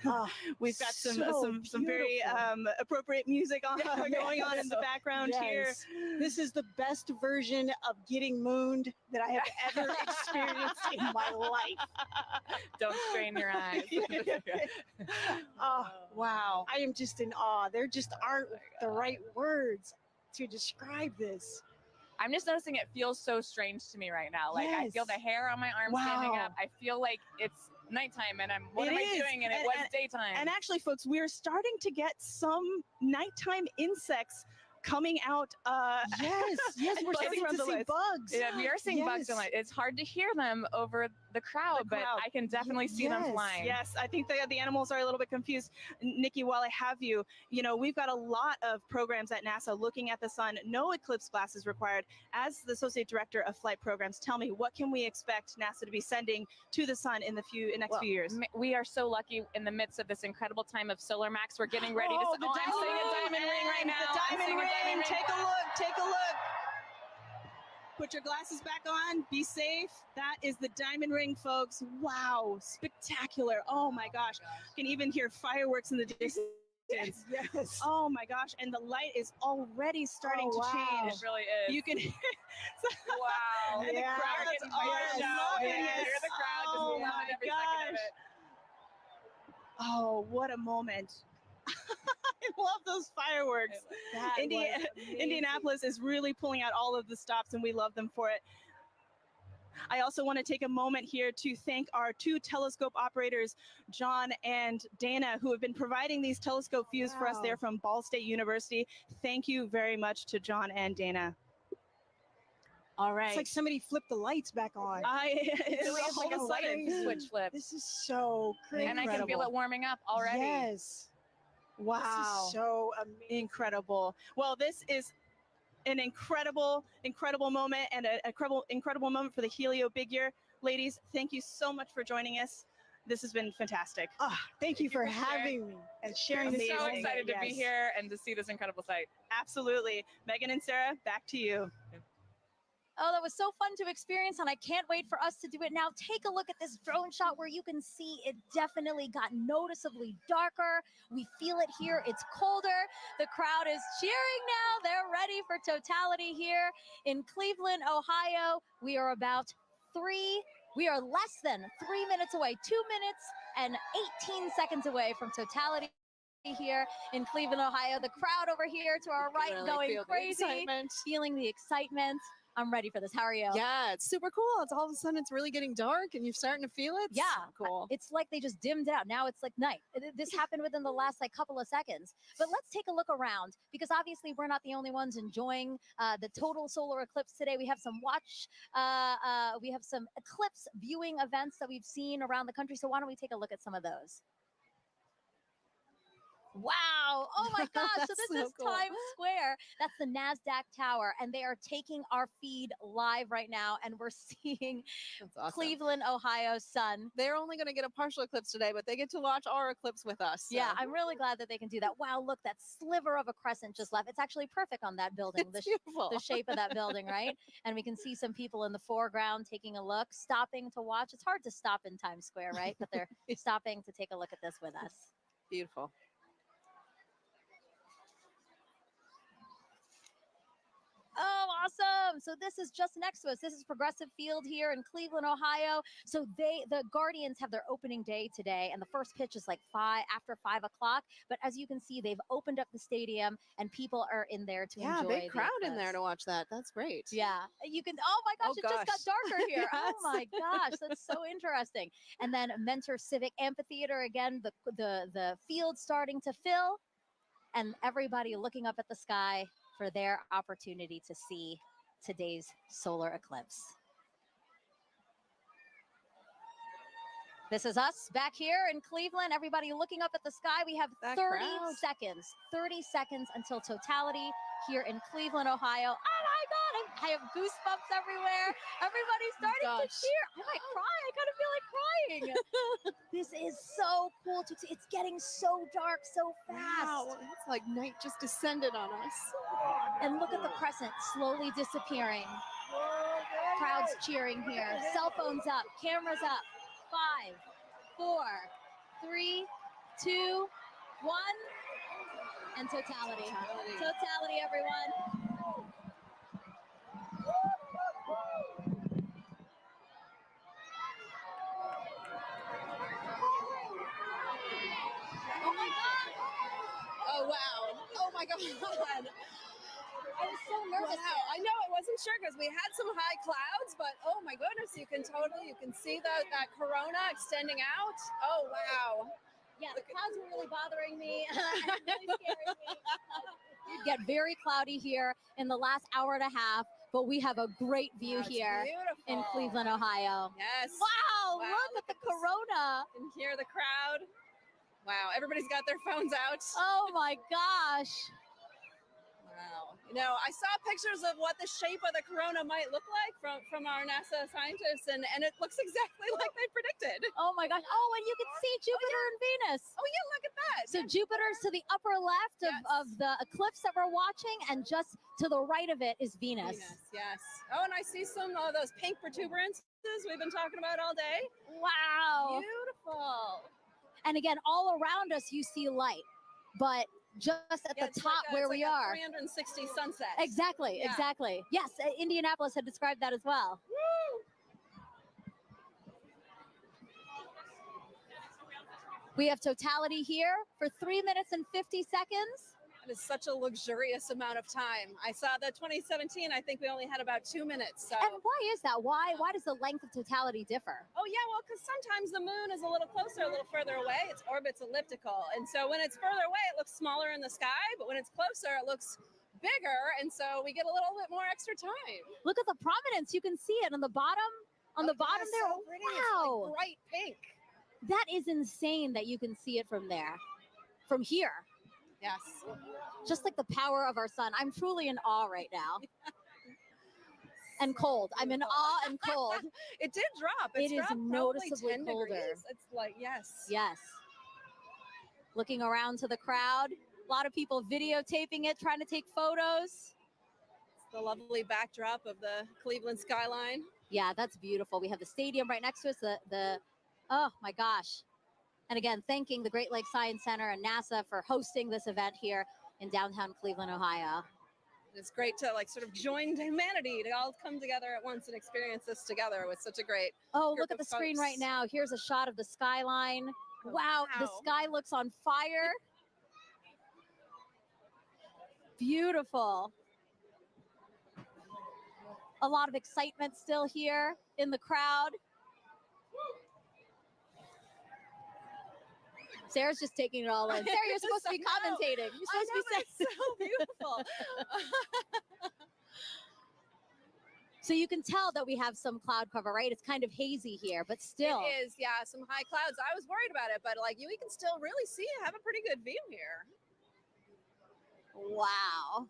Ah, We've got some so very beautiful. appropriate music going on in the background here. Yes. This is the best version of getting mooned that I have ever experienced in my life. Don't strain your eyes. Oh, Wow. I am just in awe. There just aren't the right words to describe this. I'm just noticing it feels so strange to me right now. Like I feel the Yes. hair on my arm standing Wow. up. I feel like it's nighttime and what It am I is. doing? And it And- was and- daytime. And actually, folks, we're starting to get some nighttime insects coming out. Yes, yes, we're starting from to the see lights. bugs. Yeah, we are seeing bugs Yes. in light. It's hard to hear them over the crowd, but I can definitely see them yes. flying. Yes, I think the animals are a little bit confused. Nikki, while I have you, we've got a lot of programs at NASA looking at the sun. No eclipse glasses required. As the Associate Director of Flight Programs, tell me, what can we expect NASA to be sending to the sun in the next few years? We are so lucky in the midst of this incredible time of solar max. We're getting ready to. Oh, the I'm seeing a diamond ring right and now. The I'm diamond seeing a ring. diamond ring. Take a look. Take a look. Put your glasses back on. Be safe. That is the diamond ring, folks. Wow, spectacular. Oh my gosh. You can even hear fireworks in the distance. Yes. Oh my gosh. And the light is already starting to change. It really is. You can Wow. And the Yeah. crowd It's is all just show. loving Yeah, it. hear the crowd just Oh loving my every second of gosh. it. Oh, what a moment. I love those fireworks. That was amazing. Indianapolis is really pulling out all of the stops, and we love them for it. I also want to take a moment here to thank our 2 telescope operators, John and Dana, who have been providing these telescope views for us Wow. there from Ball State University. Thank you very much to John and Dana. All right. It's like somebody flipped the lights back on. It's Really is like a so sudden crazy. switch flip. This is so crazy. And I can feel it warming up already. Yes. Wow. This is so amazing. Incredible. Well, this is an incredible moment and an incredible moment for the Helio Big Year. Ladies, thank you so much for joining us. This has been fantastic. Thank you for having me and sharing I'm this. so Amazing. excited to be Yes. here and to see this incredible sight. Absolutely. Megan and Sarah, back to you. Oh, that was so fun to experience, and I can't wait for us to do it now. Take a look at this drone shot where you can see it definitely got noticeably darker. We feel it here. It's colder. The crowd is cheering now. They're ready for totality here in Cleveland, Ohio. We are less than 3 minutes away, 2 minutes and 18 seconds away from totality here in Cleveland, Ohio. The crowd over here to our right really going feel the crazy, excitement. feeling the excitement. I'm ready for this. How are you? Yeah, it's super cool. It's all of a sudden it's really getting dark and you're starting to feel it. Yeah, So cool. It's like they just dimmed it out. Now it's like night. This happened within the last couple of seconds. But let's take a look around because obviously we're not the only ones enjoying the total solar eclipse today. We have some we have some eclipse viewing events that we've seen around the country. So why don't we take a look at some of those? Wow. Oh my gosh. So That's this so is cool. Times Square. That's the NASDAQ tower. And they are taking our feed live right now. And we're seeing That's awesome. Cleveland, Ohio sun. They're only going to get a partial eclipse today, but they get to watch our eclipse with us. So. Yeah, I'm really glad that they can do that. Wow, look, that sliver of a crescent just left. It's actually perfect on that building. It's beautiful. The shape of that building, right? And we can see some people in the foreground taking a look, stopping to watch. It's hard to stop in Times Square, right? But they're stopping to take a look at this with us. Beautiful. Oh, awesome. So this is just next to us. This is Progressive Field here in Cleveland, Ohio. So the Guardians have their opening day today, and the first pitch is after 5 o'clock. But as you can see, they've opened up the stadium, and people are in there to enjoy. Big crowd the in there eclipse. to watch that. That's great. Yeah, you can. Oh my gosh, Oh, it just got gosh. darker here. Oh Yes. my gosh, that's so interesting. And then Mentor Civic Amphitheater again. The field starting to fill, and everybody looking up at the sky for their opportunity to see today's solar eclipse. This is us back here in Cleveland. Everybody looking up at the sky. We have That 30 crowd. seconds. 30 seconds until totality here in Cleveland, Ohio. Oh my God, I have goosebumps everywhere. Everybody's starting to Gosh. cheer. I might cry. I kind of feel like crying. This is so cool to see. It's getting so dark so fast. Wow, it's like night just descended on us. And look at the crescent slowly disappearing. Crowds cheering here. Cell phones up, cameras up. 5, 4, 3, 2, 1. And totality. Totality, everyone. Oh my God. Oh wow. Oh my God. I was so nervous. Wow. I know, I wasn't sure because we had some high clouds, but oh my goodness, you can see that corona extending out. Oh wow. Yeah, the clouds were really bothering me and really scaring me. It get very cloudy here in the last hour and a half, but we have a great view That's here in beautiful. Cleveland, Ohio. Yes. Wow, look at the this. corona. You can hear the crowd. Wow, everybody's got their phones out. Oh my gosh. Wow. You know, I saw pictures of what the shape of the corona might look like from our NASA scientists, and it looks exactly like they predicted. Oh my gosh. Oh, and you can see Jupiter and Venus. Oh yeah, look at that. So Jupiter's to the upper left of the eclipse that we're watching, and just to the right of it is Venus. Yes. Oh, and I see some of those pink protuberances we've been talking about all day. Wow. Beautiful. And again, all around us you see light, but just at the top where we are. 360 sunsets. Exactly, Yeah. exactly. Yes, Indianapolis had described that as well. Woo! We have totality here for 3 minutes and 50 seconds. That is such a luxurious amount of time. I saw the 2017, I think we only had about 2 minutes. So. And why is that? Why does the length of totality differ? Oh yeah, well, because sometimes the moon is a little closer, a little further away. Its orbit's elliptical. And so when it's further away, it looks smaller in the sky, but when it's closer, it looks bigger. And so we get a little bit more extra time. Look at the prominence. You can see it on the bottom. On the bottom there. So pretty. It's like bright pink. That is insane that you can see it from there. From here. Yes. Just like the power of our sun. I'm truly in awe right now. And cold. I'm in awe and cold. It did drop. It is dropped noticeably 10 colder. degrees. It's like, yes. Yes. Looking around to the crowd. A lot of people videotaping it, trying to take photos. It's the lovely backdrop of the Cleveland skyline. Yeah, that's beautiful. We have the stadium right next to us. Oh my gosh. And again, thanking the Great Lakes Science Center and NASA for hosting this event here in downtown Cleveland, Ohio. It's great to like sort of join humanity to all come together at once and experience this together with such a great Look at the screen right now. Here's a shot of the skyline. Oh, wow, the sky looks on fire. Beautiful. A lot of excitement still here in the crowd. Sarah's just taking it all in. Sarah, you're supposed to be commentating. You're supposed to be saying it's so beautiful. So you can tell that we have some cloud cover, right? It's kind of hazy here, but still. It is, yeah, some high clouds. I was worried about it, but like we can still really see, have a pretty good view here. Wow.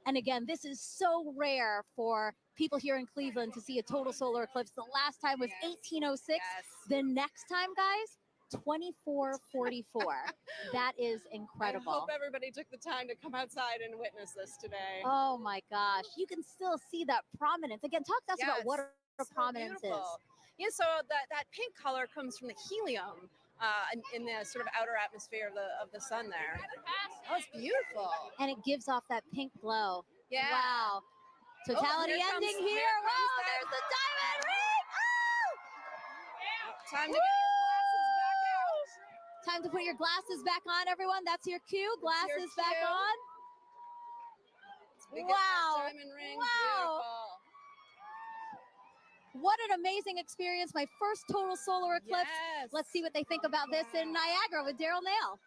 And again, this is so rare for people here in Cleveland to see a total solar eclipse. The last time was 1806. The next time, guys, 2444. That is incredible. I hope everybody took the time to come outside and witness this today. Oh my gosh. You can still see that prominence. Again, talk to us about what a prominence is. Yeah, so that pink color comes from the helium in the sort of outer atmosphere of the sun there. Oh, it's beautiful. And it gives off that pink glow. Yeah. Wow. Totality ending here. Wow, there's the diamond ring. Oh! Time to get your glasses back out. Time to put your glasses back on, everyone. That's your cue. Glasses back on. Wow. Diamond ring. Wow. Beautiful. What an amazing experience. My first total solar eclipse. Yes. Let's see what they think about this in Niagara with Daryl Nail.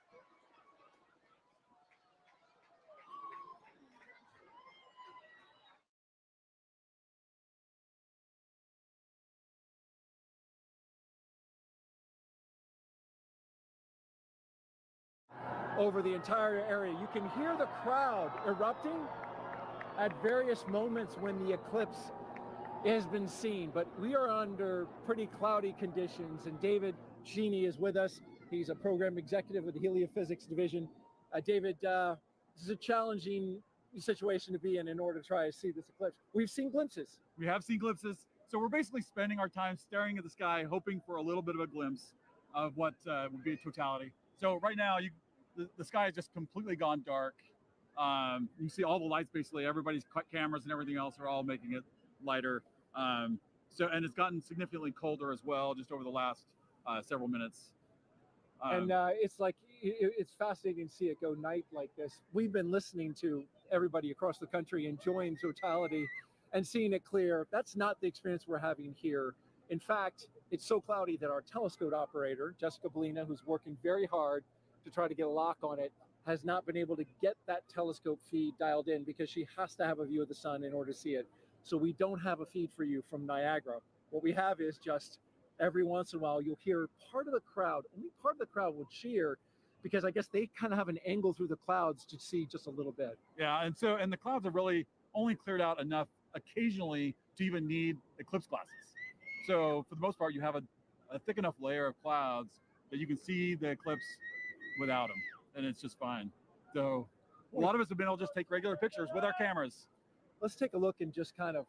Over the entire area. You can hear the crowd erupting at various moments when the eclipse has been seen, but we are under pretty cloudy conditions, and David Sheeny is with us. He's a program executive with the Heliophysics Division. David, this is a challenging situation to be in order to try to see this eclipse. We've seen glimpses. We have seen glimpses. So we're basically spending our time staring at the sky, hoping for a little bit of a glimpse of what would be a totality. So right now, the sky has just completely gone dark. You see all the lights, basically, everybody's cameras and everything else are all making it lighter. And it's gotten significantly colder as well, just over the last several minutes. It's like, it's fascinating to see it go night like this. We've been listening to everybody across the country enjoying totality and seeing it clear. That's not the experience we're having here. In fact, it's so cloudy that our telescope operator, Jessica Bolina, who's working very hard to try to get a lock on it, has not been able to get that telescope feed dialed in because she has to have a view of the sun in order to see it. So we don't have a feed for you from Niagara. What we have is just every once in a while, you'll hear part of the crowd, only part of the crowd will cheer because I guess they kind of have an angle through the clouds to see just a little bit. Yeah, and the clouds have really only cleared out enough occasionally to even need eclipse glasses. So for the most part, you have a thick enough layer of clouds that you can see the eclipse without them, and it's just fine. So a lot of us have been able to just take regular pictures with our cameras. Let's take a look and just kind of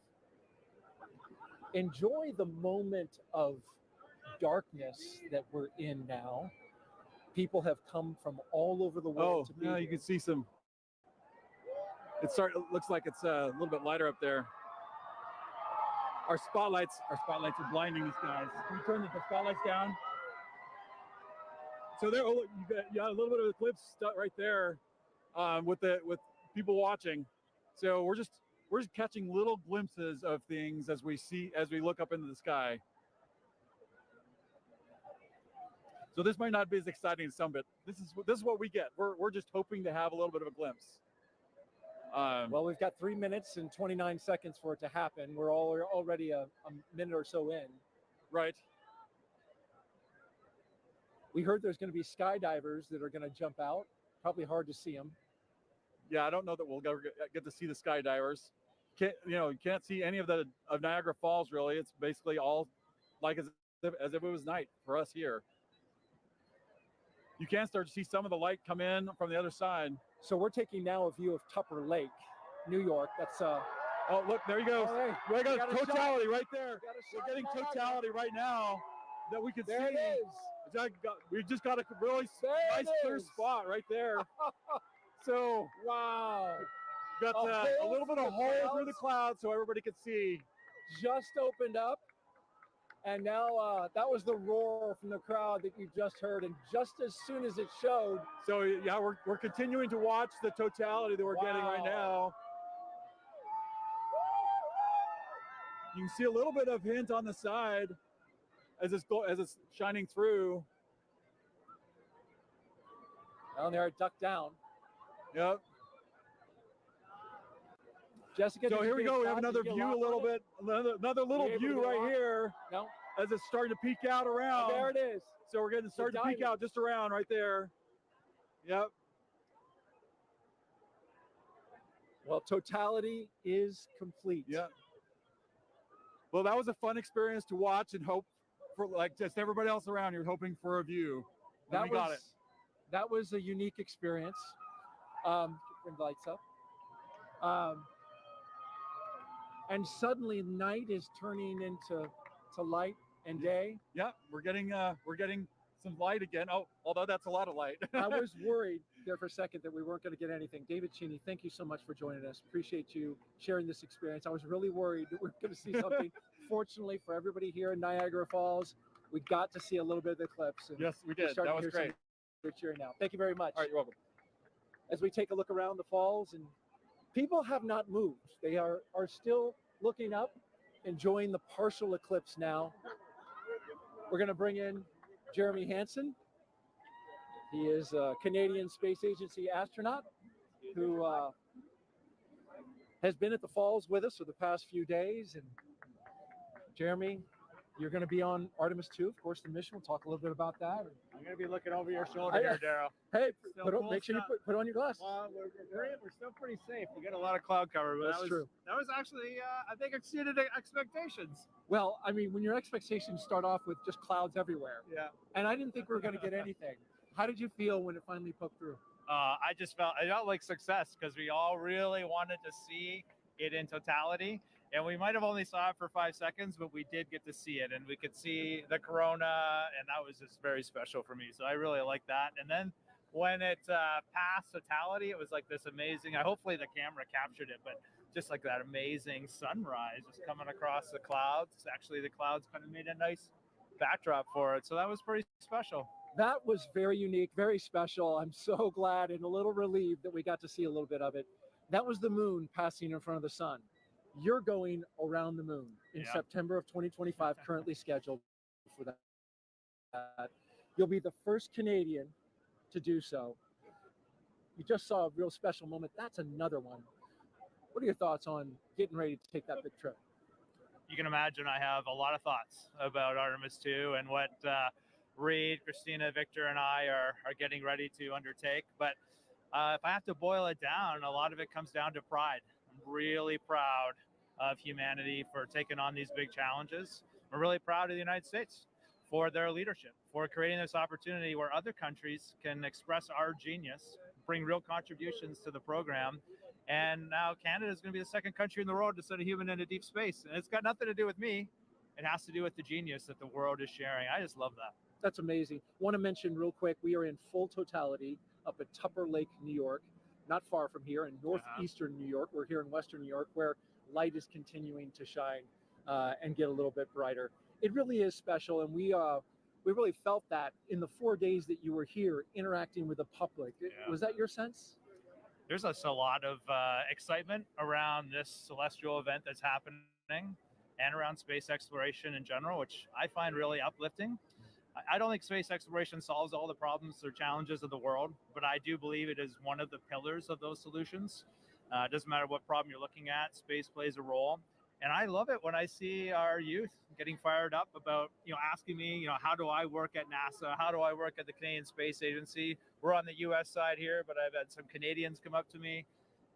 enjoy the moment of darkness that we're in now. People have come from all over the world to be you can see some. It looks like it's a little bit lighter up there. Our spotlights are blinding these guys. Can you turn the spotlights down? So there, you got a little bit of eclipse stuff right there, with people watching. So we're just catching little glimpses of things as we look up into the sky. So this might not be as exciting as some, but this is what we get. We're just hoping to have a little bit of a glimpse. Well, we've got 3 minutes and 29 seconds for it to happen. We're already a minute or so in. Right. We heard there's going to be skydivers that are going to jump out. Probably hard to see them. Yeah, I don't know that we'll ever get to see the skydivers. You can't see any of Niagara Falls really. It's basically all like as if it was night for us here. You can start to see some of the light come in from the other side. So we're taking now a view of Tupper Lake, New York. That's oh, look, there you go. Right. There you go. Totality right there. We're getting totality right now that we can see. There it is. We just got a really nice clear spot right there. So wow, got a little bit of hole through the clouds so everybody could see. Just opened up. And now that was the roar from the crowd that you just heard. And just as soon as it showed. So yeah, we're continuing to watch the totality that we're getting right now. You can see a little bit of hint on the side as it's shining through. Down there, duck down. Yep. Jessica, so here we go. We have another view, a little bit, another little view right here. No. As it's starting to peek out around. Oh, there it is. So we're getting starting to peek out just around right there. Yep. Well, totality is complete. Yeah. Well, that was a fun experience to watch and hope for, like just everybody else around here, hoping for a view. And we got it. That was a unique experience. Bring the lights up. And suddenly night is turning into light and day. Yeah, we're getting some light again. Oh, although that's a lot of light. I was worried there for a second that we weren't going to get anything. David Cheney, thank you so much for joining us. Appreciate you sharing this experience. I was really worried that we were going to see something. Fortunately for everybody here in Niagara Falls, we got to see a little bit of the eclipse. And yes, we did. That was great. We're cheering now. Thank you very much. All right, you're welcome. As we take a look around the falls, and people have not moved. They are still looking up, enjoying the partial eclipse now. We're going to bring in Jeremy Hansen. He is a Canadian Space Agency astronaut who has been at the falls with us for the past few days. And Jeremy, you're going to be on Artemis 2, of course, the mission. We'll talk a little bit about that. I'm going to be looking over your shoulder here, Daryl. Hey, make sure you put on your glasses. We're still pretty safe. We got a lot of cloud cover, but That's true. That was actually, I think, exceeded expectations. Well, I mean, when your expectations start off with just clouds everywhere. Yeah. And I didn't think we were going to get anything. How did you feel when it finally poked through? I felt like success because we all really wanted to see it in totality. And we might have only saw it for 5 seconds, but we did get to see it, and we could see the corona, and that was just very special for me. So I really like that. And then when it passed totality, it was like this amazing. Hopefully the camera captured it, but just like that amazing sunrise just coming across the clouds. Actually, the clouds kind of made a nice backdrop for it. So that was pretty special. That was very unique, very special. I'm so glad and a little relieved that we got to see a little bit of it. That was the moon passing in front of the sun. You're going around the moon in September of 2025, currently scheduled for that. You'll be the first Canadian to do so. You just saw a real special moment. That's another one. What are your thoughts on getting ready to take that big trip? You can imagine I have a lot of thoughts about Artemis 2 and what Reed, Christina, Victor, and I are getting ready to undertake. But if I have to boil it down, a lot of it comes down to pride. I'm really proud of humanity for taking on these big challenges. We're really proud of the United States for their leadership, for creating this opportunity where other countries can express our genius, bring real contributions to the program. And now Canada is going to be the second country in the world to send a human into deep space. And it's got nothing to do with me. It has to do with the genius that the world is sharing. I just love that. That's amazing. Want to mention real quick, we are in full totality up at Tupper Lake, New York, not far from here in northeastern New York. We're here in western New York where light is continuing to shine and get a little bit brighter. It really is special, and we really felt that in the 4 days that you were here interacting with the public. Was that your sense? There's a lot of excitement around this celestial event that's happening and around space exploration in general, which I find really uplifting. I don't think space exploration solves all the problems or challenges of the world, but I do believe it is one of the pillars of those solutions. It doesn't matter what problem you're looking at, space plays a role. And I love it when I see our youth getting fired up about, asking me, how do I work at NASA? How do I work at the Canadian Space Agency? We're on the US side here, but I've had some Canadians come up to me.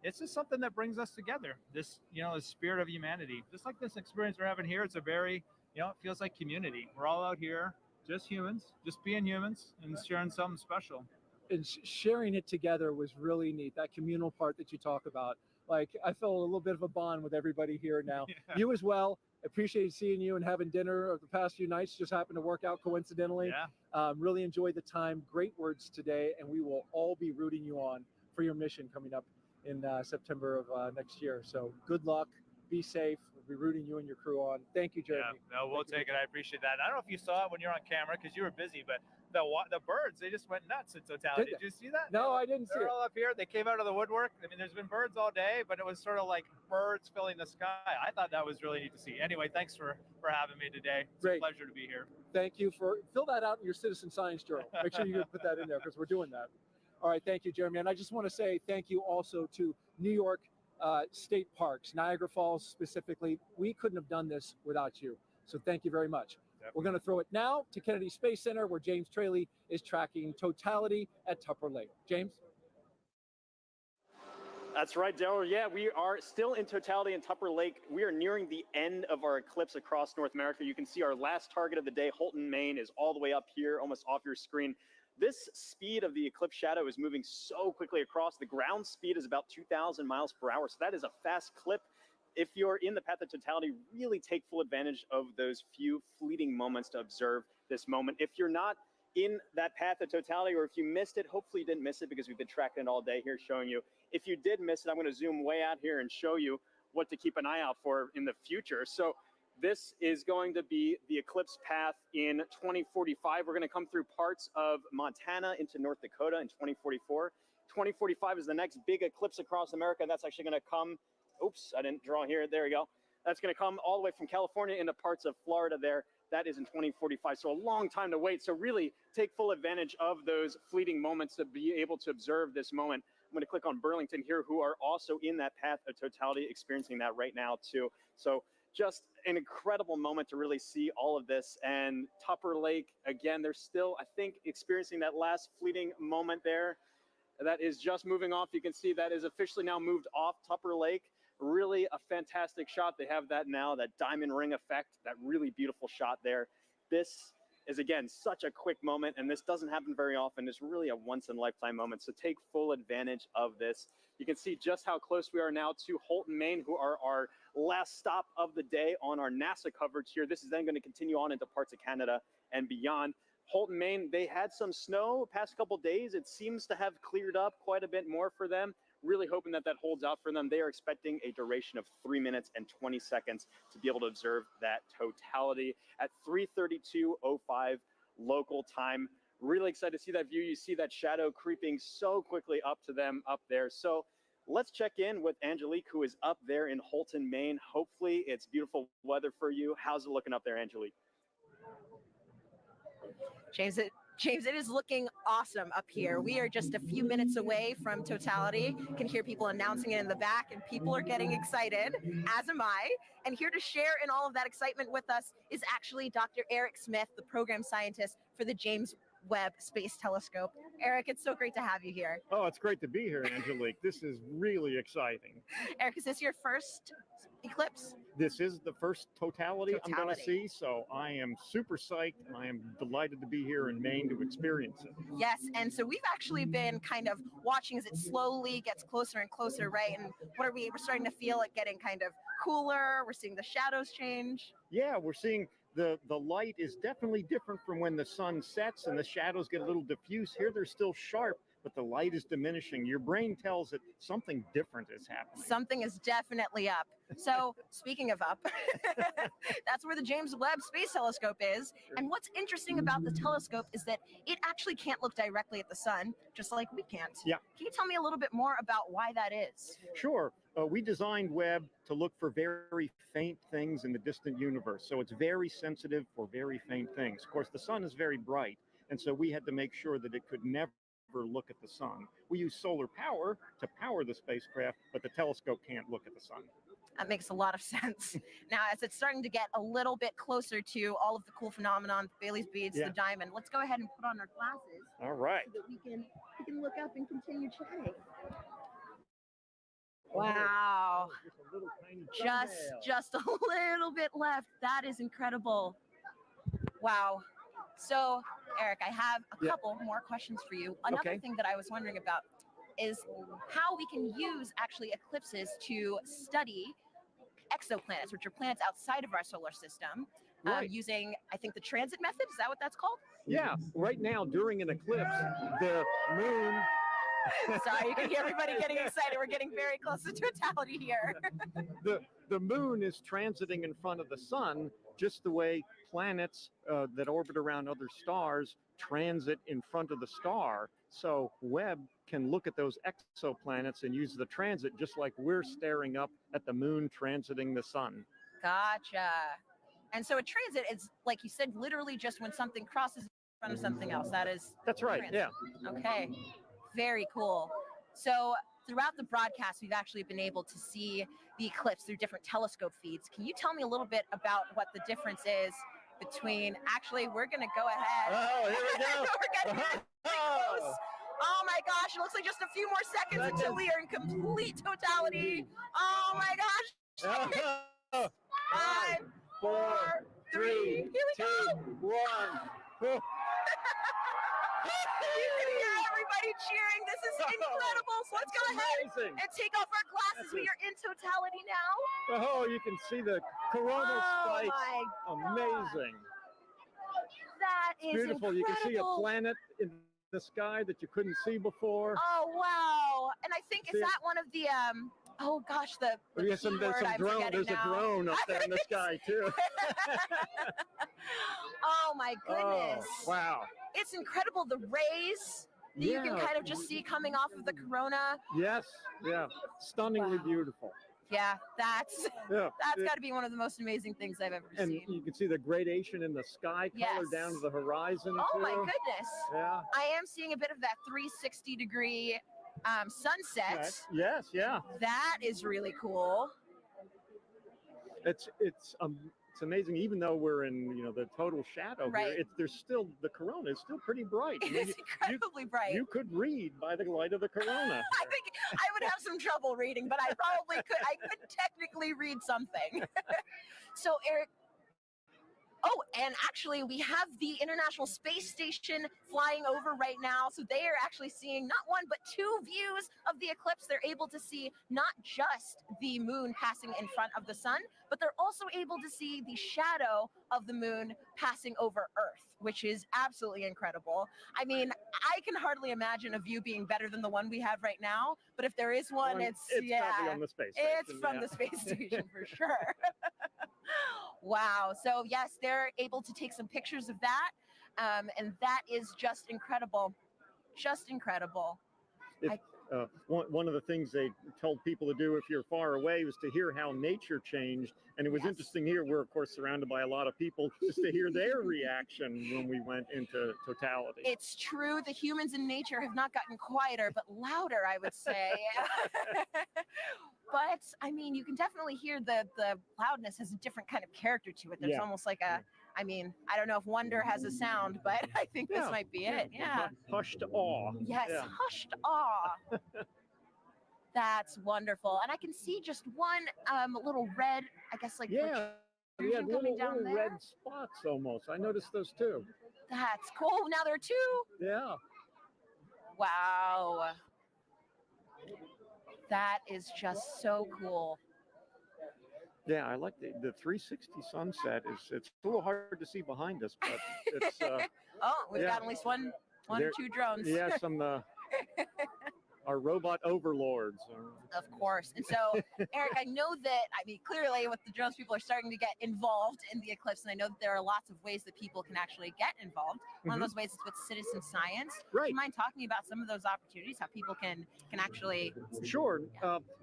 It's just something that brings us together. This, the spirit of humanity. Just like this experience we're having here, it's a very, it feels like community. We're all out here, just humans, just being humans and sharing something special. And sharing it together was really neat. That communal part that you talk about. Like, I felt a little bit of a bond with everybody here now. Yeah. You as well. Appreciate seeing you and having dinner over the past few nights. Just happened to work out coincidentally. Yeah. Really enjoyed the time. Great words today. And we will all be rooting you on for your mission coming up in September of next year. So good luck. Be safe. We'll be rooting you and your crew on. Thank you, Jeremy. Yeah, no, we'll take it. I appreciate that. And I don't know if you saw it when you're on camera because you were busy, but the birds, they just went nuts in totality. Did you see that? No, I didn't see it. They're all up here. They came out of the woodwork. I mean, there's been birds all day, but it was sort of like birds filling the sky. I thought that was really neat to see. Anyway, thanks for having me today. It's a pleasure to be here. Thank you fill that out in your Citizen Science Journal. Make sure you put that in there because we're doing that. All right, thank you, Jeremy. And I just want to say thank you also to New York State Parks, Niagara Falls specifically. We couldn't have done this without you. So thank you very much. We're going to throw it now to Kennedy Space Center, where James Traley is tracking totality at Tupper Lake. James? That's right, Daryl. Yeah, we are still in totality in Tupper Lake. We are nearing the end of our eclipse across North America. You can see our last target of the day, Holton, Maine, is all the way up here, almost off your screen. This speed of the eclipse shadow is moving so quickly across. The ground speed is about 2,000 miles per hour, so that is a fast clip. If you're in the path of totality, really take full advantage of those few fleeting moments to observe this moment. If you're not in that path of totality, or if you missed it, hopefully you didn't miss it because we've been tracking it all day here showing you. If you did miss it, I'm going to zoom way out here and show you what to keep an eye out for in the future. So this is going to be the eclipse path in 2045. We're going to come through parts of Montana into North Dakota in 2044. 2045 is the next big eclipse across America. That's actually going to come, oops, I didn't draw here. There we go. That's going to come all the way from California into parts of Florida there. That is in 2045. So a long time to wait. So really take full advantage of those fleeting moments to be able to observe this moment. I'm going to click on Burlington here, who are also in that path of totality, experiencing that right now too. So just an incredible moment to really see all of this. And Tupper Lake, again, they're still, I think, experiencing that last fleeting moment there. That is just moving off. You can see that is officially now moved off Tupper Lake. Really a fantastic shot. They have that now, that diamond ring effect, that really beautiful shot there. This is, again, such a quick moment, and this doesn't happen very often. It's really a once-in-a-lifetime moment, so take full advantage of this. You can see just how close we are now to Holton, Maine, who are our last stop of the day on our NASA coverage here. This is then going to continue on into parts of Canada and beyond. Holton, Maine, they had some snow past couple days. It seems to have cleared up quite a bit more for them. Really hoping that holds out for them. They are expecting a duration of 3 minutes and 20 seconds to be able to observe that totality at 3:32:05 local time. Really excited to see that view. You see that shadow creeping so quickly up to them up there. So let's check in with Angelique, who is up there in Holton, Maine. Hopefully it's beautiful weather for you. How's it looking up there, Angelique? James, it is looking awesome up here. We are just a few minutes away from totality. You can hear people announcing it in the back, and people are getting excited, as am I. And here to share in all of that excitement with us is actually Dr. Eric Smith, the program scientist for the James Webb Space Telescope. Eric, it's so great to have you here. Oh, it's great to be here, Angelique. This is really exciting. Eric, is this your first eclipse? This is the first totality I'm going to Totality. see, so I am super psyched. I am delighted to be here in Maine to experience it. Yes, and so we've actually been kind of watching as it slowly gets closer and closer, right? And what are we? We're starting to feel it getting kind of cooler. We're seeing the shadows change. Yeah, we're seeing the light is definitely different from when the sun sets and the shadows get a little diffuse. Here they're still sharp, but the light is diminishing. Your brain tells it something different is happening. Something is definitely up. So speaking of up, that's where the James Webb Space Telescope is. And what's interesting about the telescope is that it actually can't look directly at the sun, just like we can't. Yeah. Can you tell me a little bit more about why that is? Sure. We designed Webb to look for very faint things in the distant universe. So it's very sensitive for very faint things. Of course, the sun is very bright. And so we had to make sure that it could never look at the sun. We use solar power to power the spacecraft, but the telescope can't look at the sun. That makes a lot of sense. Now, as it's starting to get a little bit closer to all of the cool phenomenon, the Bailey's beads, Yeah. the diamond, let's go ahead and put on our glasses All right. so that we can look up and continue chatting. Wow. Just a little bit left. That is incredible. Wow. So, Eric, I have a couple more questions for you. Another thing that I was wondering about is how we can use actually eclipses to study exoplanets, which are planets outside of our solar system, Right. using, I think, the transit method. Is that what that's called? Yeah, right now during an eclipse, the moon. Sorry, you can hear everybody getting excited. We're getting very close to totality here. The moon is transiting in front of the sun, just the way planets that orbit around other stars transit in front of the star. So Webb can look at those exoplanets and use the transit just like we're staring up at the moon transiting the sun. Gotcha. And so a transit is, like you said, literally just when something crosses in front of something else. That's right. Transit. Yeah. Okay. Very cool. So throughout the broadcast, we've actually been able to see the eclipse through different telescope feeds. Can you tell me a little bit about what the difference is between, actually, we're going to go ahead. Oh, here we go. We're getting really close. Oh my gosh, it looks like just a few more seconds until we are in complete totality. Oh my gosh. 5, 4, 3, here we go. 1. You can hear everybody cheering. This is incredible. So let's go ahead and take off our glasses. We are in totality now. Oh, you can see the coronal spikes. My Amazing. That is Beautiful. incredible. You can see a planet in the sky that you couldn't see before. Oh wow! And I think is that one of the oh gosh, the There's some keyword I'm drone. forgetting There's now. a drone up there in the sky too. Oh my goodness! Oh, wow. It's incredible, the rays that you can kind of just see coming off of the corona. Yes. Yeah. Stunningly beautiful. Yeah, that's Yeah. got to be one of the most amazing things I've ever And seen. you can see the gradation in the sky color Yes. down to the horizon. Oh my too. goodness! Yeah. I am seeing a bit of that 360-degree sunset. Yes. Yeah. That is really cool. It's amazing. Even though we're in the total shadow Right. here, there's still the corona is still pretty bright. I mean, It's incredibly bright. You could read by the light of the corona. I think I would have some trouble reading, but I probably could. I could technically read something. So, Eric. Oh, and actually, we have the International Space Station flying over right now. So they are actually seeing not one, but 2 views of the eclipse. They're able to see not just the moon passing in front of the sun, but they're also able to see the shadow of the moon passing over Earth, which is absolutely incredible. I mean, I can hardly imagine a view being better than the one we have right now. But if there is one, it's probably on the space station. It's from the space station for sure. Wow. So yes, they're able to take some pictures of that. And that is just incredible. Just incredible. One of the things they told people to do if you're far away was to hear how nature changed. And it was interesting here. We're, of course, surrounded by a lot of people just to hear their reaction when we went into totality. It's true. The humans in nature have not gotten quieter, but louder, I would say. But I mean, you can definitely hear the loudness has a different kind of character to it. There's almost like a I mean, I don't know if wonder has a sound, but I think this might be it. Yeah. Hushed awe. Yes, Yeah. hushed awe. That's wonderful. And I can see just one little red, I guess like Yeah. We had coming down little there. red spots almost. I noticed those too. That's cool. Now there are two. Yeah. Wow. That is just so cool. Yeah, I like the 360 sunset. It's a little hard to see behind us, but it's Oh, we've yeah. got at least one or There- two drones. Yeah, some our robot overlords. Of course. And so, Eric, I know that, I mean, clearly with the drones, people are starting to get involved in the eclipse. And I know that there are lots of ways that people can actually get involved. One of those ways is with citizen science. Right. Do you mind talking about some of those opportunities, how people can actually... Sure.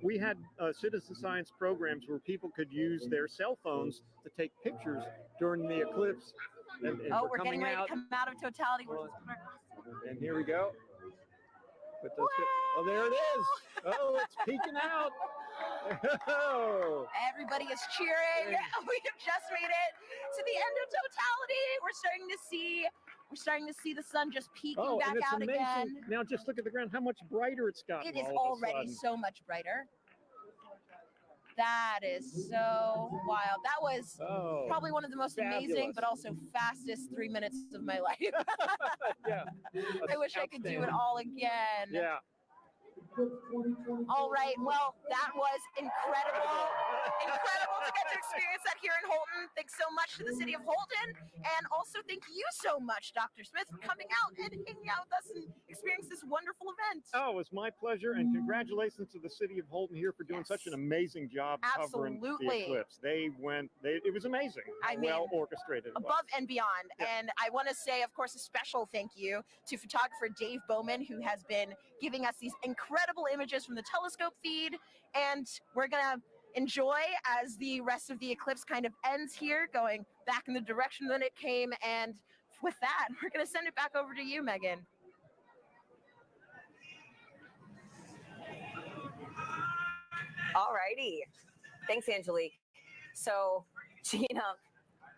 We had citizen science programs where people could use their cell phones to take pictures during the eclipse. And we're getting ready to come out of totality. And here we go. Put those oh, there it is. Oh, it's peeking out. Oh. Everybody is cheering. We have just made it to the end of totality. We're starting to see the sun just peeking back and it's out amazing. again. Now just look at the ground, how much brighter it's gotten. It is all of a already sudden. so much brighter. That is so wild. That was probably one of the most amazing, but also fastest 3 minutes of my life. Yeah. I wish I could do it all again. Yeah. All right. Well, that was incredible. Incredible to get to experience that here in Holton. Thanks so much to the city of Holton. And also thank you so much, Dr. Smith, for coming out and hanging out with us and experience this wonderful event. Oh, it was my pleasure. And congratulations to the city of Holton here for doing such an amazing job covering the eclipse. It was amazing. I mean, well orchestrated. Above and beyond. And I want to say, of course, a special thank you to photographer Dave Bowman, who has been giving us these incredible images from the telescope feed. And we're going to enjoy as the rest of the eclipse kind of ends here, going back in the direction that it came. And with that, we're going to send it back over to you, Megan. All righty. Thanks, Angelique. So, Gina,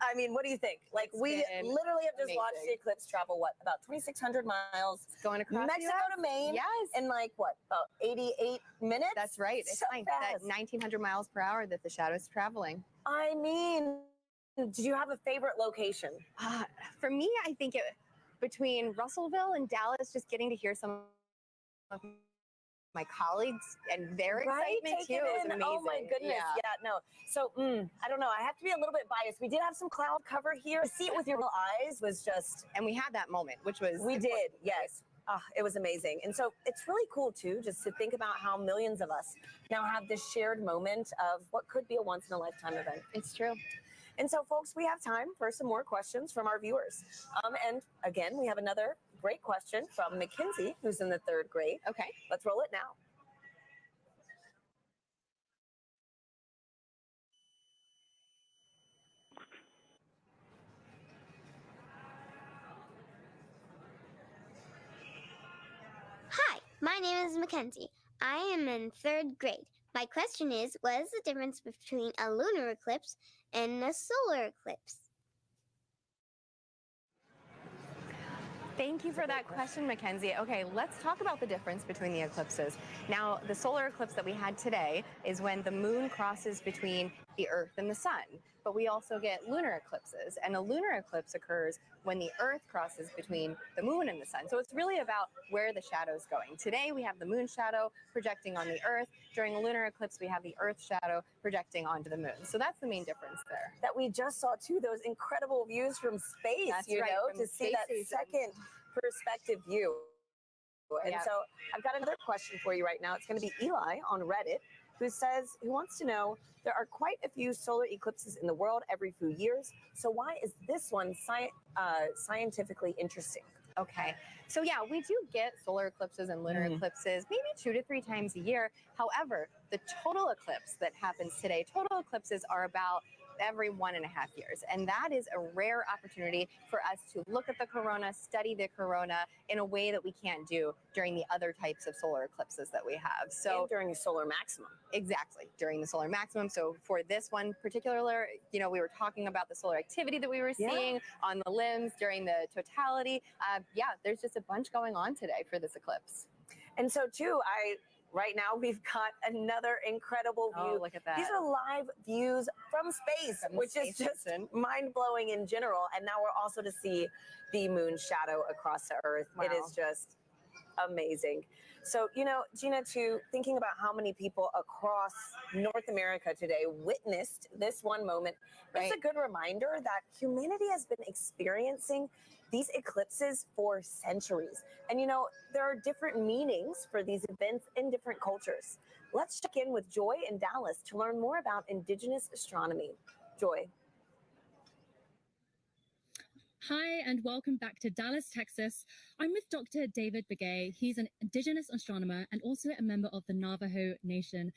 I mean, what do you think? Like, we literally have just watched the eclipse travel, about 2,600 miles? It's going across Mexico to Maine. Yes. In about 88 minutes? That's right. It's so like fast. that 1,900 miles per hour that the shadow's traveling. I mean, did you have a favorite location? For me, I think between Russellville and Dallas, just getting to hear some of my colleagues and their excitement too was amazing. Oh my goodness. Yeah, no. So I don't know. I have to be a little bit biased. We did have some cloud cover here. To see it with your real eyes was just... And we had that moment, which was... We did, yes. It was amazing. And so it's really cool too, just to think about how millions of us now have this shared moment of what could be a once in a lifetime event. It's true. And so, folks, we have time for some more questions from our viewers. And again, we have another great question from Mackenzie, who's in the 3rd grade. Okay. Let's roll it now. Hi, my name is Mackenzie. I am in 3rd grade. My question is, what is the difference between a lunar eclipse and a solar eclipse? Thank you for that question, Mackenzie. Okay, let's talk about the difference between the eclipses. Now, the solar eclipse that we had today is when the moon crosses between the Earth and the sun. But we also get lunar eclipses, and a lunar eclipse occurs when the Earth crosses between the moon and the sun. So it's really about where the shadow's going. Today, we have the moon shadow projecting on the Earth. During a lunar eclipse, we have the Earth shadow projecting onto the moon. So that's the main difference there. That we just saw, too, those incredible views from space, That's you right, know, from to see space that stations. second perspective view. And Yeah. so I've got another question for you right now. It's going to be Eli on Reddit, who wants to know, there are quite a few solar eclipses in the world every few years. So why is this one scientifically interesting? Okay, so yeah, we do get solar eclipses and lunar eclipses maybe 2 to 3 times a year. However, the total eclipse that happens today, total eclipses are about every 1.5 years. And that is a rare opportunity for us to look at the corona, study the corona in a way that we can't do during the other types of solar eclipses that we have. So and during the solar maximum. Exactly, during the solar maximum. So for this one particular, we were talking about the solar activity that we were seeing on the limbs during the totality. There's just a bunch going on today for this eclipse. And so too, right now we've got another incredible view. Oh, look at that. These are live views from space, which is just mind-blowing in general. And now we're also to see the moon shadow across the Earth. Wow. It is just amazing. So, Gina, too, thinking about how many people across North America today witnessed this one moment, it's a good reminder that humanity has been experiencing these eclipses for centuries. And, there are different meanings for these events in different cultures. Let's check in with Joy in Dallas to learn more about indigenous astronomy. Joy. Hi, and welcome back to Dallas, Texas. I'm with Dr. David Begay. He's an indigenous astronomer and also a member of the Navajo Nation.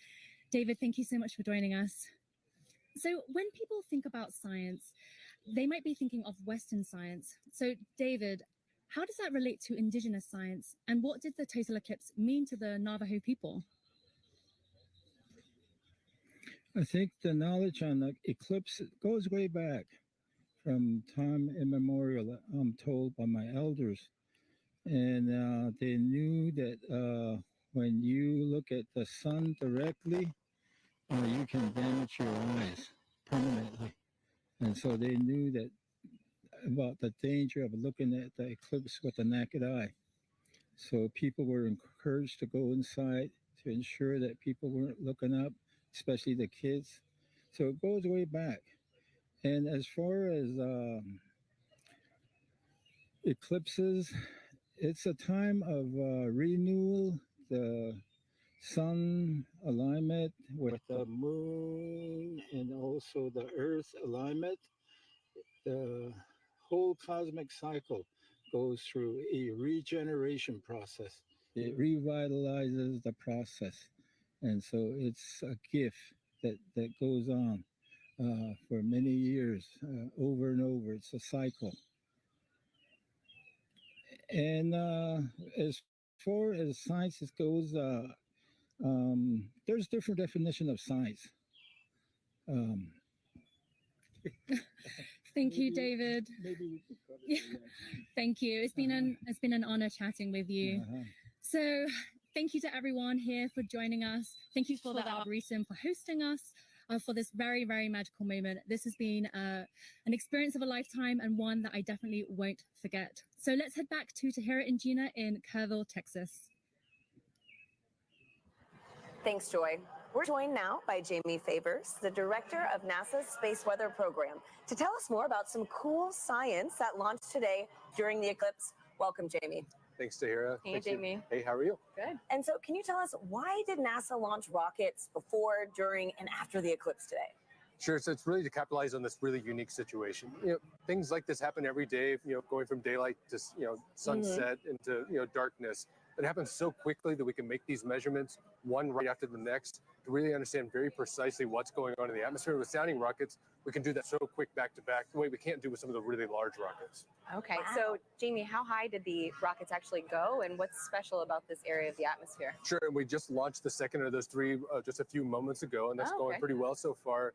David, thank you so much for joining us. So when people think about science, they might be thinking of Western science. So David, how does that relate to indigenous science? And what did the total eclipse mean to the Navajo people? I think the knowledge on the eclipse goes way back from time immemorial, I'm told by my elders. And they knew that when you look at the sun directly, you can damage your eyes permanently. And so they knew that about the danger of looking at the eclipse with the naked eye. So people were encouraged to go inside to ensure that people weren't looking up, especially the kids. So it goes way back. And as far as eclipses, it's a time of renewal, the sun alignment with the moon and also the earth alignment. The whole cosmic cycle goes through a regeneration process. It revitalizes the process. And so it's a gift that goes on for many years, over and over. It's a cycle. And as far as science goes, there's different definition of science. Thank you, David. Thank you. It's been an honor chatting with you. So thank you to everyone here for joining us. Thank you for the Arboretum for hosting us for this very, very magical moment. This has been an experience of a lifetime and one that I definitely won't forget. So let's head back to Tahira and Gina in Kerrville, Texas. Thanks, Joy. We're joined now by Jamie Favors, the director of NASA's Space Weather Program, to tell us more about some cool science that launched today during the eclipse. Welcome, Jamie. Thanks, Tahira. Hey, Thanks, Jamie. Hey, how are you? Good. And so can you tell us, why did NASA launch rockets before, during, and after the eclipse today? Sure. So it's really to capitalize on this really unique situation. Things like this happen every day, going from daylight to, sunset into, darkness. It happens so quickly that we can make these measurements one right after the next to really understand very precisely what's going on in the atmosphere. With sounding rockets, we can do that so quick back to back, the way we can't do with some of the really large rockets. Okay, so Jamie, how high did the rockets actually go, and what's special about this area of the atmosphere? Sure, and we just launched the second of those three just a few moments ago, and that's going pretty well so far.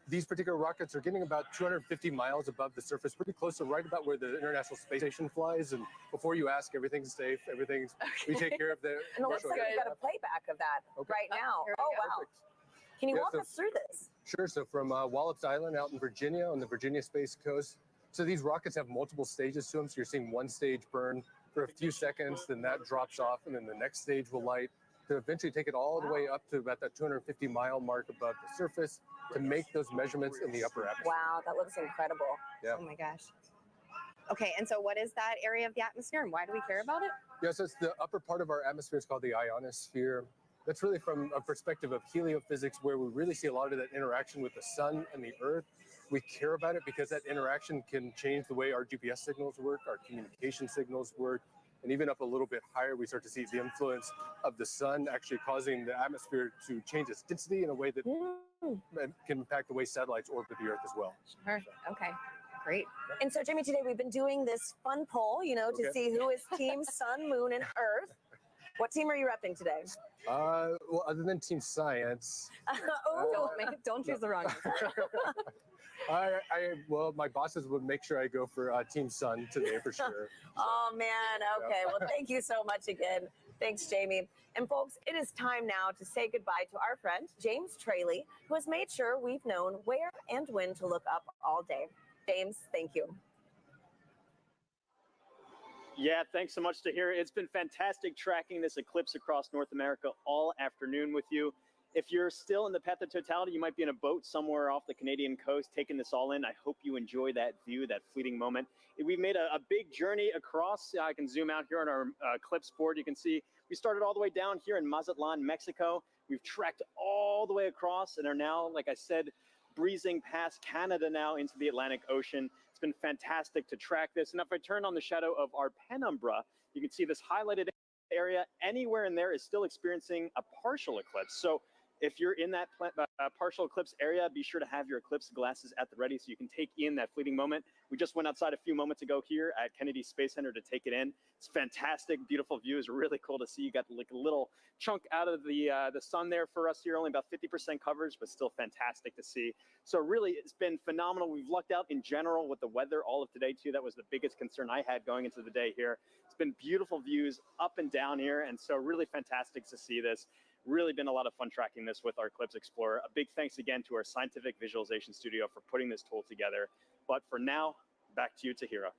These particular rockets are getting about 250 miles above the surface, pretty close to right about where the International Space Station flies. And before you ask, everything's safe. We take care of the. And it looks like we've got a playback of that right now. Oh, wow. Can you walk us through this? Sure. So from Wallops Island out in Virginia on the Virginia Space Coast. So these rockets have multiple stages to them. So you're seeing one stage burn for a few seconds, then that drops off, and then the next stage will light to eventually take it all the way up to about that 250-mile mark above the surface to make those measurements in the upper atmosphere. Wow, that looks incredible. Yeah. Oh my gosh. Okay, and so what is that area of the atmosphere and why do we care about it? Yeah, so it's the upper part of our atmosphere. It's called the ionosphere. That's really from a perspective of heliophysics, where we really see a lot of that interaction with the sun and the earth. We care about it because that interaction can change the way our GPS signals work, our communication signals work. and even up a little bit higher, we start to see the influence of the sun actually causing the atmosphere to change its density in a way that can impact the way satellites orbit the Earth as well. Sure. Okay. Great. And so, Jamie, today we've been doing this fun poll, to see who is Team Sun, Moon, and Earth. What team are you repping today? Well, other than Team Science. Don't choose the wrong one. Well, my bosses would make sure I go for Team Sun today for sure. Oh, man. Okay. Well, thank you so much again. Thanks, Jamie. And folks, it is time now to say goodbye to our friend, James Traley, who has made sure we've known where and when to look up all day. James, thank you. Yeah, thanks so much, Tahira. It's been fantastic tracking this eclipse across North America all afternoon with you. If you're still in the path of totality, you might be in a boat somewhere off the Canadian coast taking this all in. I hope you enjoy that view, that fleeting moment. We've made a big journey across. I can zoom out here on our eclipse board. You can see we started all the way down here in Mazatlan, Mexico. We've trekked all the way across and are now, like I said, breezing past Canada now into the Atlantic Ocean. It's been fantastic to track this. And if I turn on the shadow of our penumbra, you can see this highlighted area. Anywhere in there is still experiencing a partial eclipse. So if you're in that partial eclipse area, be sure to have your eclipse glasses at the ready so you can take in that fleeting moment. We just went outside a few moments ago here at Kennedy Space Center to take it in. It's fantastic, beautiful view. It's really cool to see. You got like a little chunk out of the sun there for us here, only about 50% coverage, but still fantastic to see. So really, it's been phenomenal. We've lucked out in general with the weather all of today too. That was the biggest concern I had going into the day here. It's been beautiful views up and down here, and so really fantastic to see this. Really been a lot of fun tracking this with our Eclipse Explorer. A big thanks again to our scientific visualization studio for putting this tool together. But for now, back to you, Tahira.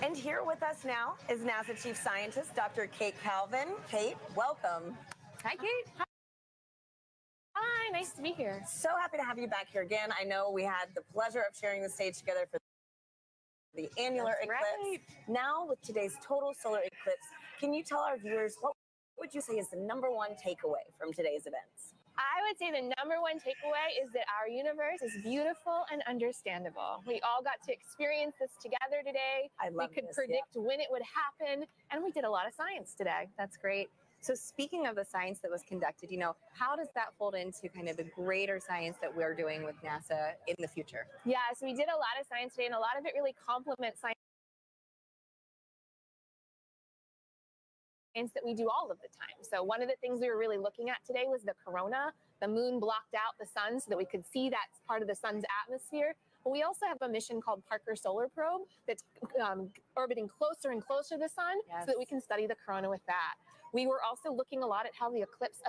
And here with us now is NASA Chief Scientist, Dr. Kate Calvin. Kate, welcome. Hi, Kate. Hi, nice to be here. So happy to have you back here again. I know we had the pleasure of sharing the stage together for the annular eclipse. Right. Now with today's total solar eclipse, can you tell our viewers what would you say is the number one takeaway from today's events? I would say the number one takeaway is that our universe is beautiful and understandable. We all got to experience this together today. We could predict when it would happen, and we did a lot of science today. That's great. So speaking of the science that was conducted, how does that fold into kind of the greater science that we're doing with NASA in the future? Yeah, so we did a lot of science today, and a lot of it really complements science that we do all of the time. So one of the things we were really looking at today was the corona. The moon blocked out the sun so that we could see that part of the sun's atmosphere. But we also have a mission called Parker Solar Probe that's orbiting closer and closer to the sun so that we can study the corona with that. We were also looking a lot at how the eclipse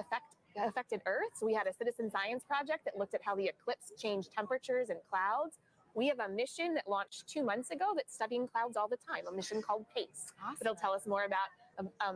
affected Earth. So we had a citizen science project that looked at how the eclipse changed temperatures and clouds. We have a mission that launched 2 months ago that's studying clouds all the time, a mission called PACE. Awesome. It'll tell us more about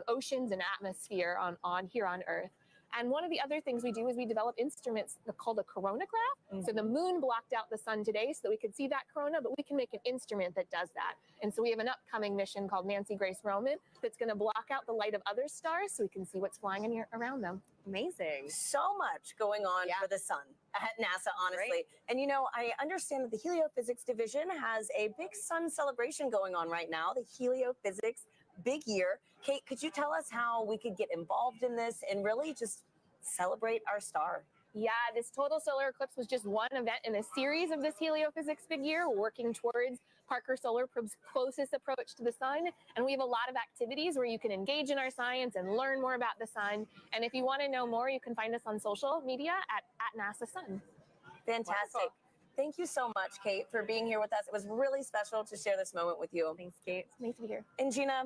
oceans and atmosphere on here on Earth. And one of the other things we do is we develop instruments called a coronagraph. So the moon blocked out the sun today so that we could see that corona, but we can make an instrument that does that. And so we have an upcoming mission called Nancy Grace Roman that's going to block out the light of other stars so we can see what's flying in here around them. Amazing. So much going on for the sun at NASA, honestly. Right. And I understand that the Heliophysics division has a big sun celebration going on right now, the Heliophysics Big Year. Kate, could you tell us how we could get involved in this and really just celebrate our star? Yeah, this total solar eclipse was just one event in a series of this Heliophysics Big Year, working towards Parker Solar Probe's closest approach to the sun. And we have a lot of activities where you can engage in our science and learn more about the sun. And if you want to know more, you can find us on social media at NASA Sun. Fantastic. Wonderful. Thank you so much, Kate, for being here with us. It was really special to share this moment with you. Thanks, Kate. It's nice to be here. And Gina,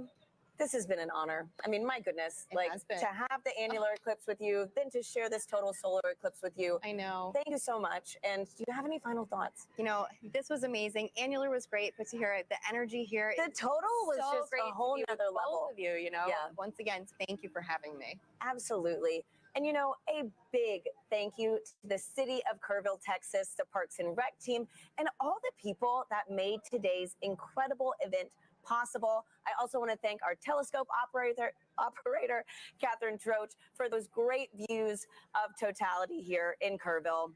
this has been an honor. I mean, my goodness, to have the annular eclipse with you, then to share this total solar eclipse with you. I know. Thank you so much. And do you have any final thoughts? This was amazing. Annular was great, but to hear the energy here. The total was so just great a whole nother level. Both of you, Yeah. Once again, thank you for having me. Absolutely. And a big thank you to the city of Kerrville, Texas, the Parks and Rec team, and all the people that made today's incredible event possible. I also want to thank our telescope operator, Catherine Troach, for those great views of totality here in Kerrville.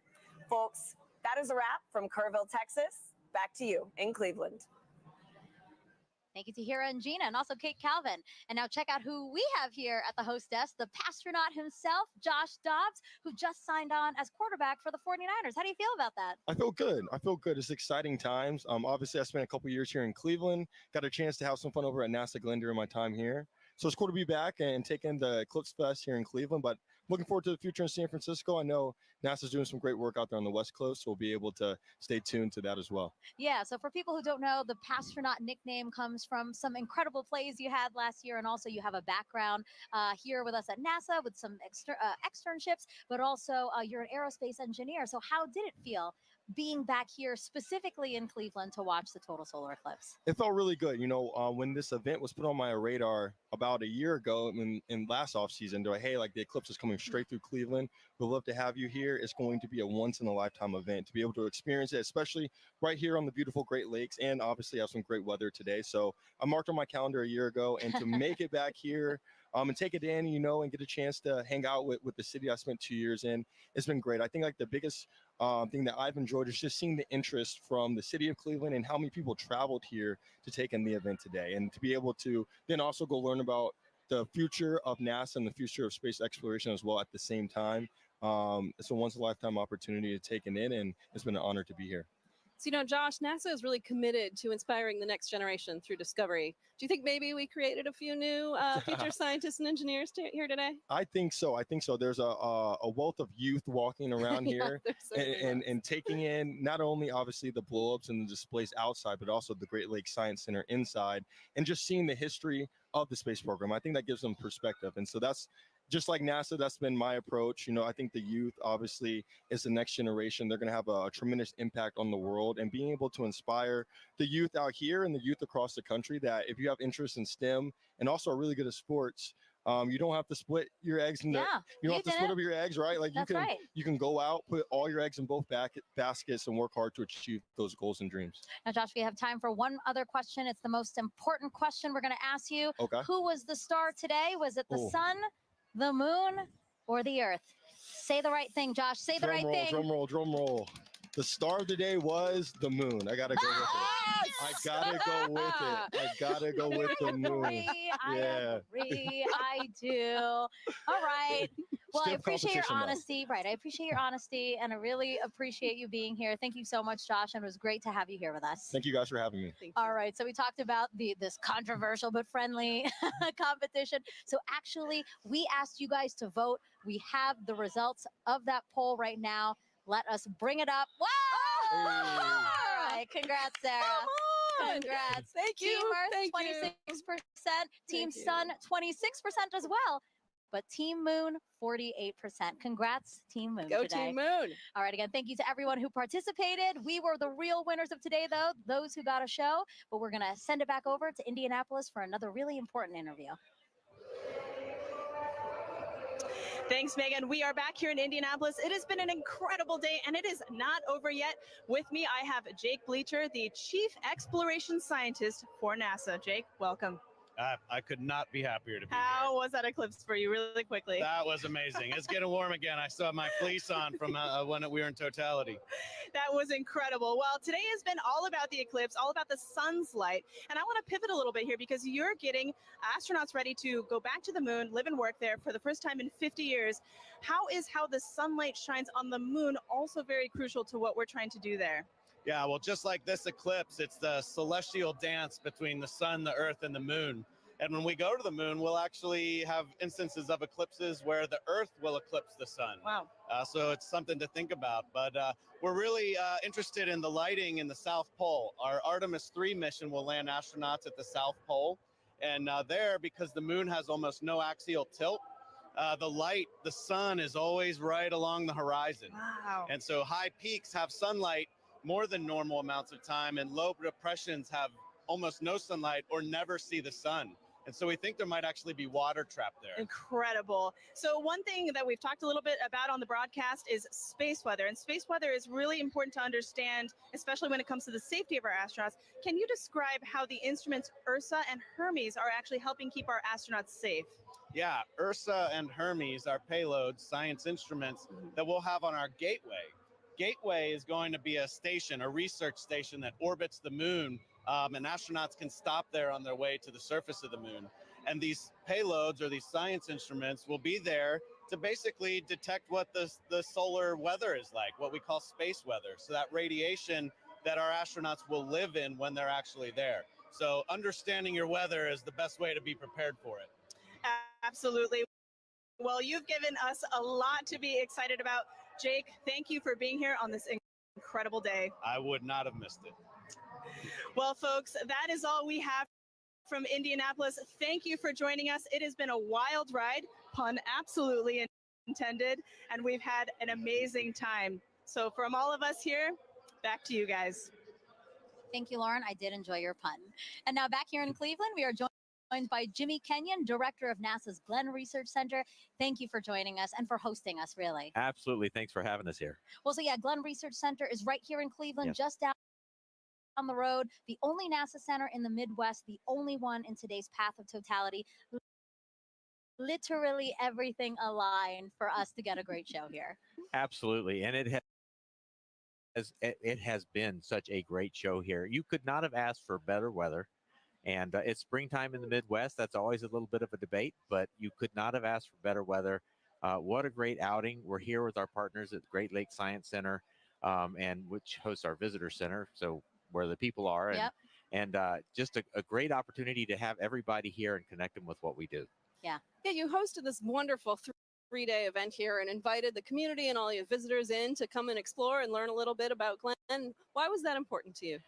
Folks, that is a wrap from Kerrville, Texas. Back to you in Cleveland. Thank you to Hira and Gina, and also Kate Calvin. And now check out who we have here at the host desk, the Pastronaut himself, Josh Dobbs, who just signed on as quarterback for the 49ers. How do you feel about that? I feel good. I feel good. It's exciting times. Obviously, I spent a couple years here in Cleveland. Got a chance to have some fun over at NASA Glenn during my time here. So it's cool to be back and taking the Eclipse Fest here in Cleveland. But looking forward to the future in San Francisco. I know NASA's doing some great work out there on the West Coast, so we'll be able to stay tuned to that as well. Yeah, so for people who don't know, the Pastronaut nickname comes from some incredible plays you had last year, and also you have a background here with us at NASA with some externships, but also you're an aerospace engineer. So how did it feel being back here specifically in Cleveland to watch the total solar eclipse? It felt really good. You know, when this event was put on my radar about a year ago in last off season, they're like, hey, like the eclipse is coming straight through Cleveland. We'd love to have you here. It's going to be a once in a lifetime event to be able to experience it, especially right here on the beautiful Great Lakes, and obviously have some great weather today. So I marked on my calendar a year ago, and to make it back here and take it in, you know, and get a chance to hang out with the city I spent 2 years in, it's been great. I think like the biggest thing that I've enjoyed is just seeing the interest from the city of Cleveland and how many people traveled here to take in the event today, and to be able to then also go learn about the future of NASA and the future of space exploration as well at the same time. It's a once in a lifetime opportunity to take it in, and it's been an honor to be here. So, you know, Josh, NASA is really committed to inspiring the next generation through discovery. Do you think maybe we created a few new future scientists and engineers here today? I think so. There's a wealth of youth walking around here and taking in not only obviously the blow-ups and the displays outside, but also the Great Lakes Science Center inside, and just seeing the history of the space program. I think that gives them perspective. And so that's just like NASA, that's been my approach. You know, I think the youth obviously is the next generation. They're going to have a tremendous impact on the world, and being able to inspire the youth out here and the youth across the country that if you have interest in STEM and also are really good at sports, you don't have to split your eggs in you don't have to split up your eggs, right? Like you can go out, put all your eggs in both baskets and work hard to achieve those goals and dreams. Now, Josh, we have time for one other question. It's the most important question we're going to ask you. Okay. Who was the star today? Was it the sun, the moon, or the earth? Say the right thing, Josh. Say the right thing. Drum roll. The star of the day was the moon. I gotta go with it. I gotta go with it. I gotta go with the moon. I agree. I do. All right. Well, I appreciate your honesty. Right. I appreciate your honesty, and I really appreciate you being here. Thank you so much, Josh, and it was great to have you here with us. Thank you guys for having me. All right. So we talked about this controversial but friendly competition. So actually, we asked you guys to vote. We have the results of that poll right now. Let us bring it up. Wow! All right. Congrats, Sarah. Congrats. Thank you. Team Earth, 26%. Team Sun, 26% as well. But Team Moon, 48%. Congrats, Team Moon. Go today. Team Moon. All right, again, thank you to everyone who participated. We were the real winners of today, though, those who got a show. But we're going to send it back over to Indianapolis for another really important interview. Thanks, Megan. We are back here in Indianapolis. It has been an incredible day, and it is not over yet. With me, I have Jake Bleacher, the Chief Exploration Scientist for NASA. Jake, welcome. I could not be happier to be How was that eclipse for you, really quickly? That was amazing. It's getting warm again. I still have my fleece on from when we were in totality. That was incredible. Well, today has been all about the eclipse, all about the sun's light. And I want to pivot a little bit here because you're getting astronauts ready to go back to the moon, live and work there for the first time in 50 years. How the sunlight shines on the moon also very crucial to what we're trying to do there? Yeah, well, just like this eclipse, it's the celestial dance between the sun, the earth, and the moon. And when we go to the moon, we'll actually have instances of eclipses where the earth will eclipse the sun. Wow. So it's something to think about. But we're really interested in the lighting in the South Pole. Our Artemis 3 mission will land astronauts at the South Pole. And there, because the moon has almost no axial tilt, the sun is always right along the horizon. Wow. And so high peaks have sunlight more than normal amounts of time, and low depressions have almost no sunlight or never see the sun. And so we think there might actually be water trapped there. Incredible. So one thing that we've talked a little bit about on the broadcast is space weather. And space weather is really important to understand, especially when it comes to the safety of our astronauts. Can you describe how the instruments Ursa and Hermes are actually helping keep our astronauts safe? Yeah, Ursa and Hermes are payloads, science instruments that we'll have on our Gateway. Gateway is going to be a station, a research station that orbits the moon and astronauts can stop there on their way to the surface of the moon. And these payloads or these science instruments will be there to basically detect what the solar weather is like, what we call space weather. So that radiation that our astronauts will live in when they're actually there. So understanding your weather is the best way to be prepared for it. Absolutely. Well, you've given us a lot to be excited about. Jake, thank you for being here on this incredible day. I would not have missed it. Well, folks, that is all we have from Indianapolis. Thank you for joining us. It has been a wild ride, pun absolutely intended, and we've had an amazing time. So from all of us here, back to you guys. Thank you, Lauren. I did enjoy your pun. And now back here in Cleveland, we are joined by Jimmy Kenyon, director of NASA's Glenn Research Center. Thank you for joining us and for hosting us, really. Absolutely. Thanks for having us here. Well, so yeah, Glenn Research Center is right here in Cleveland, Yes. just down the road, the only NASA center in the Midwest, the only one in today's path of totality. Literally everything aligned for us to get a great show here. Absolutely. And it has been such a great show here. You could not have asked for better weather. And it's springtime in the Midwest. That's always a little bit of a debate, but you could not have asked for better weather. What a great outing. We're here with our partners at Great Lakes Science Center, and which hosts our visitor center. So where the people are. And, Yep. and just a great opportunity to have everybody here and connect them with what we do. Yeah. Yeah, you hosted this wonderful three-day event here and invited the community and all your visitors in to come and explore and learn a little bit about Glenn. Why was that important to you?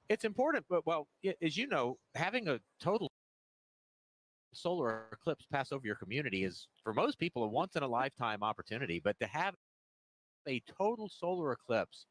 It's important, but well, as you know, having a total solar eclipse pass over your community is, for most people, a once-in-a-lifetime opportunity. But to have a total solar eclipse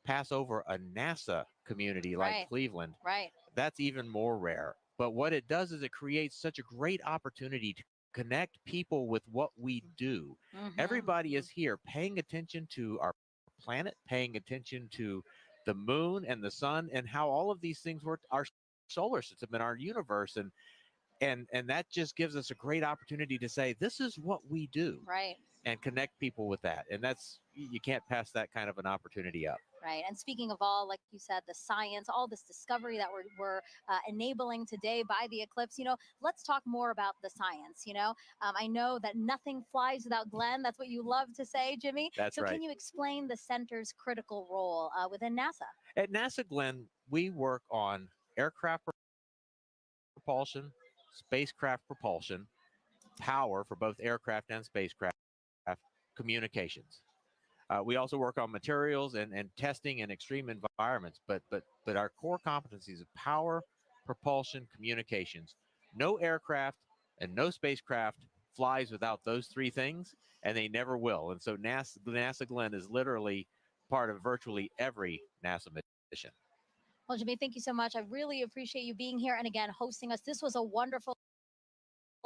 pass over a NASA community like Right. Cleveland, Right. that's even more rare. But what it does is it creates such a great opportunity to connect people with what we do. Mhm. Everybody is here paying attention to our planet, paying attention to the moon and the sun and how all of these things work, our solar system and our universe. And that just gives us a great opportunity to say, this is what we do. Right. And connect people with that. And that's, you can't pass that kind of an opportunity up. Right. And speaking of all, like you said, the science, all this discovery that we're enabling today by the eclipse, let's talk more about the science. I know that nothing flies without Glenn. That's what you love to say, Jimmy. That's so right. Can you explain the center's critical role within NASA? At NASA, Glenn, we work on aircraft propulsion, spacecraft propulsion, power for both aircraft and spacecraft, communications. We also work on materials and testing in extreme environments, but our core competencies of power, propulsion, communications. No aircraft and no spacecraft flies without those three things, and they never will. And so NASA Glenn is literally part of virtually every NASA mission. Well, Jimmy, thank you so much. I really appreciate you being here and again hosting us. This was a wonderful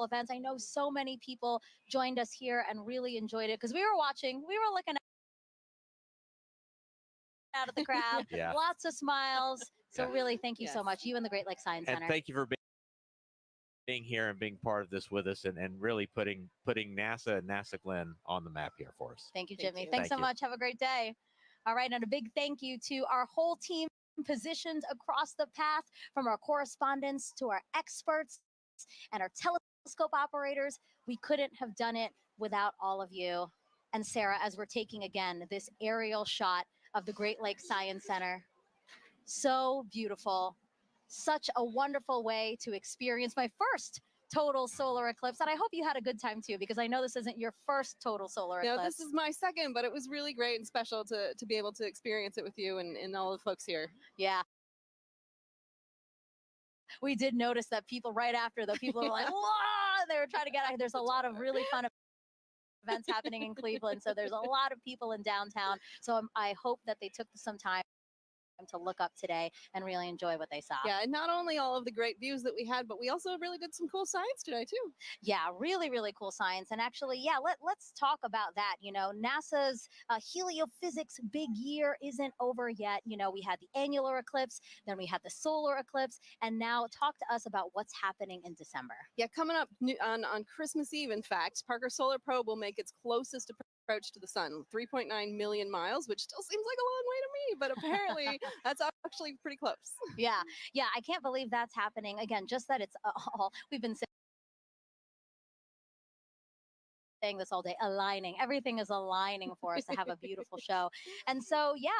event. I know so many people joined us here and really enjoyed it because we were watching, we were looking out of the crowd. Yeah. Lots of smiles. So Yeah. really, thank you so much. You and the Great Lakes Science And Center. thank you for being here and being part of this with us and really putting NASA and NASA Glenn on the map here for us. Thank you, Thank Jimmy. you. Thanks Thank so you. much. Have a great day. All right. And a big thank you to our whole team positioned across the path, from our correspondents to our experts and our telescope operators. We couldn't have done it without all of you. And Sarah, as we're taking again this aerial shot of the Great Lakes Science Center. So beautiful. Such a wonderful way to experience my first total solar eclipse. And I hope you had a good time too, because I know this isn't your first total solar eclipse. No, this is my second, but it was really great and special to be able to experience it with you and all the folks here. Yeah. We did notice that people right after, the people were like, whoa, they were trying to get out. There's a lot of really fun events happening in Cleveland. So there's a lot of people in downtown. So I hope that they took some time to look up today and really enjoy what they saw. Yeah, and not only all of the great views that we had, but we also really did some cool science today too. Yeah, really, really cool science. And actually, yeah, let's talk about that. NASA's heliophysics big year isn't over yet. We had the annular eclipse, then we had the solar eclipse, and now talk to us about what's happening in December. Yeah, coming up on Christmas Eve, in fact, Parker Solar Probe will make its closest approach to the sun, 3.9 million miles, which still seems like a long way to me, but apparently that's actually pretty close. Yeah, yeah, I can't believe that's happening. Again, just that it's all, we've been saying this all day, aligning. Everything is aligning for us to have a beautiful show. And so, yeah,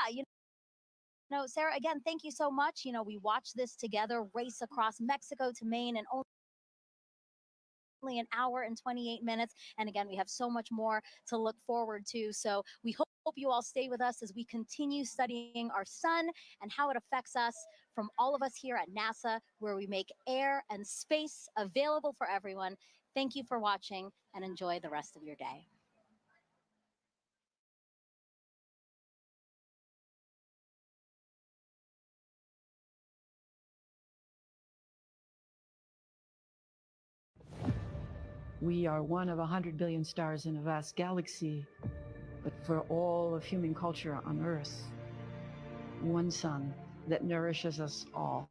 Sarah, again, thank you so much. We watched this together, race across Mexico to Maine, and only an hour and 28 minutes. And again, we have so much more to look forward to. So we hope you all stay with us as we continue studying our sun and how it affects us, from all of us here at NASA, where we make air and space available for everyone. Thank you for watching, and enjoy the rest of your day. We are one of 100 billion stars in a vast galaxy, but for all of human culture on Earth, one sun that nourishes us all.